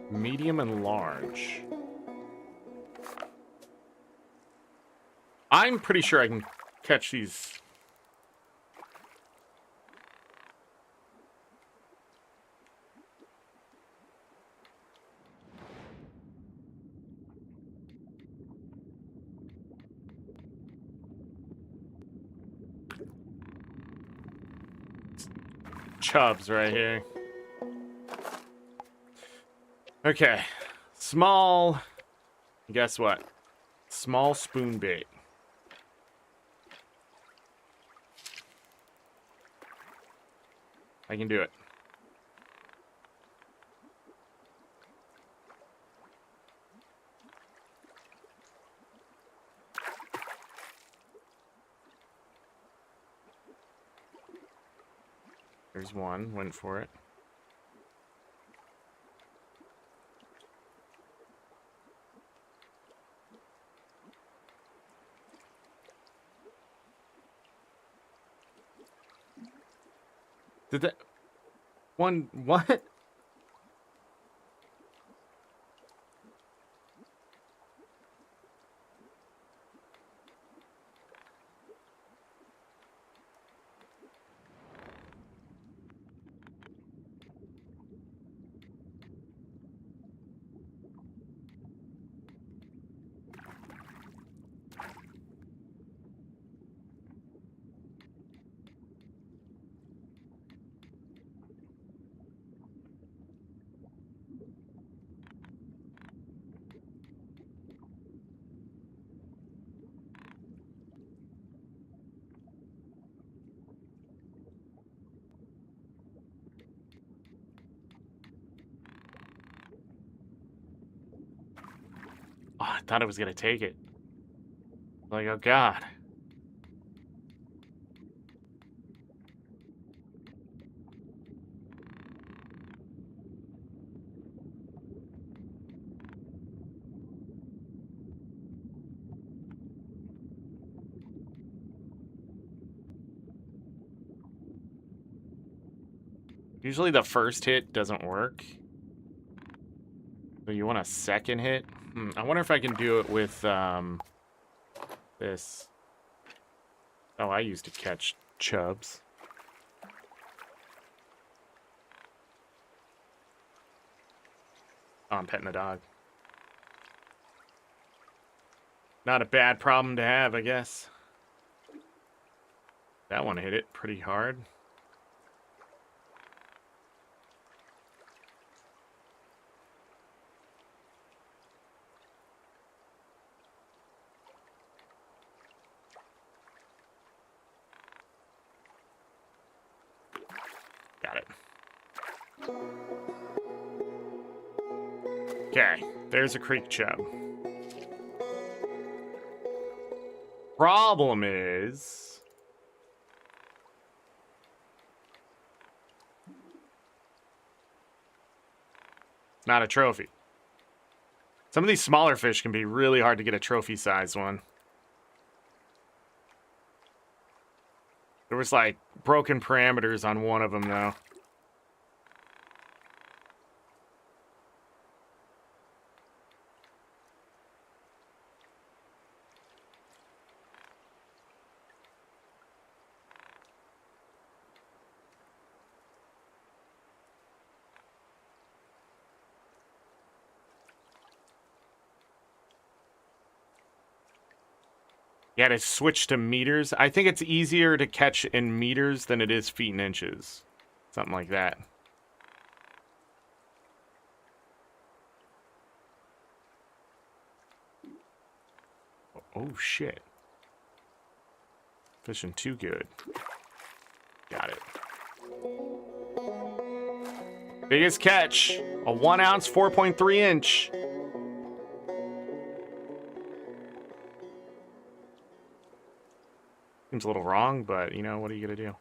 Medium and large. I'm pretty sure I can catch these. Chubs right here. Okay. Small. Guess what? Small spoon bait. I can do it. There's one. Went for it. Did that... One... What? Oh, I thought I was gonna take it. Like, oh god. Usually the first hit doesn't work. So you want a second hit? I wonder if I can do it with this. Oh, I used to catch chubs. Oh, I'm petting the dog. Not a bad problem to have, I guess. That one hit it pretty hard. Got it. Okay, there's a creek chub. Problem is... not a trophy. Some of these smaller fish can be really hard to get a trophy-sized one. There was, like, broken parameters on one of them, though. Yeah, to switch to meters. I think it's easier to catch in meters than it is feet and inches. Something like that. Oh, shit. Fishing too good. Got it. Biggest catch. A 1 ounce, 4.3 inch. Seems a little wrong, but, you know, what are you going to do?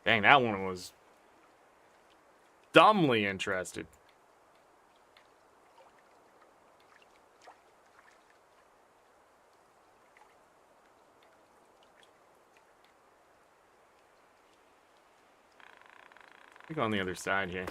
Dang, that one was dumbly interested. Go on the other side here.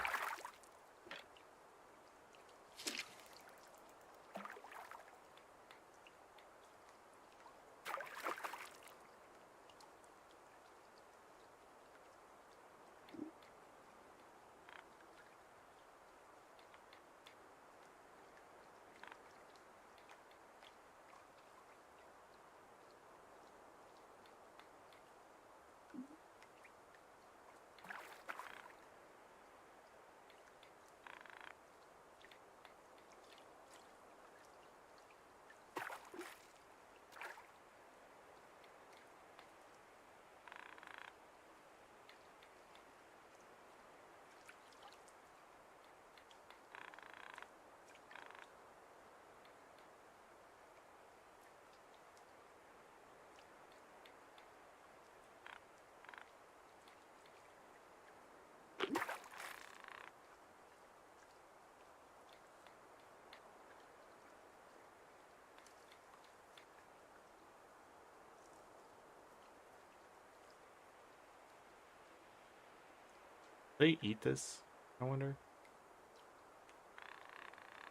They eat this, I wonder.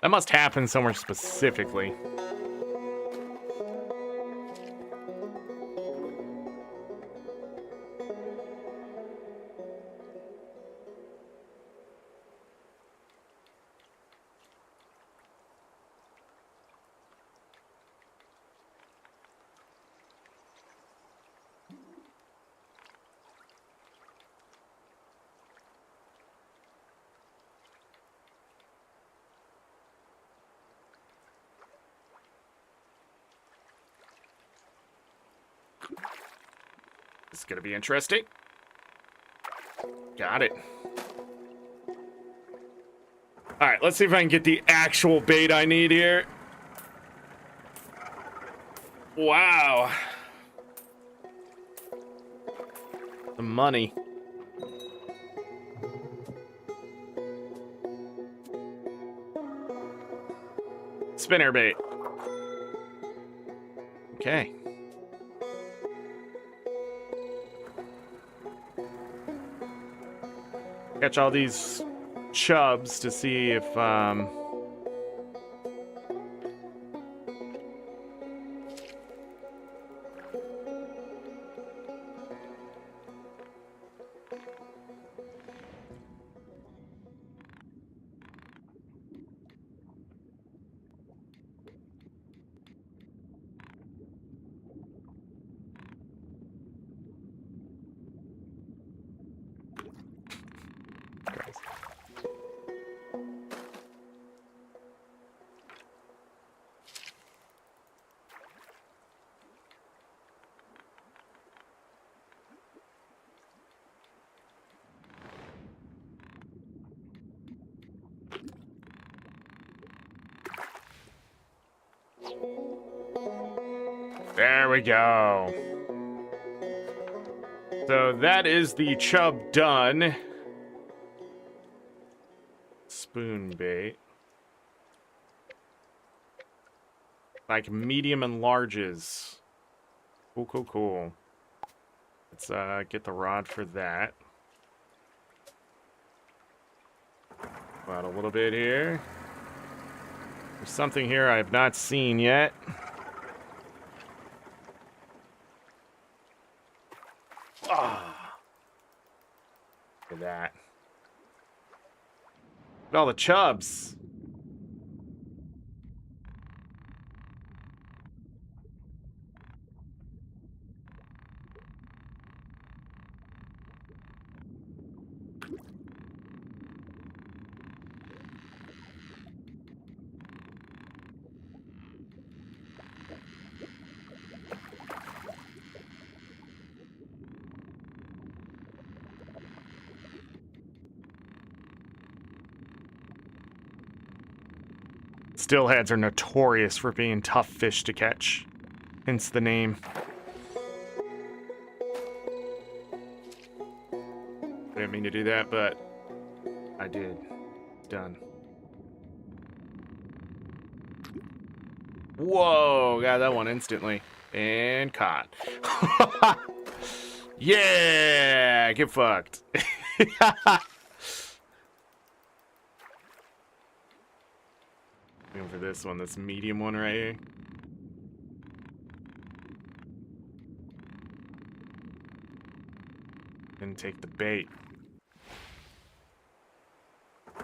That must happen somewhere specifically. This is gonna be interesting. Got it. Alright, let's see if I can get the actual bait I need here. Wow. The money. Spinner bait. Okay. Catch all these chubs to see if there we go. So that is the chub done. Spoon bait. Like medium and larges. Cool, cool, cool. Let's get the rod for that. About a little bit here. There's something here I have not seen yet. Ah. Look at that. Look at all the chubs. Stillheads are notorious for being tough fish to catch, hence the name. I didn't mean to do that, but I did. Done. Whoa, got that one instantly. And caught. Yeah, get fucked. Going for this one, this medium one right here. Didn't take the bait.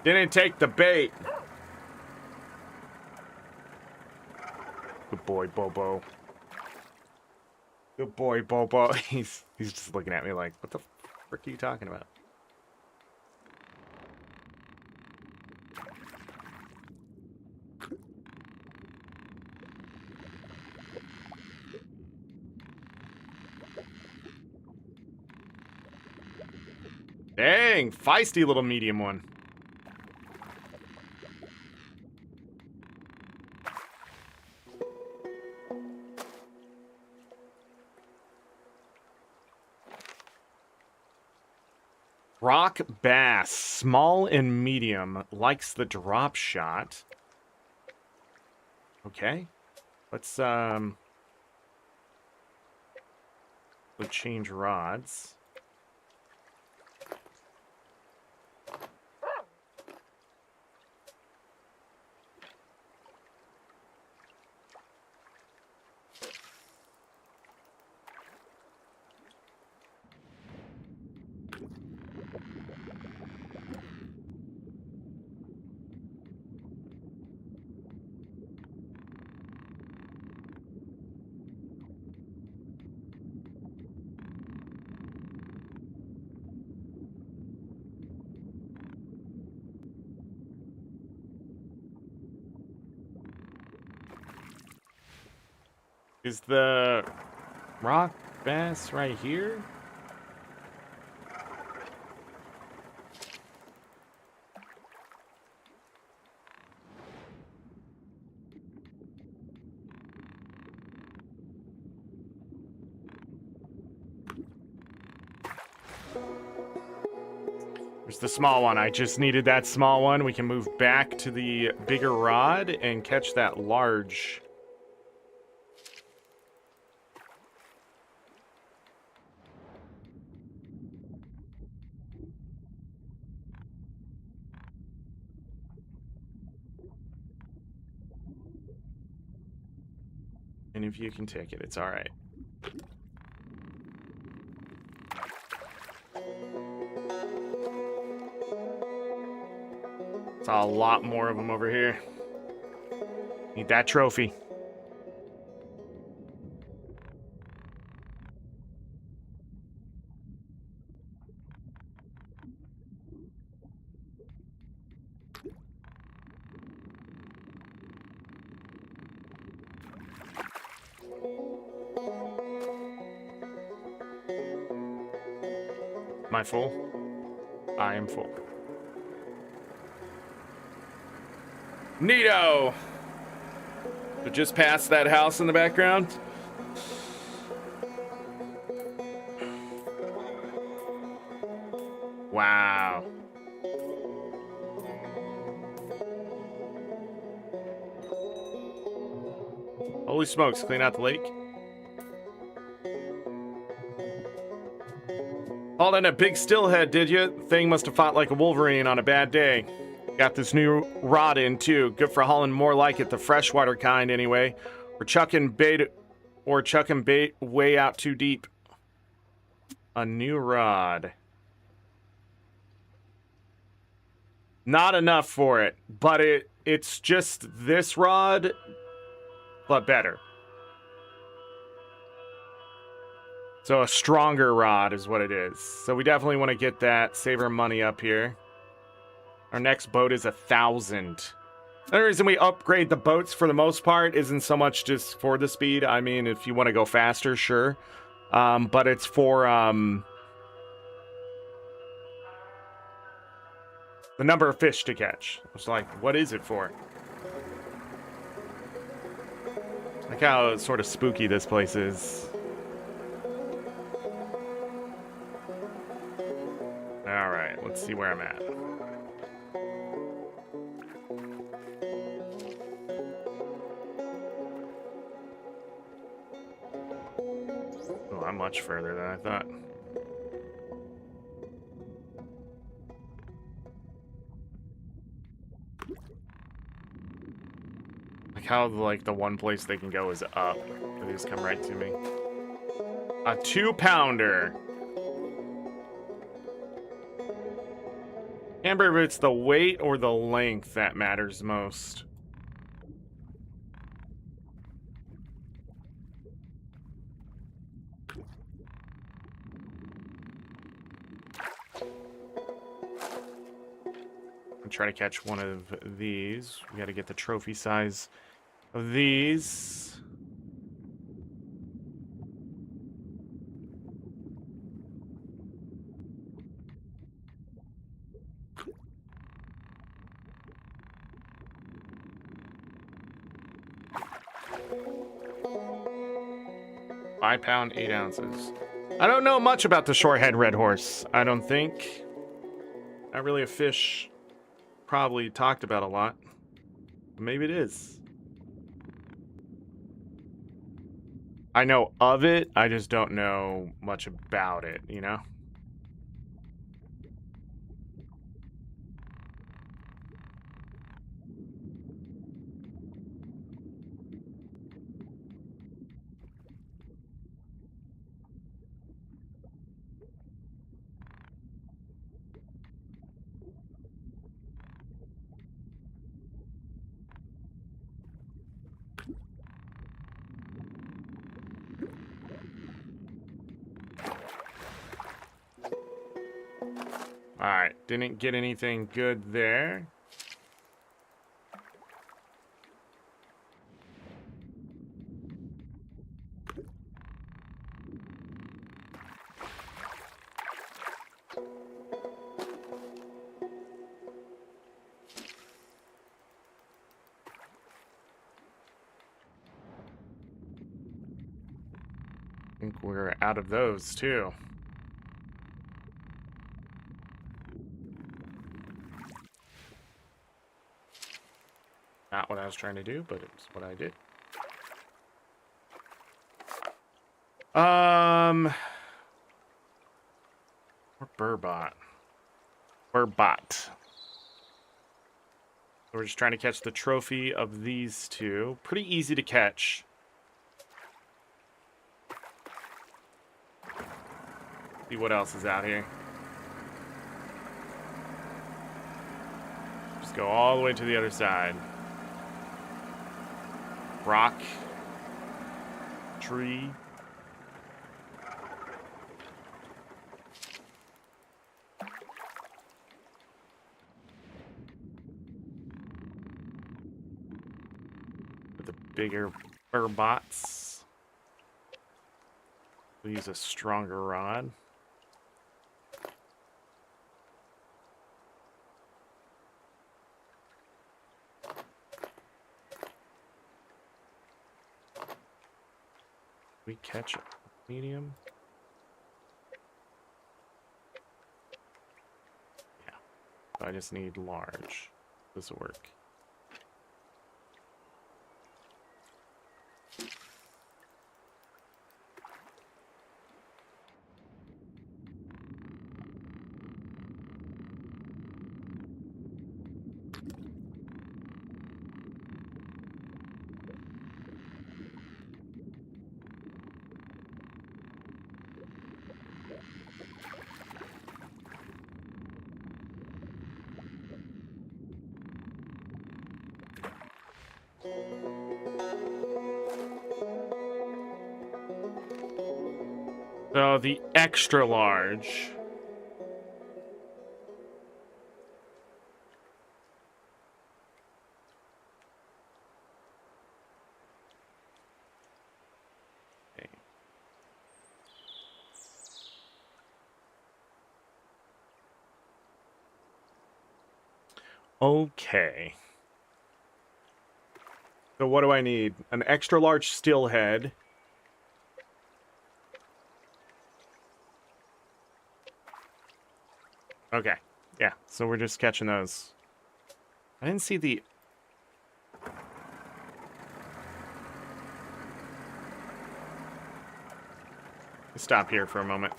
Didn't take the bait. Good boy, Bobo. Good boy, Bobo. He's just looking at me like, what the frick are you talking about? Dang, feisty little medium one. Rock bass, small and medium, likes the drop shot. Okay, let's change rods. Is the rock bass right here? There's the small one. I just needed that small one. We can move back to the bigger rod and catch that large. And if you can take it, it's all right. Saw a lot more of them over here. Need that trophy. Am I full? I am full. Neato! So just past that house in the background. Wow. Holy smokes, clean out the lake. Hauled in a big stillhead, did you? Thing must have fought like a wolverine on a bad day. Got this new rod in too. Good for hauling more like it, the freshwater kind anyway. Or chucking bait way out too deep. A new rod. Not enough for it, but it's just this rod, but better. So a stronger rod is what it is. So we definitely want to get that, save our money up here. Our next boat is 1,000. The reason we upgrade the boats for the most part isn't so much just for the speed. I mean, if you want to go faster, sure. But it's for the number of fish to catch. It's like, what is it for? Like how sort of spooky this place is. Alright, let's see where I'm at. Oh, I'm much further than I thought. Like how, like, the one place they can go is up. They just come right to me. A 2-pounder. Can't remember if it's the weight or the length that matters most. I'm trying to catch one of these. We got to get the trophy size of these. £5, 8 ounces. I don't know much about the shorehead red horse. I don't think. Not really a fish probably talked about a lot. Maybe it is. I know of it. I just don't know much about it, you know? Alright, didn't get anything good there. think we're out of those, too. Not what I was trying to do, but it was what I did. Or Burbot. Burbot. So we're just trying to catch the trophy of these two. Pretty easy to catch. See what else is out here. Just go all the way to the other side. Rock. Tree. With the bigger burbots. We'll use a stronger rod. We catch a medium? Yeah. So I just need large. This will work. So the extra large. Okay. Okay. So what do I need? An extra large steelhead. Okay. Yeah, so we're just catching those. I didn't see the... Stop here for a moment.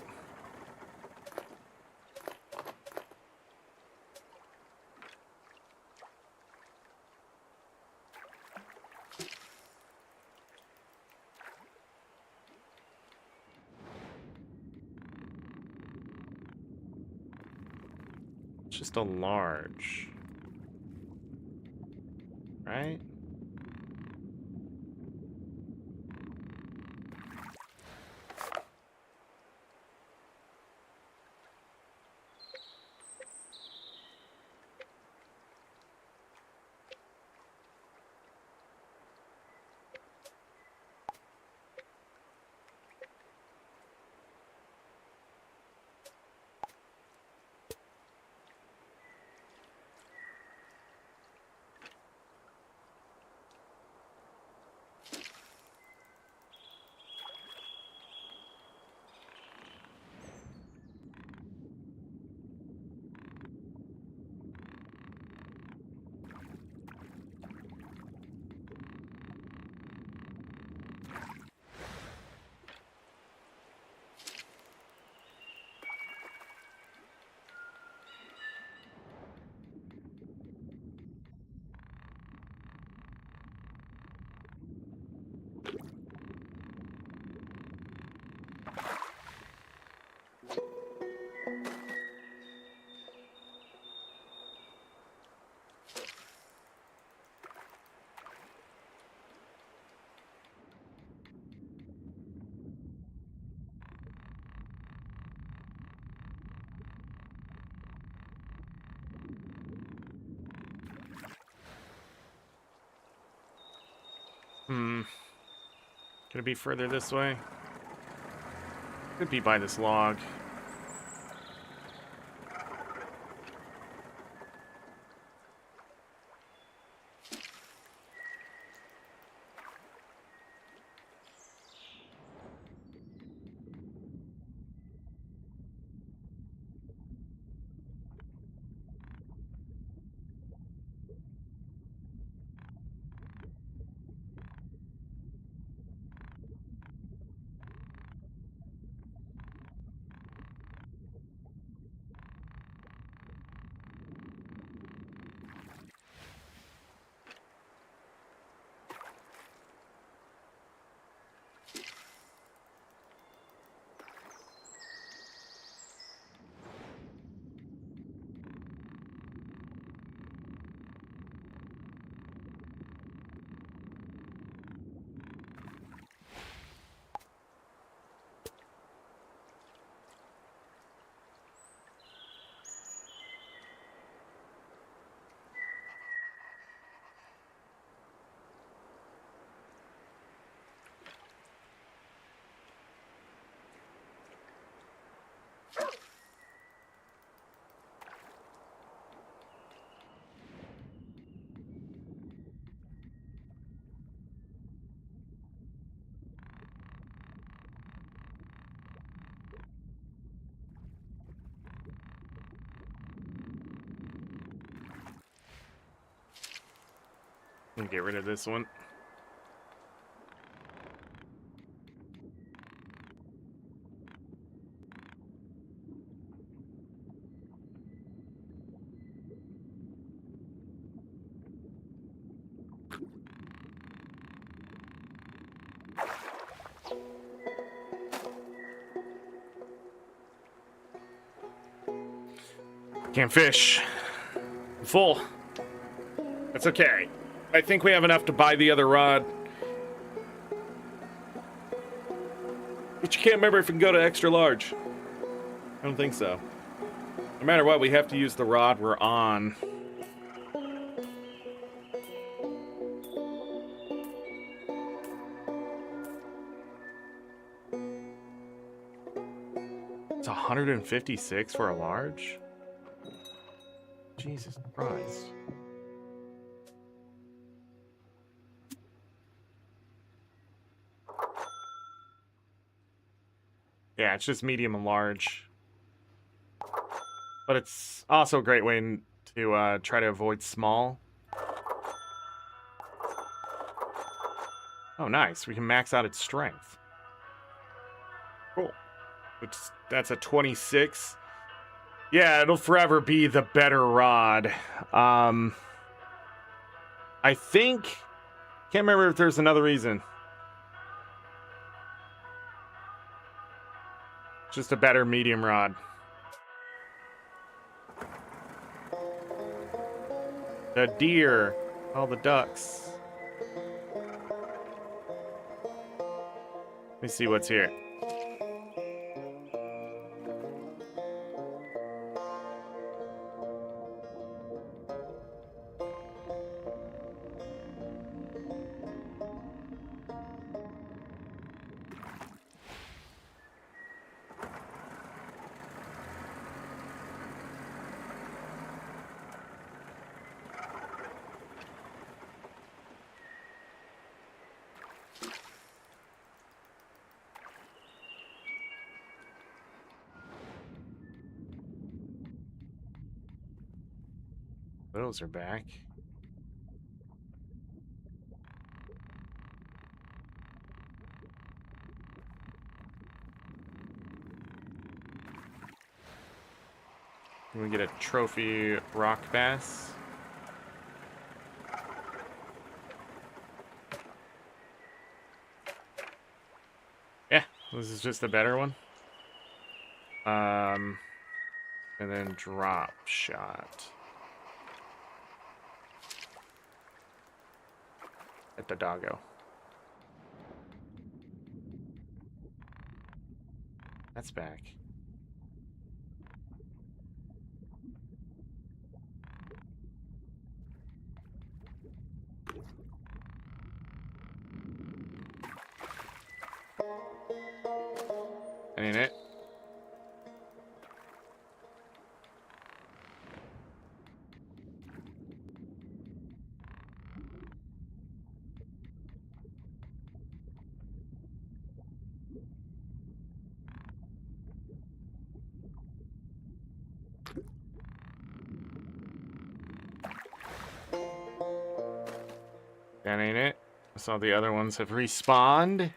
Just a large. Right? Could it be further this way? Could be by this log. Let me get rid of this one. Can't fish. I'm full. That's okay. I think we have enough to buy the other rod. But you can't remember if we can go to extra large. I don't think so. No matter what, we have to use the rod we're on. It's 156 for a large? Jesus Christ. Yeah, it's just medium and large. But it's also a great way to try to avoid small. Oh, nice. We can max out its strength. Cool. That's a 26. Yeah, it'll forever be the better rod. I think... Can't remember if there's another reason. Just a better medium rod. The deer. All the ducks. Let me see what's here. Those are back. Can we get a trophy rock bass? Yeah, this is just a better one. And then drop shot. At the doggo. That's back. Ain't it? That ain't it. I saw the other ones have respawned.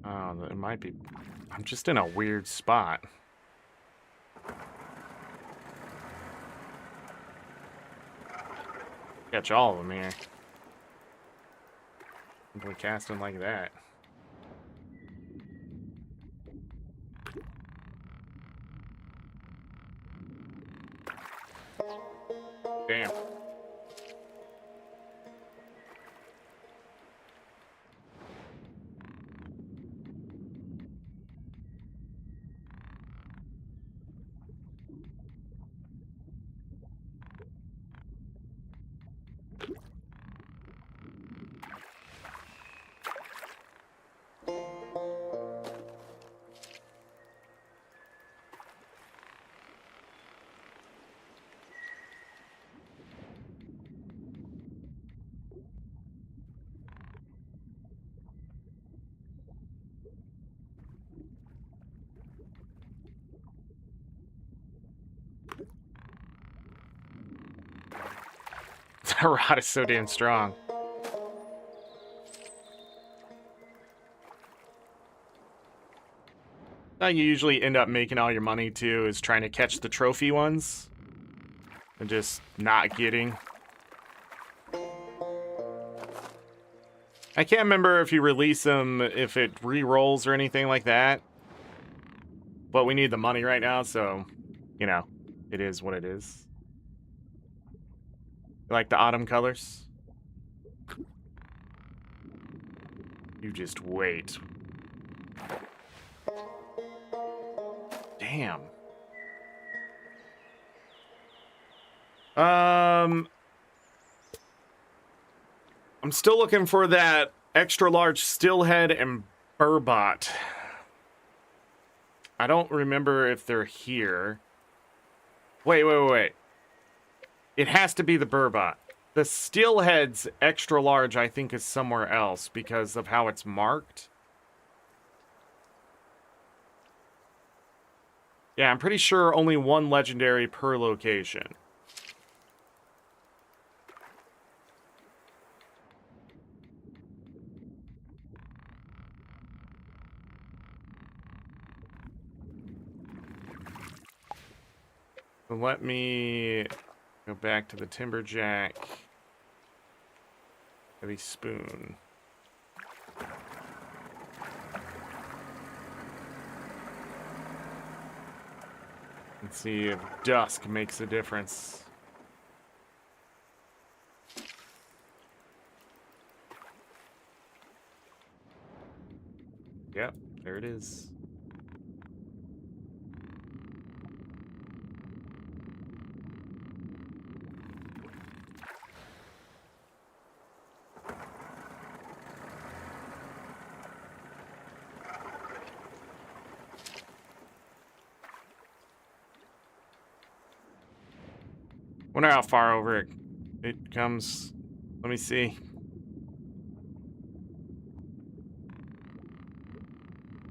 Oh, it might be... I'm just in a weird spot. Catch all of them here. Simply cast them like that. Damn. That rod is so damn strong. How you usually end up making all your money too is trying to catch the trophy ones and just not getting. I can't remember if you release them, if it re-rolls or anything like that. But we need the money right now, so, you know, it is what it is. You like the autumn colors? You just wait. Damn. I'm still looking for that extra large stillhead and burbot. I don't remember if they're here. Wait. It has to be the burbot. The steelhead's extra large, I think, is somewhere else because of how it's marked. Yeah, I'm pretty sure only one legendary per location. So let me go back to the timberjack. Heavy spoon. Let's see if dusk makes a difference. Yep, there it is. Wonder how far over it comes. Let me see.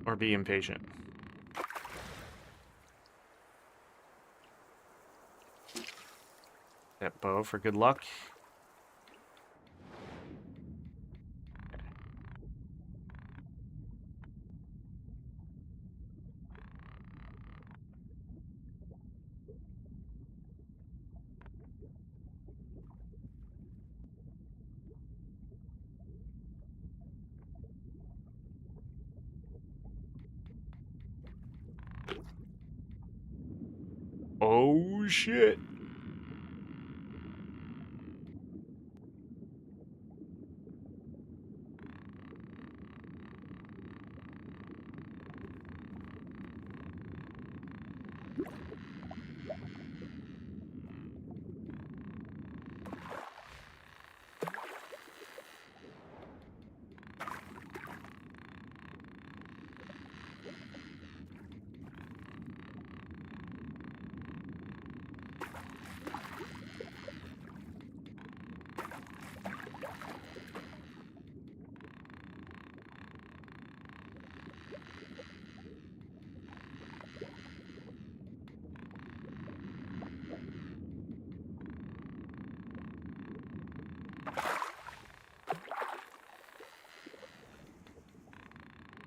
Or be impatient. That bow for good luck. Oh, shit.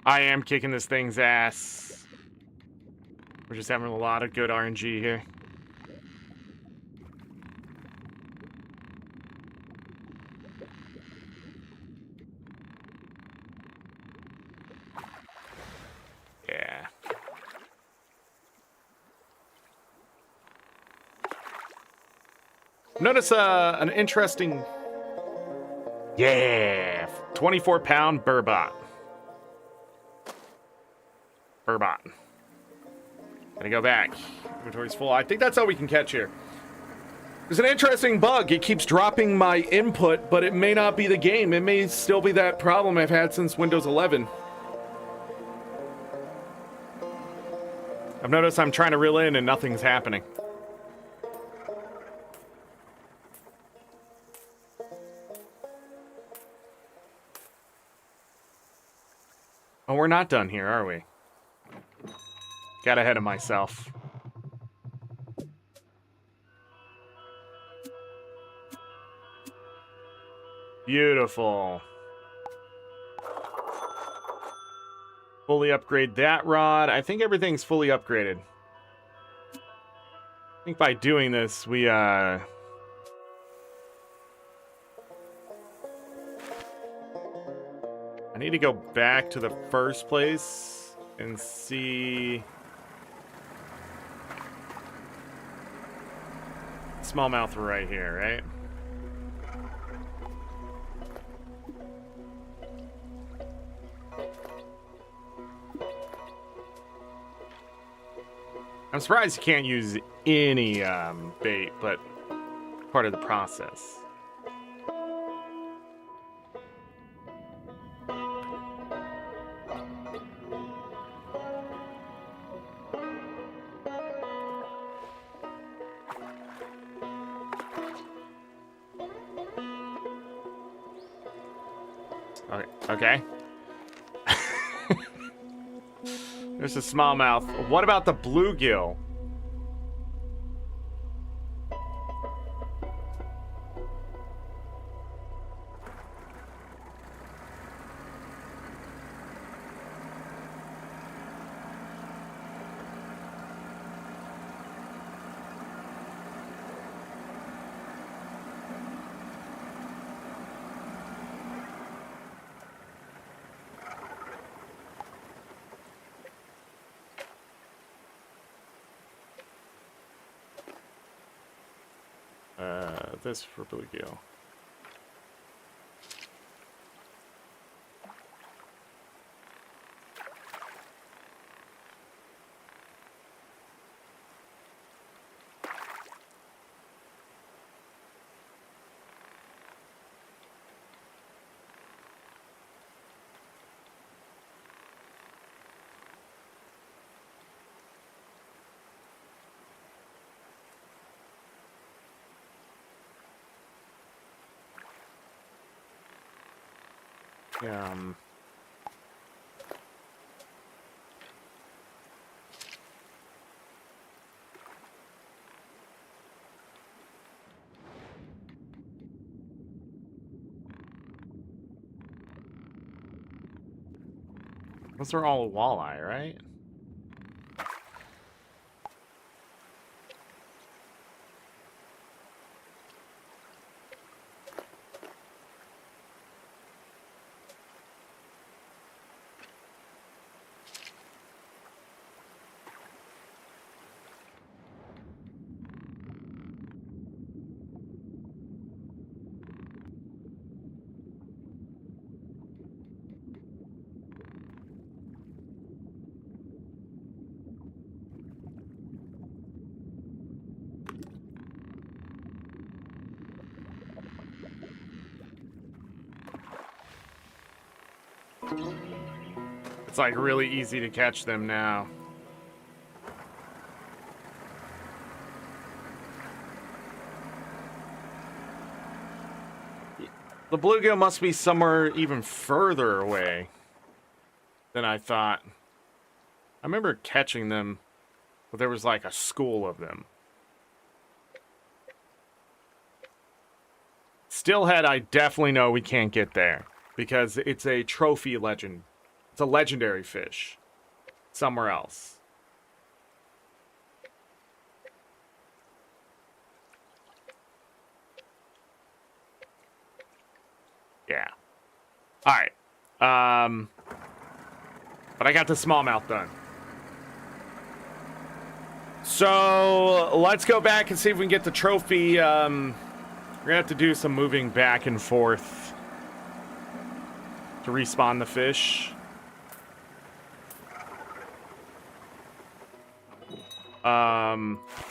I am kicking this thing's ass. We're just having a lot of good RNG here. Yeah. Notice an interesting... Yeah! 24-pound burbot. Burbot. Gotta go back. Inventory's full. I think that's all we can catch here. There's an interesting bug. It keeps dropping my input, but it may not be the game. It may still be that problem I've had since Windows 11. I've noticed I'm trying to reel in and nothing's happening. Oh, we're not done here, are we? Got ahead of myself. Beautiful. Fully upgrade that rod. I think everything's fully upgraded. I think by doing this, we, I need to go back to the first place and see... Smallmouth right here, right? I'm surprised you can't use any bait, but part of the process. Okay. There's a smallmouth. What about the bluegill? This for bluegill. Those are all walleye, right? It's like really easy to catch them now. The bluegill must be somewhere even further away than I thought. I remember catching them, but there was like a school of them. Steelhead, I definitely know we can't get there because it's a trophy legend. It's a legendary fish somewhere else. Yeah. All right. But I got the smallmouth done. So let's go back and see if we can get the trophy. We're gonna have to do some moving back and forth to respawn the fish.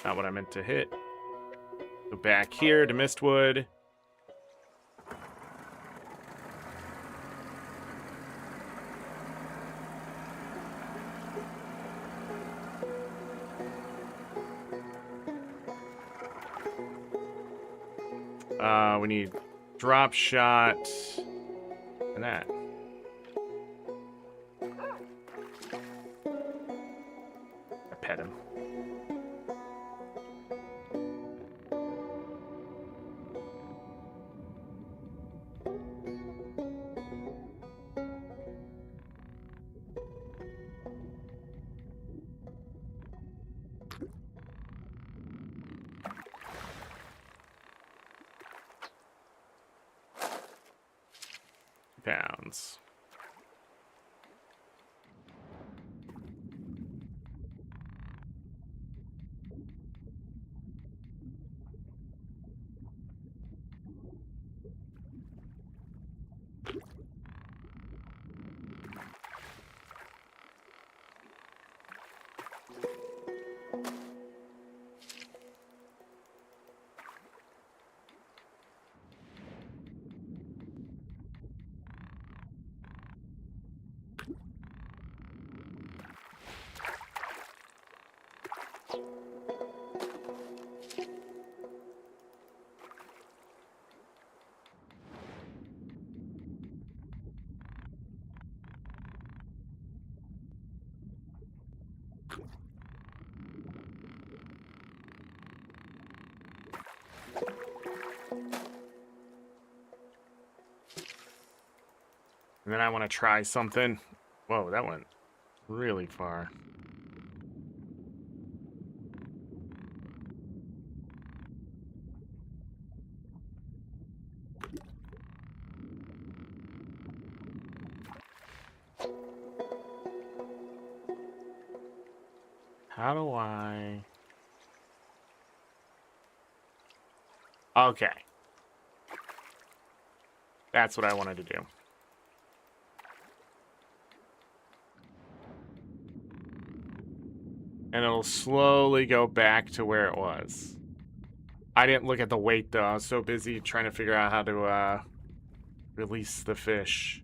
Not what I meant to hit. Go back here to Mistwood. We need drop shot and that. I pet him. license. And then I want to try something. Whoa, that went really far. How do I... Okay. That's what I wanted to do. And it'll slowly go back to where it was. I didn't look at the weight, though. I was so busy trying to figure out how to release the fish.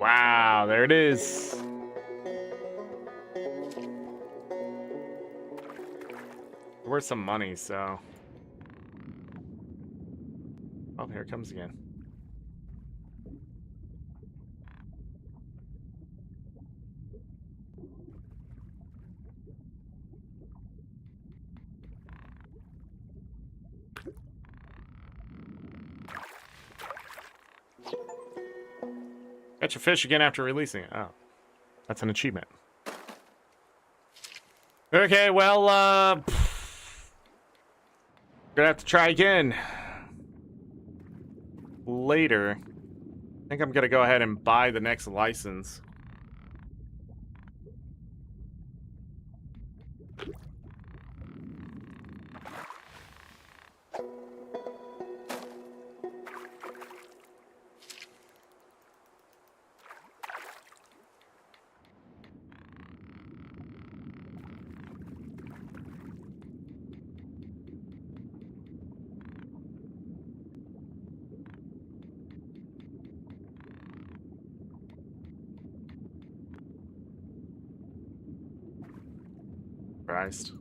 Wow, there it is. Worth some money, so... Oh, here it comes again. Catch a fish again after releasing it. Oh, that's an achievement. Okay, well, gonna have to try again later. I think I'm gonna go ahead and buy the next license. Christ.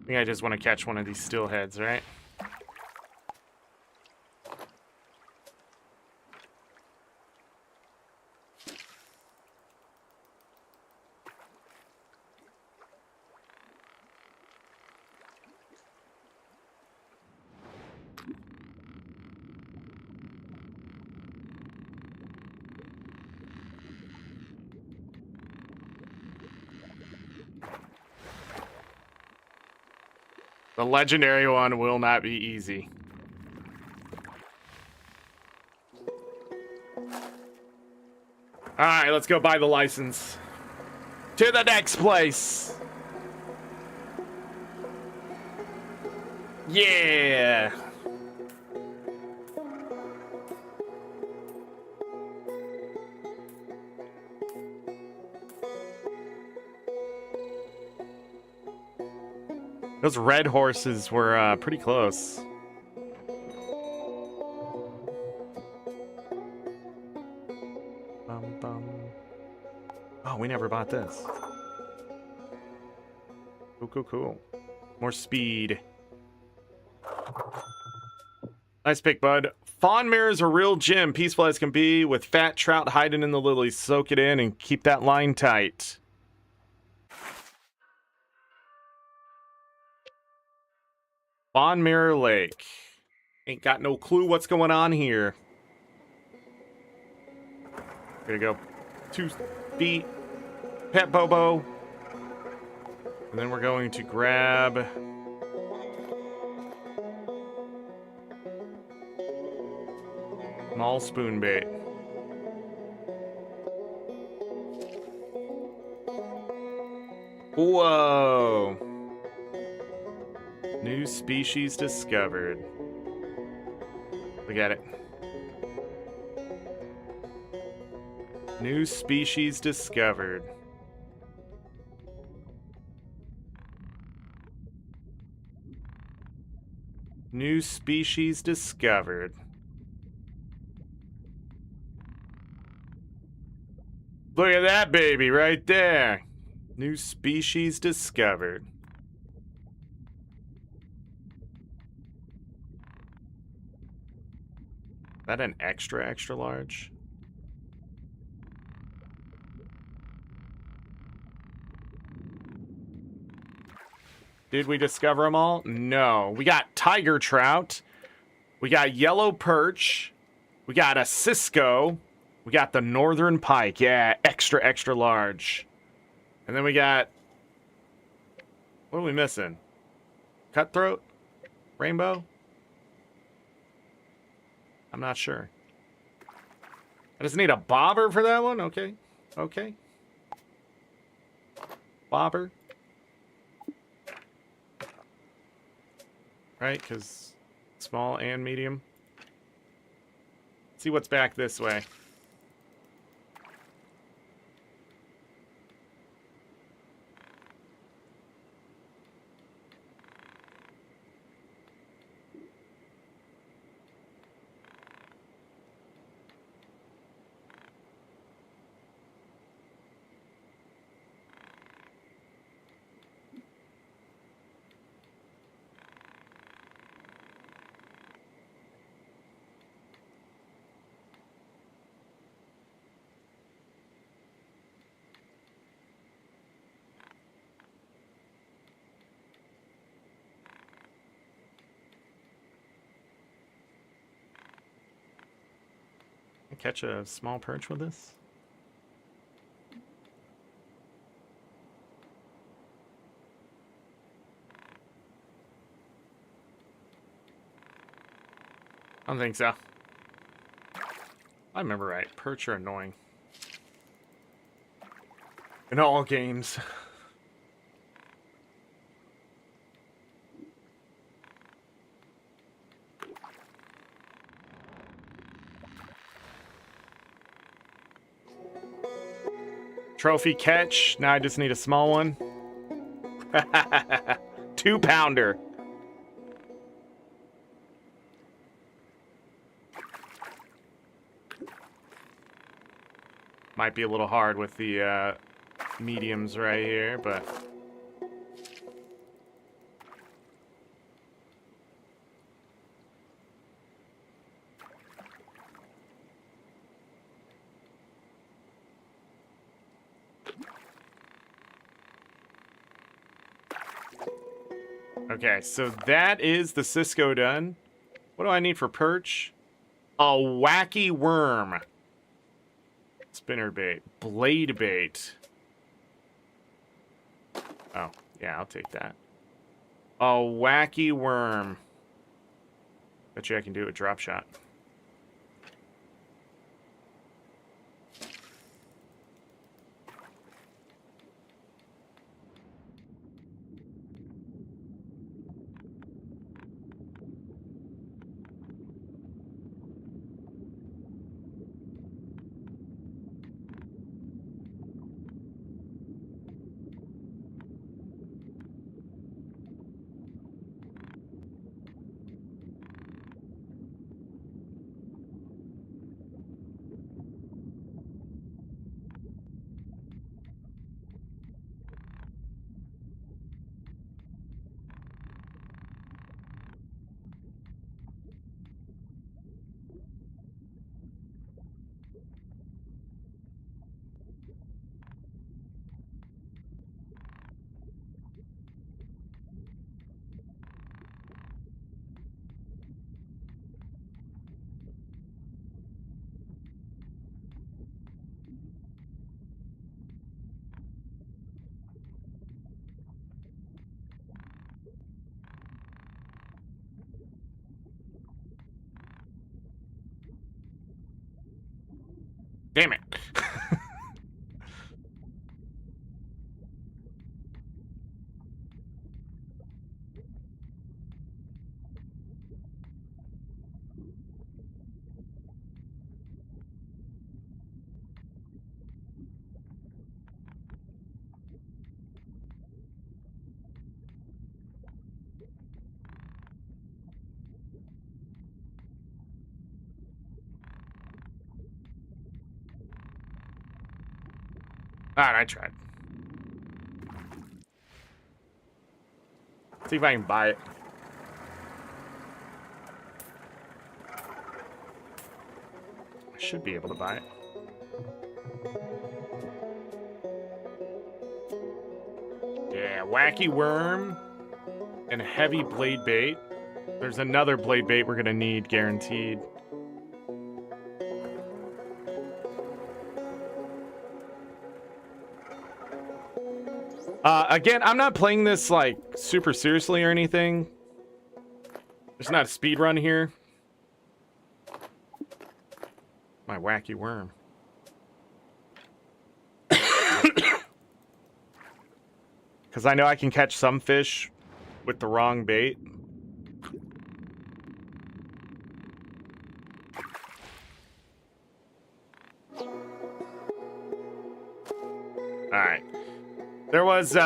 I think I just want to catch one of these steelheads, right? The legendary one will not be easy. Alright, let's go buy the license. To the next place. Yeah. Those red horses were pretty close. Oh, we never bought this. Cool, cool, cool. More speed. Nice pick, bud. Fawn mirrors a real gem, peaceful as can be, with fat trout hiding in the lilies. Soak it in and keep that line tight. Bond Mirror Lake. Ain't got no clue what's going on here. Gonna go 2 feet. Pet Bobo. And then we're going to grab... small spoon bait. Whoa. New species discovered. Look at it. New species discovered. New species discovered. Look at that baby right there. New species discovered. Is that an extra, extra large? Did we discover them all? No. We got tiger trout. We got yellow perch. We got a Cisco. We got the northern pike. Yeah, extra, extra large. And then we got... what are we missing? Cutthroat? Rainbow? I'm not sure. I just need a bobber for that one? Okay. Okay. Bobber. Right, because small and medium. Let's see what's back this way. Catch a small perch with this? I don't think so. I remember right. Perch are annoying. In all games. Trophy catch. Now I just need a small one. 2-pounder. Might be a little hard with the mediums right here, but... okay, so that is the Cisco done. What do I need for perch? A wacky worm. Spinner bait. Blade bait. Oh, yeah, I'll take that. A wacky worm. Bet you I can do a drop shot. Damn it. All right, I tried. See if I can buy it. I should be able to buy it. Yeah, wacky worm and heavy blade bait. There's another blade bait we're gonna need, guaranteed. Again, I'm not playing this like super seriously or anything. There's not a speed run here. My wacky worm. Because I know I can catch some fish with the wrong bait. Alright. There was, we're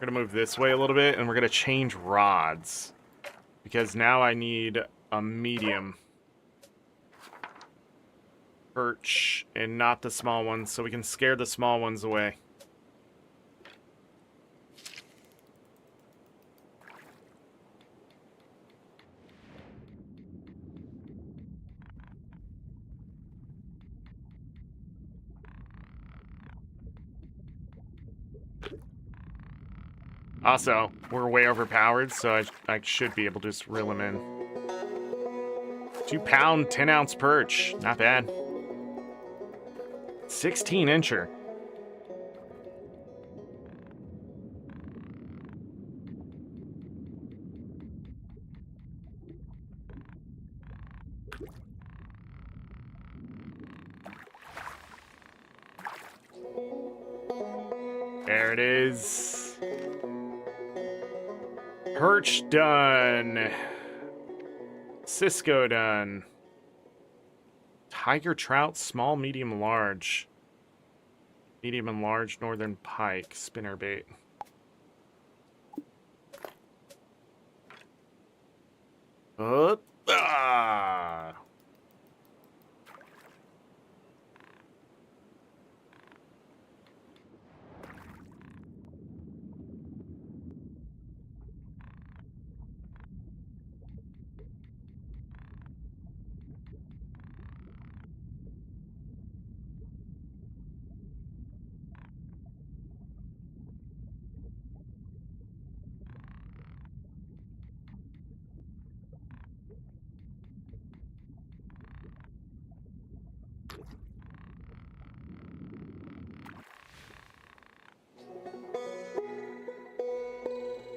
gonna move this way a little bit, and we're gonna change rods. Because now I need a medium perch and not the small ones, so we can scare the small ones away. Also, we're way overpowered, so I should be able to just reel them in. 2-pound, 10-ounce perch. Not bad. 16-incher. There it is. Perch done. Cisco done. Tiger trout, small, medium, large. Medium and large northern pike, spinnerbait. Ah.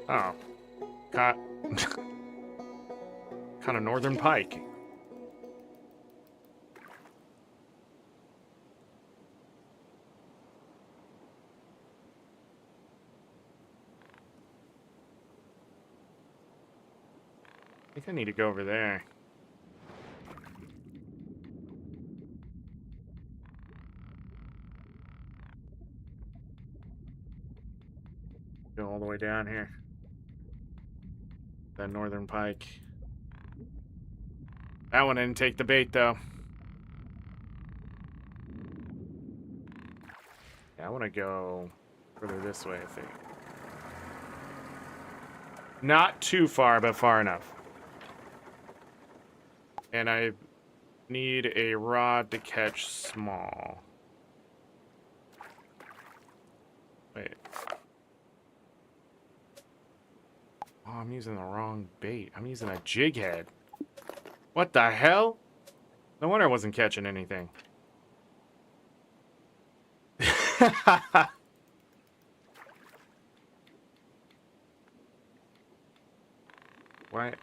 Oh. Caught. Kind of northern pike. I think I need to go over there. Go all the way down here. That northern pike. That one didn't take the bait, though. Yeah, I want to go further this way, I think. Not too far, but far enough. And I need a rod to catch small. Wait. Oh, I'm using the wrong bait. I'm using a jig head. What the hell? No wonder I wasn't catching anything. Why?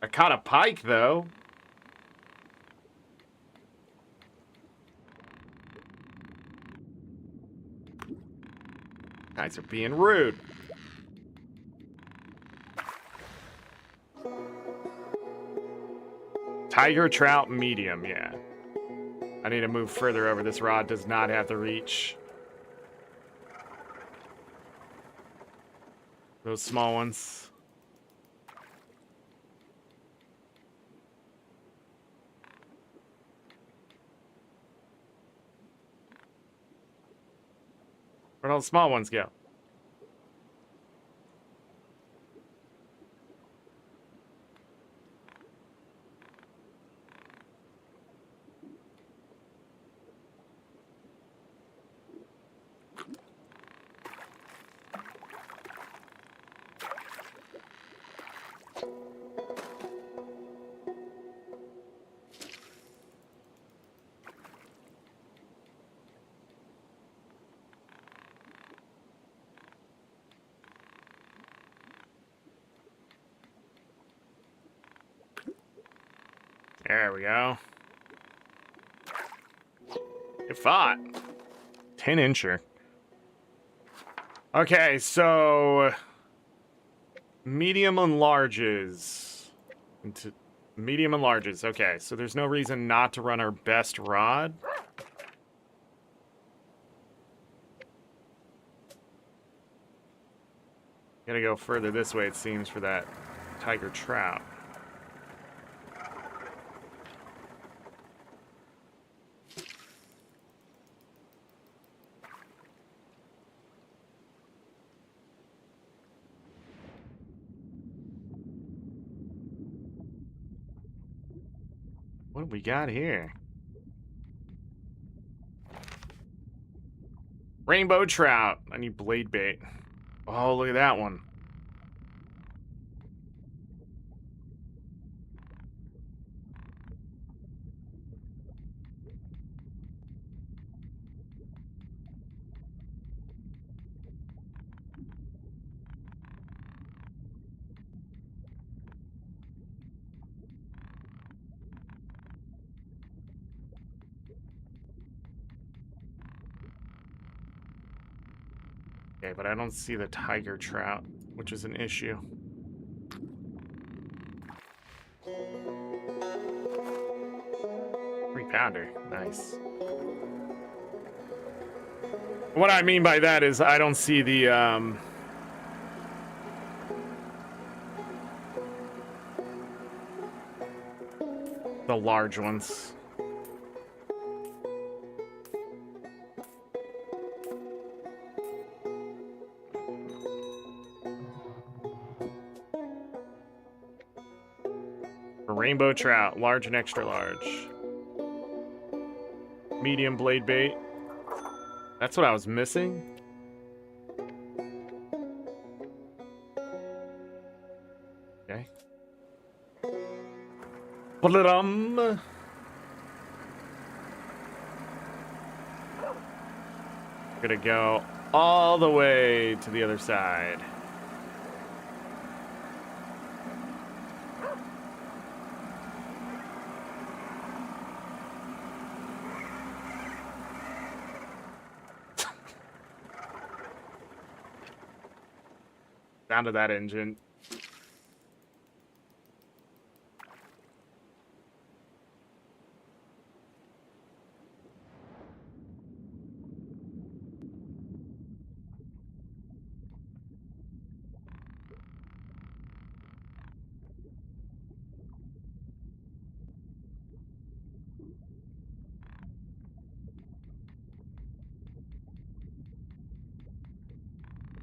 I caught a pike, though. Guys are being rude. Tiger trout medium, yeah. I need to move further over. This rod does not have the reach. Those small ones. Where'd all the small ones go? There we go. It fought. 10-incher. Okay, so medium and larges. Medium and larges. Okay, so there's no reason not to run our best rod. Gotta go further this way, it seems, for that tiger trout. What do we got here? Rainbow trout. I need blade bait. Oh, look at that one. Okay, but I don't see the tiger trout, which is an issue. Three-pounder, nice. What I mean by that is I don't see the large ones. Rainbow trout, large and extra large. Medium blade bait. That's what I was missing. Okay. Ba-da-dum. Gonna go all the way to the other side. Down to that engine.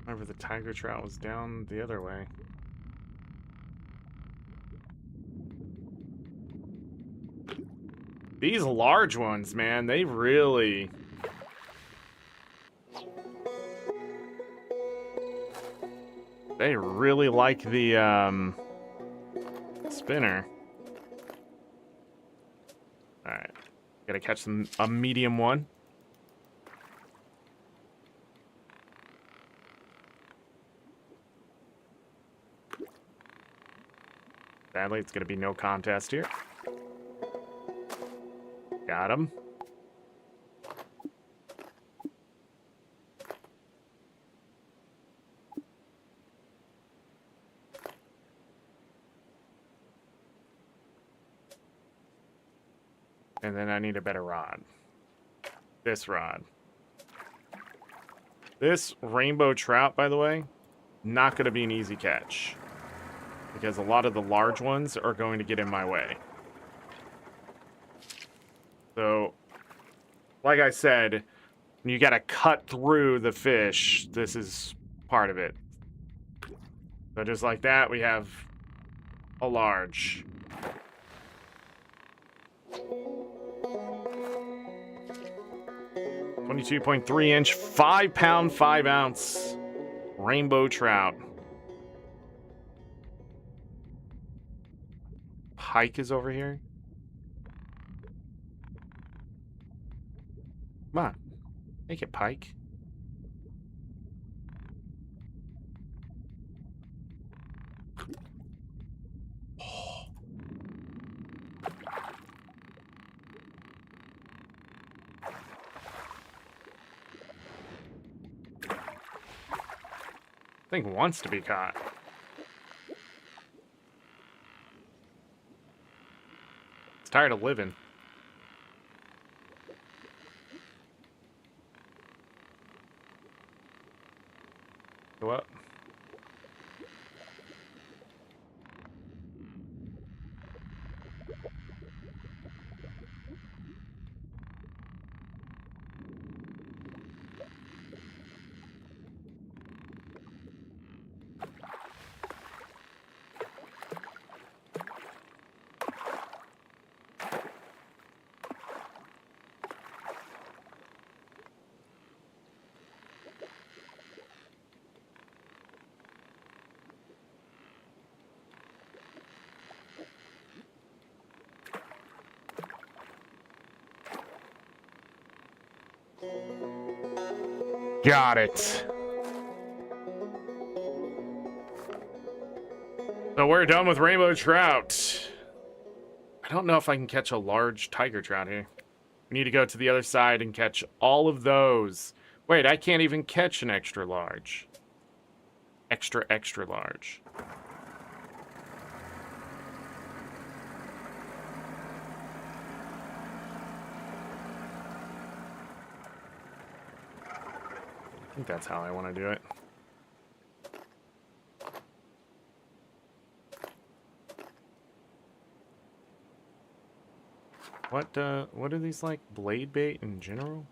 Remember the tiger trout was down the other way. These large ones, man, they really... They really like the, spinner. Alright. Gotta catch a medium one. badly. It's going to be no contest here. Got him. And then I need a better rod. This rod. This rainbow trout, by the way, not going to be an easy catch. Because a lot of the large ones are going to get in my way. So, like I said, you got to cut through the fish. This is part of it. So just like that, we have a large. 22.3-inch, 5-pound, 5-ounce rainbow trout. Pike is over here. Come on. Make it pike. Thing wants to be caught. It's tired of living. Go up. Got it. So we're done with rainbow trout. I don't know if I can catch a large tiger trout here. We need to go to the other side and catch all of those. Wait, I can't even catch an extra large. Extra, extra large. I think that's how I want to do it. What are these like? Blade bait in general?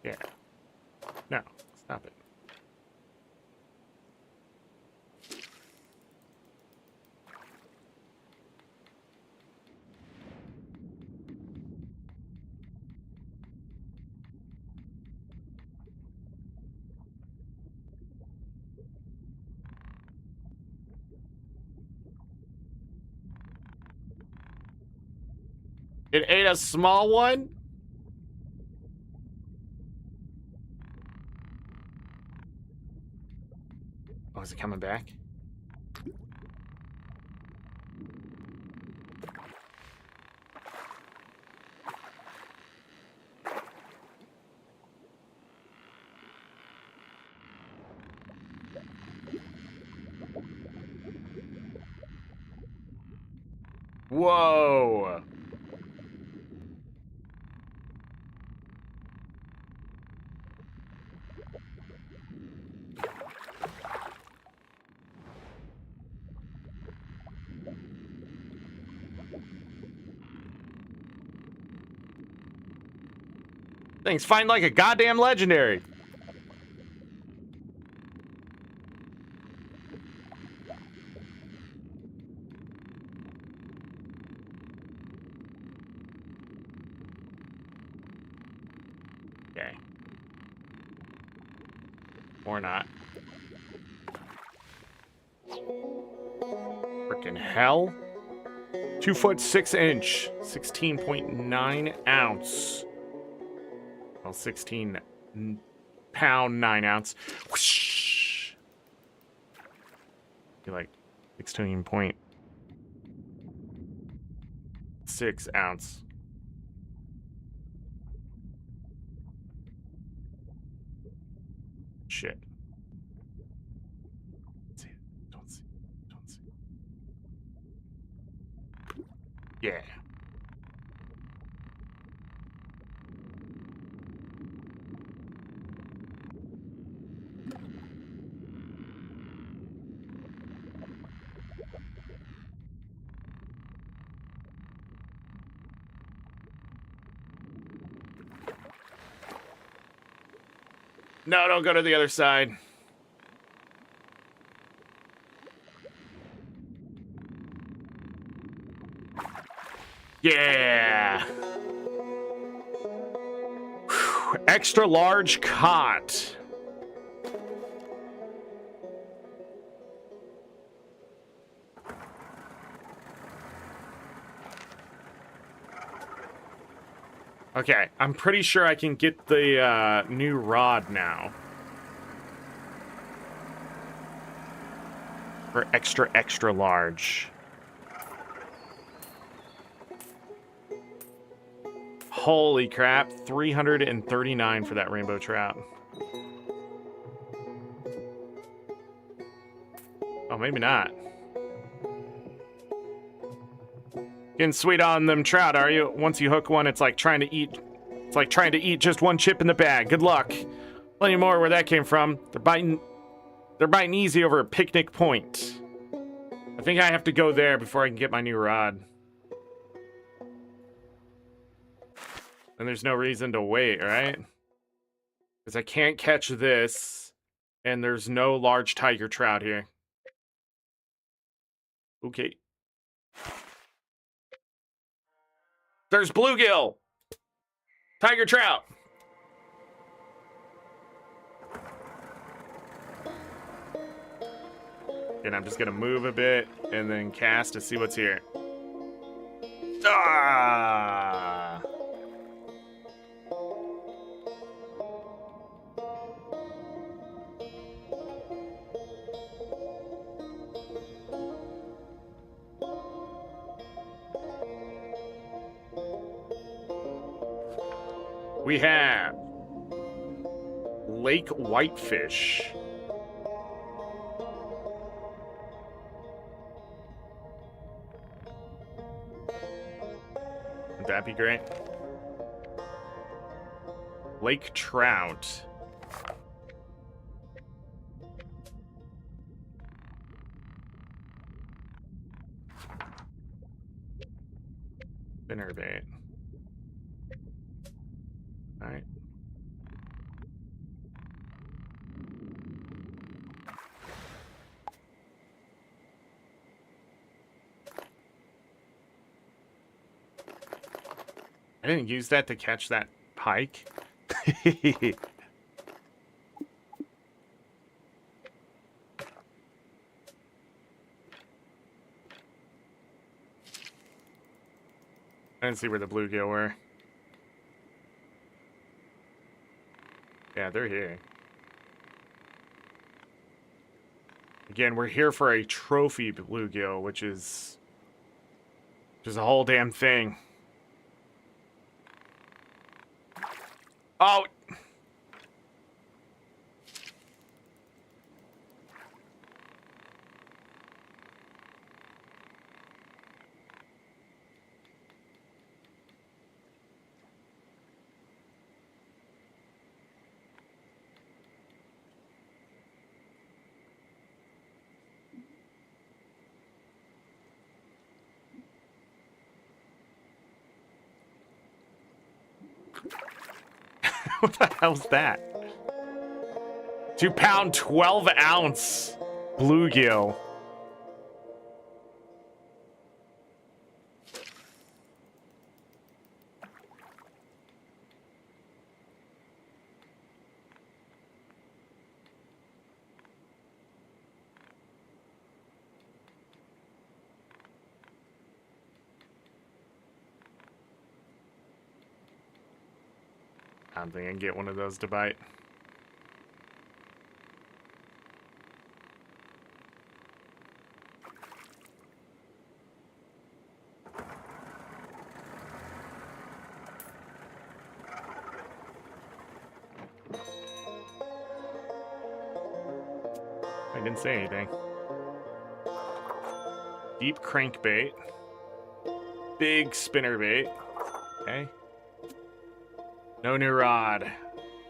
Yeah. No, stop it. It ate a small one? Oh, is it coming back? Whoa! Things find like a goddamn legendary. Okay. Or not. Frickin' hell. 2 foot 6 inch, 16.9 ounce. Well, 16 8-pound, 9-ounce. Whoosh. Be like 16.6 ounce. Shit. See it. Don't see it. Don't see it. Yeah. No, don't go to the other side. Yeah. Whew. Extra large cot. Okay, I'm pretty sure I can get the new rod now. For extra, extra large. Holy crap, 339 for that rainbow trout. Oh, maybe not. Getting sweet on them trout, are you? Once you hook one, it's like trying to eat. It's like trying to eat just one chip in the bag. Good luck. Plenty more where that came from. They're biting easy over at Picnic Point. I think I have to go there before I can get my new rod. And there's no reason to wait, right? Because I can't catch this, and there's no large tiger trout here. Okay. There's bluegill! Tiger trout! And I'm just gonna move a bit and then cast to see what's here. Ah! We have Lake Whitefish. Would that be great? Lake Trout. Spinnerbait. All right. I didn't use that to catch that pike. I didn't see where the bluegill were. Yeah, they're here. Again, we're here for a trophy bluegill, which is a whole damn thing. Oh! What the hell's that? 2-pound, 12-ounce bluegill. I don't think I can get one of those to bite. didn't say anything. Deep crankbait. Big spinnerbait. Okay. No new rod.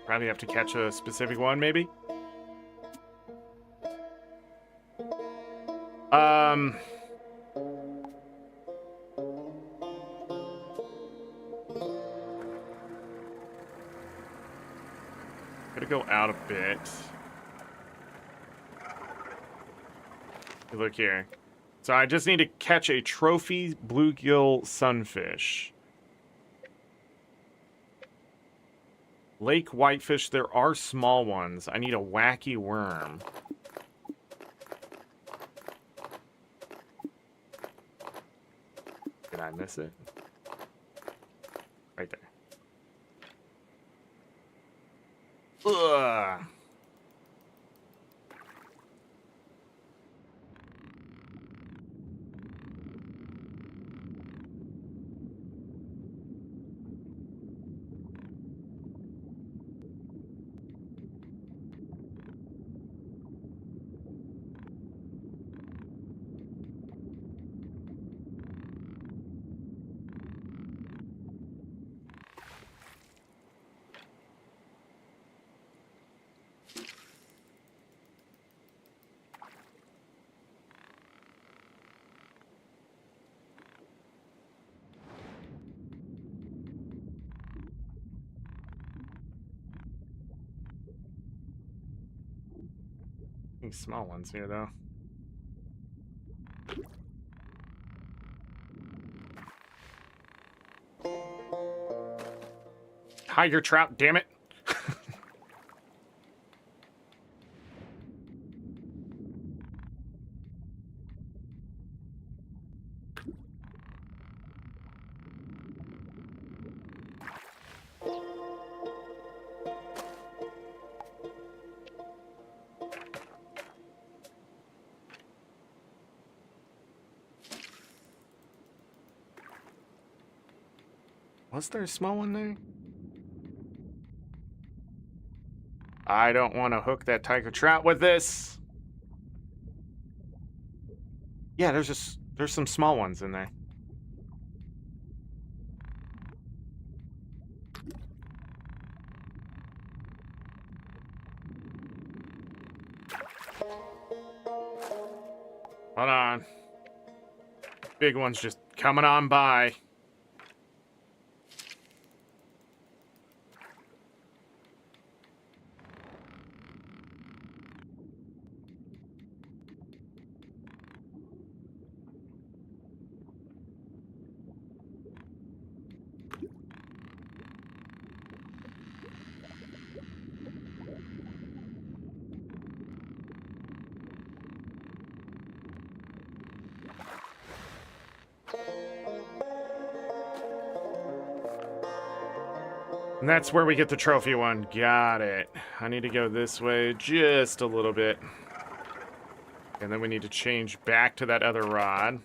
Probably have to catch a specific one, maybe? Gotta go out a bit. Look here. So I just need to catch a trophy bluegill sunfish. Lake whitefish, there are small ones. I need a wacky worm. Did I miss it? Right there. Ugh. These small ones here, though. Tiger trout, damn it. Was there a small one there? I don't want to hook that tiger trout with this. Yeah, there's some small ones in there. Hold on. Big one's just coming on by. And that's where we get the trophy one. Got it. I need to go this way just a little bit. And then we need to change back to that other rod.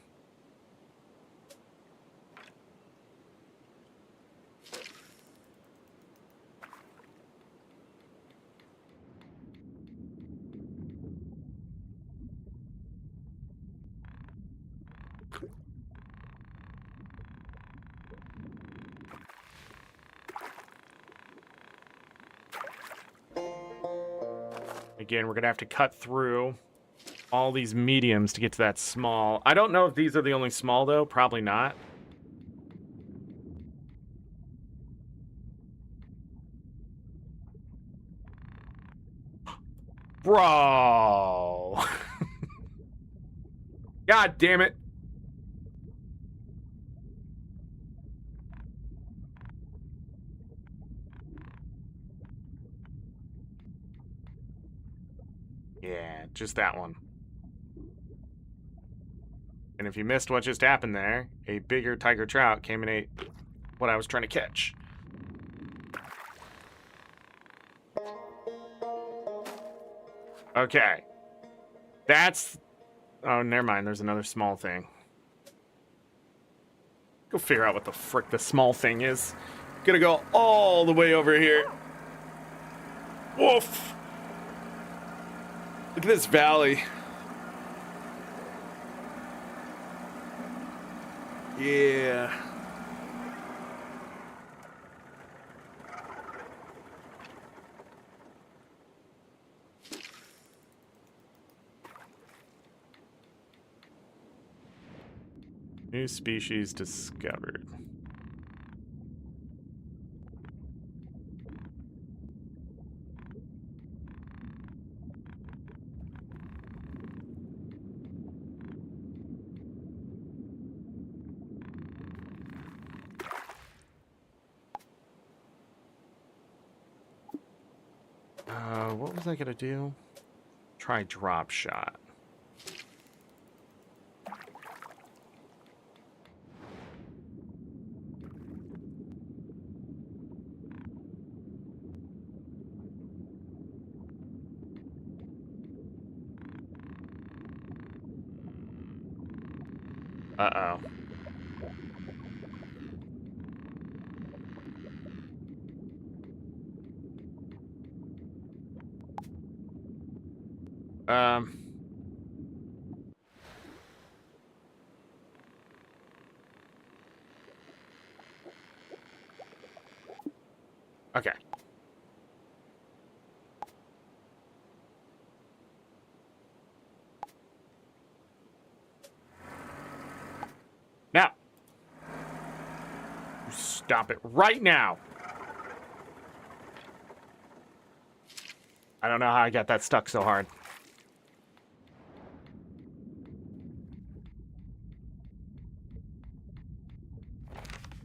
Again, we're going to have to cut through all these mediums to get to that small. I don't know if these are the only small, though. Probably not. Bro. God damn it. Yeah, just that one. And if you missed what just happened there, a bigger tiger trout came and ate what I was trying to catch. Okay. That's... Oh, never mind. There's another small thing. Go figure out what the frick the small thing is. Gonna go all the way over here. Woof! Look at this valley. Yeah. New species discovered. What was I gonna do? Try drop shot. Uh-oh. Okay. Now. Stop it right now. I don't know how I got that stuck so hard.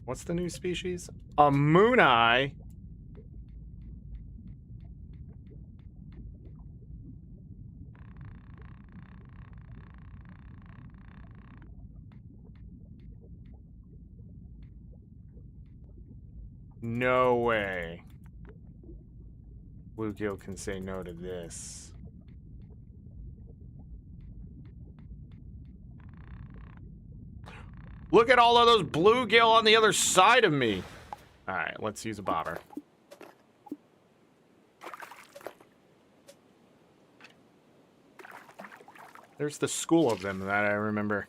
What's the new species? A moon eye. No way. Bluegill can say no to this. Look at all of those bluegill on the other side of me. All right, let's use a bobber. There's the school of them that I remember.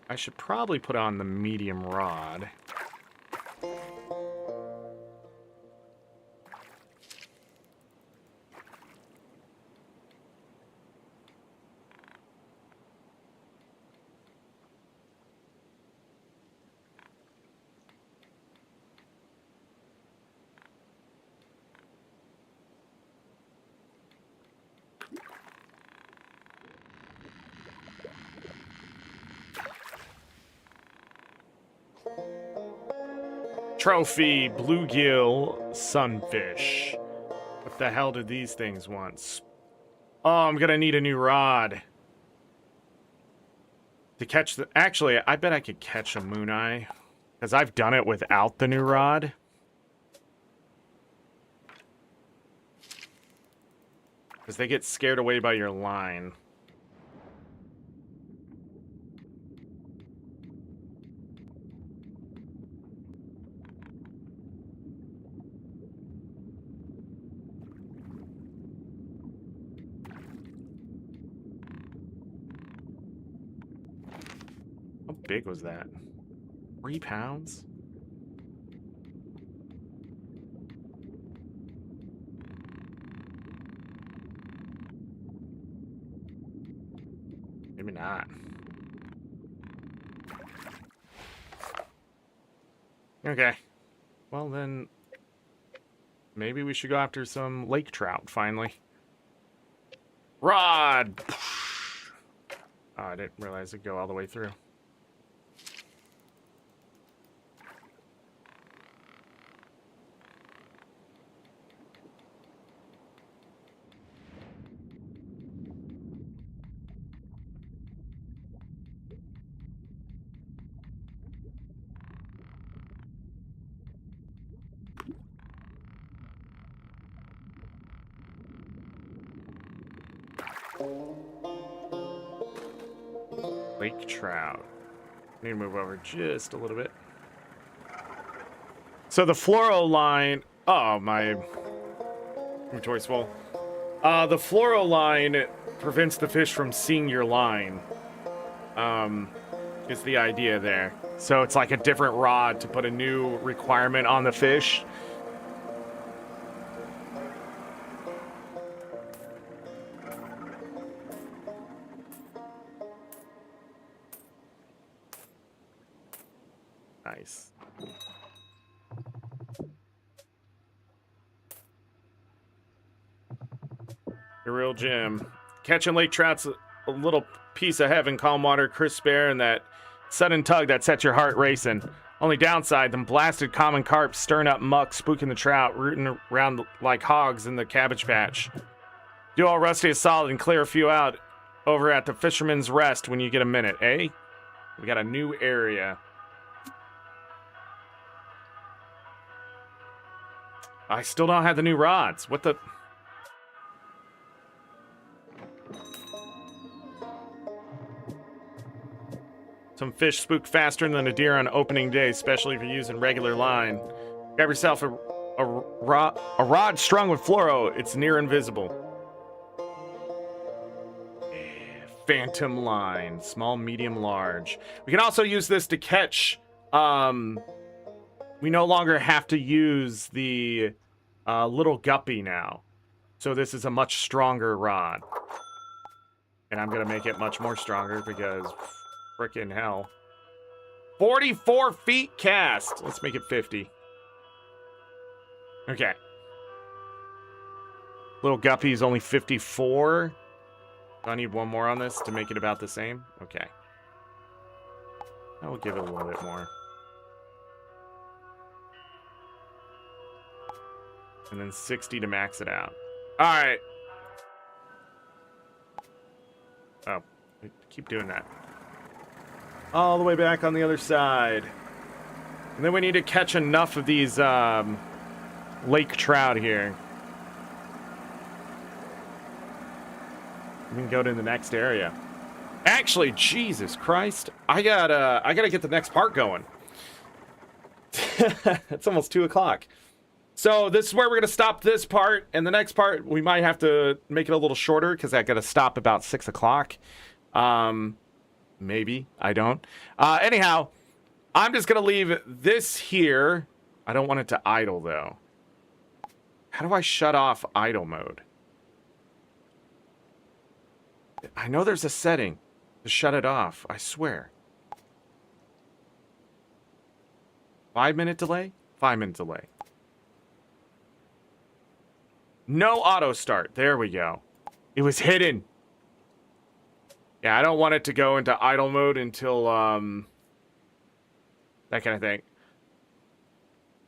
I should probably put on the medium rod. Trophy, bluegill, sunfish. What the hell did these things want? Oh, I'm gonna need a new rod. To catch the... Actually, I bet I could catch a moon eye. Because I've done it without the new rod. Because they get scared away by your line. How big was that? 3 pounds? Maybe not. Okay. Well then, maybe we should go after some lake trout finally. Rod! Oh, I didn't realize it'd go all the way through. Lake trout. Need to move over just a little bit. So the fluoro line. Oh, my inventory's full. The fluoro line prevents the fish from seeing your line. Is the idea there. So it's like a different rod to put a new requirement on the fish. Nice. The real gem. Catching lake trout's a little piece of heaven. Calm water, crisp air, and that sudden tug that sets your heart racing. Only downside, them blasted common carp stirring up muck, spooking the trout, rooting around like hogs in the cabbage patch. Do all Rusty is solid and clear a few out over at the Fisherman's Rest when you get a minute, eh? We got a new area. I still don't have the new rods. What the... Some fish spook faster than a deer on opening day, especially if you're using regular line. Grab yourself a rod strung with fluoro. It's near invisible. Phantom line. Small, medium, large. We can also use this to catch... we no longer have to use the little guppy now. So this is a much stronger rod. And I'm going to make it much more stronger because... Frickin' hell. 44 feet cast. Let's make it 50. Okay. Little guppy is only 54. Do I need one more on this to make it about the same? Okay. I will give it a little bit more. And then 60 to max it out. Alright. Oh. Keep doing that. All the way back on the other side. And then we need to catch enough of these lake trout here. We can go to the next area. Actually, Jesus Christ. I gotta get the next part going. It's almost 2 o'clock. So this is where we're gonna stop this part, and the next part we might have to make it a little shorter because I gotta stop about 6 o'clock. Maybe. I don't. Anyhow, I'm just going to leave this here. I don't want it to idle, though. How do I shut off idle mode? I know there's a setting to shut it off. I swear. 5-minute delay? 5-minute delay. No auto start. There we go. It was hidden. Yeah, I don't want it to go into idle mode until, that kind of thing.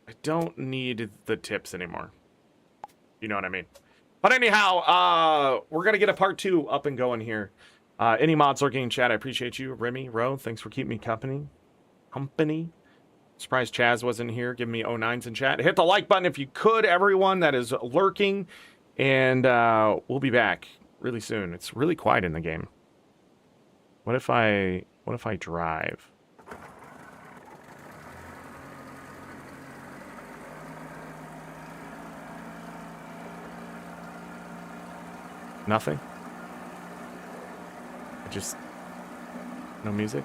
I don't need the tips anymore. You know what I mean? But anyhow, we're going to get a part 2 up and going here. Any mods lurking in chat, I appreciate you. Remy, Ro, thanks for keeping me company. Surprised Chaz wasn't here. Give me 09s in chat. Hit the like button if you could, everyone that is lurking. And we'll be back really soon. It's really quiet in the game. What if I drive? Nothing? No music?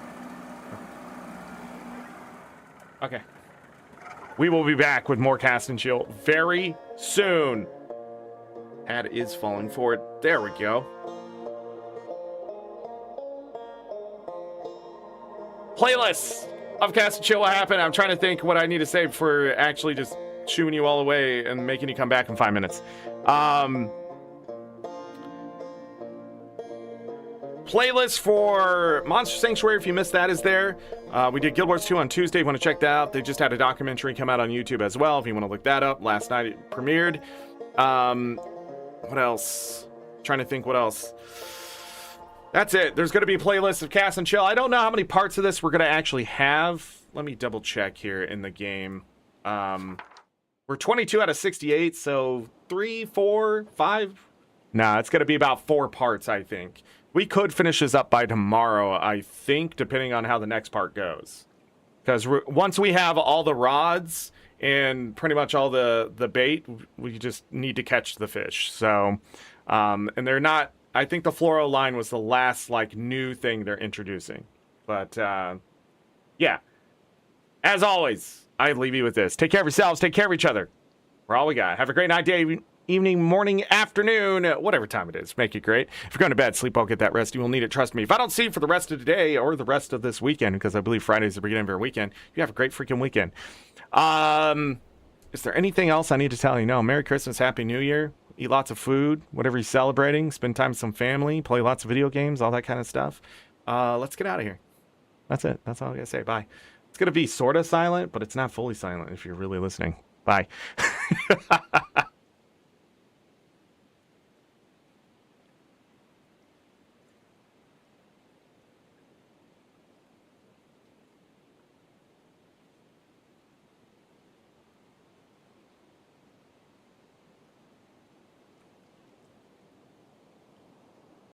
Okay. We will be back with more Cast and Chill very soon. Ad is falling forward. There we go. Playlists of Cast and Chill. What happened? I'm trying to think what I need to say for actually just shooing you all away and making you come back in 5 minutes. Playlist for Monster Sanctuary, if you missed that, is there. We did Guild Wars 2 on Tuesday. If you want to check that out, they just had a documentary come out on YouTube as well. If you want to look that up, last night it premiered. What else? Trying to think what else. That's it. There's going to be a playlist of Cast and Chill. I don't know how many parts of this we're going to actually have. Let me double check here in the game. We're 22 out of 68, so 3, 4, 5. Nah, it's going to be about 4 parts, I think. We could finish this up by tomorrow, I think, depending on how the next part goes. Because once we have all the rods and pretty much all the bait, we just need to catch the fish. So, and they're not. I think the fluoro line was the last like new thing they're introducing. But yeah, as always, I leave you with this: take care of yourselves, take care of each other. We're all we got. Have a great night, day, evening, morning, afternoon, whatever time it is. Make it great. If you're going to bed, sleep well, get that rest. You will need it. Trust me. If I don't see you for the rest of the day or the rest of this weekend, because I believe Friday is the beginning of our weekend, you have a great freaking weekend. Is there anything else I need to tell you? No. Merry Christmas, Happy New Year. Eat lots of food, whatever you're celebrating. Spend time with some family. Play lots of video games, all that kind of stuff. Let's get out of here. That's it. That's all I got to say. Bye. It's going to be sort of silent, but it's not fully silent if you're really listening. Bye.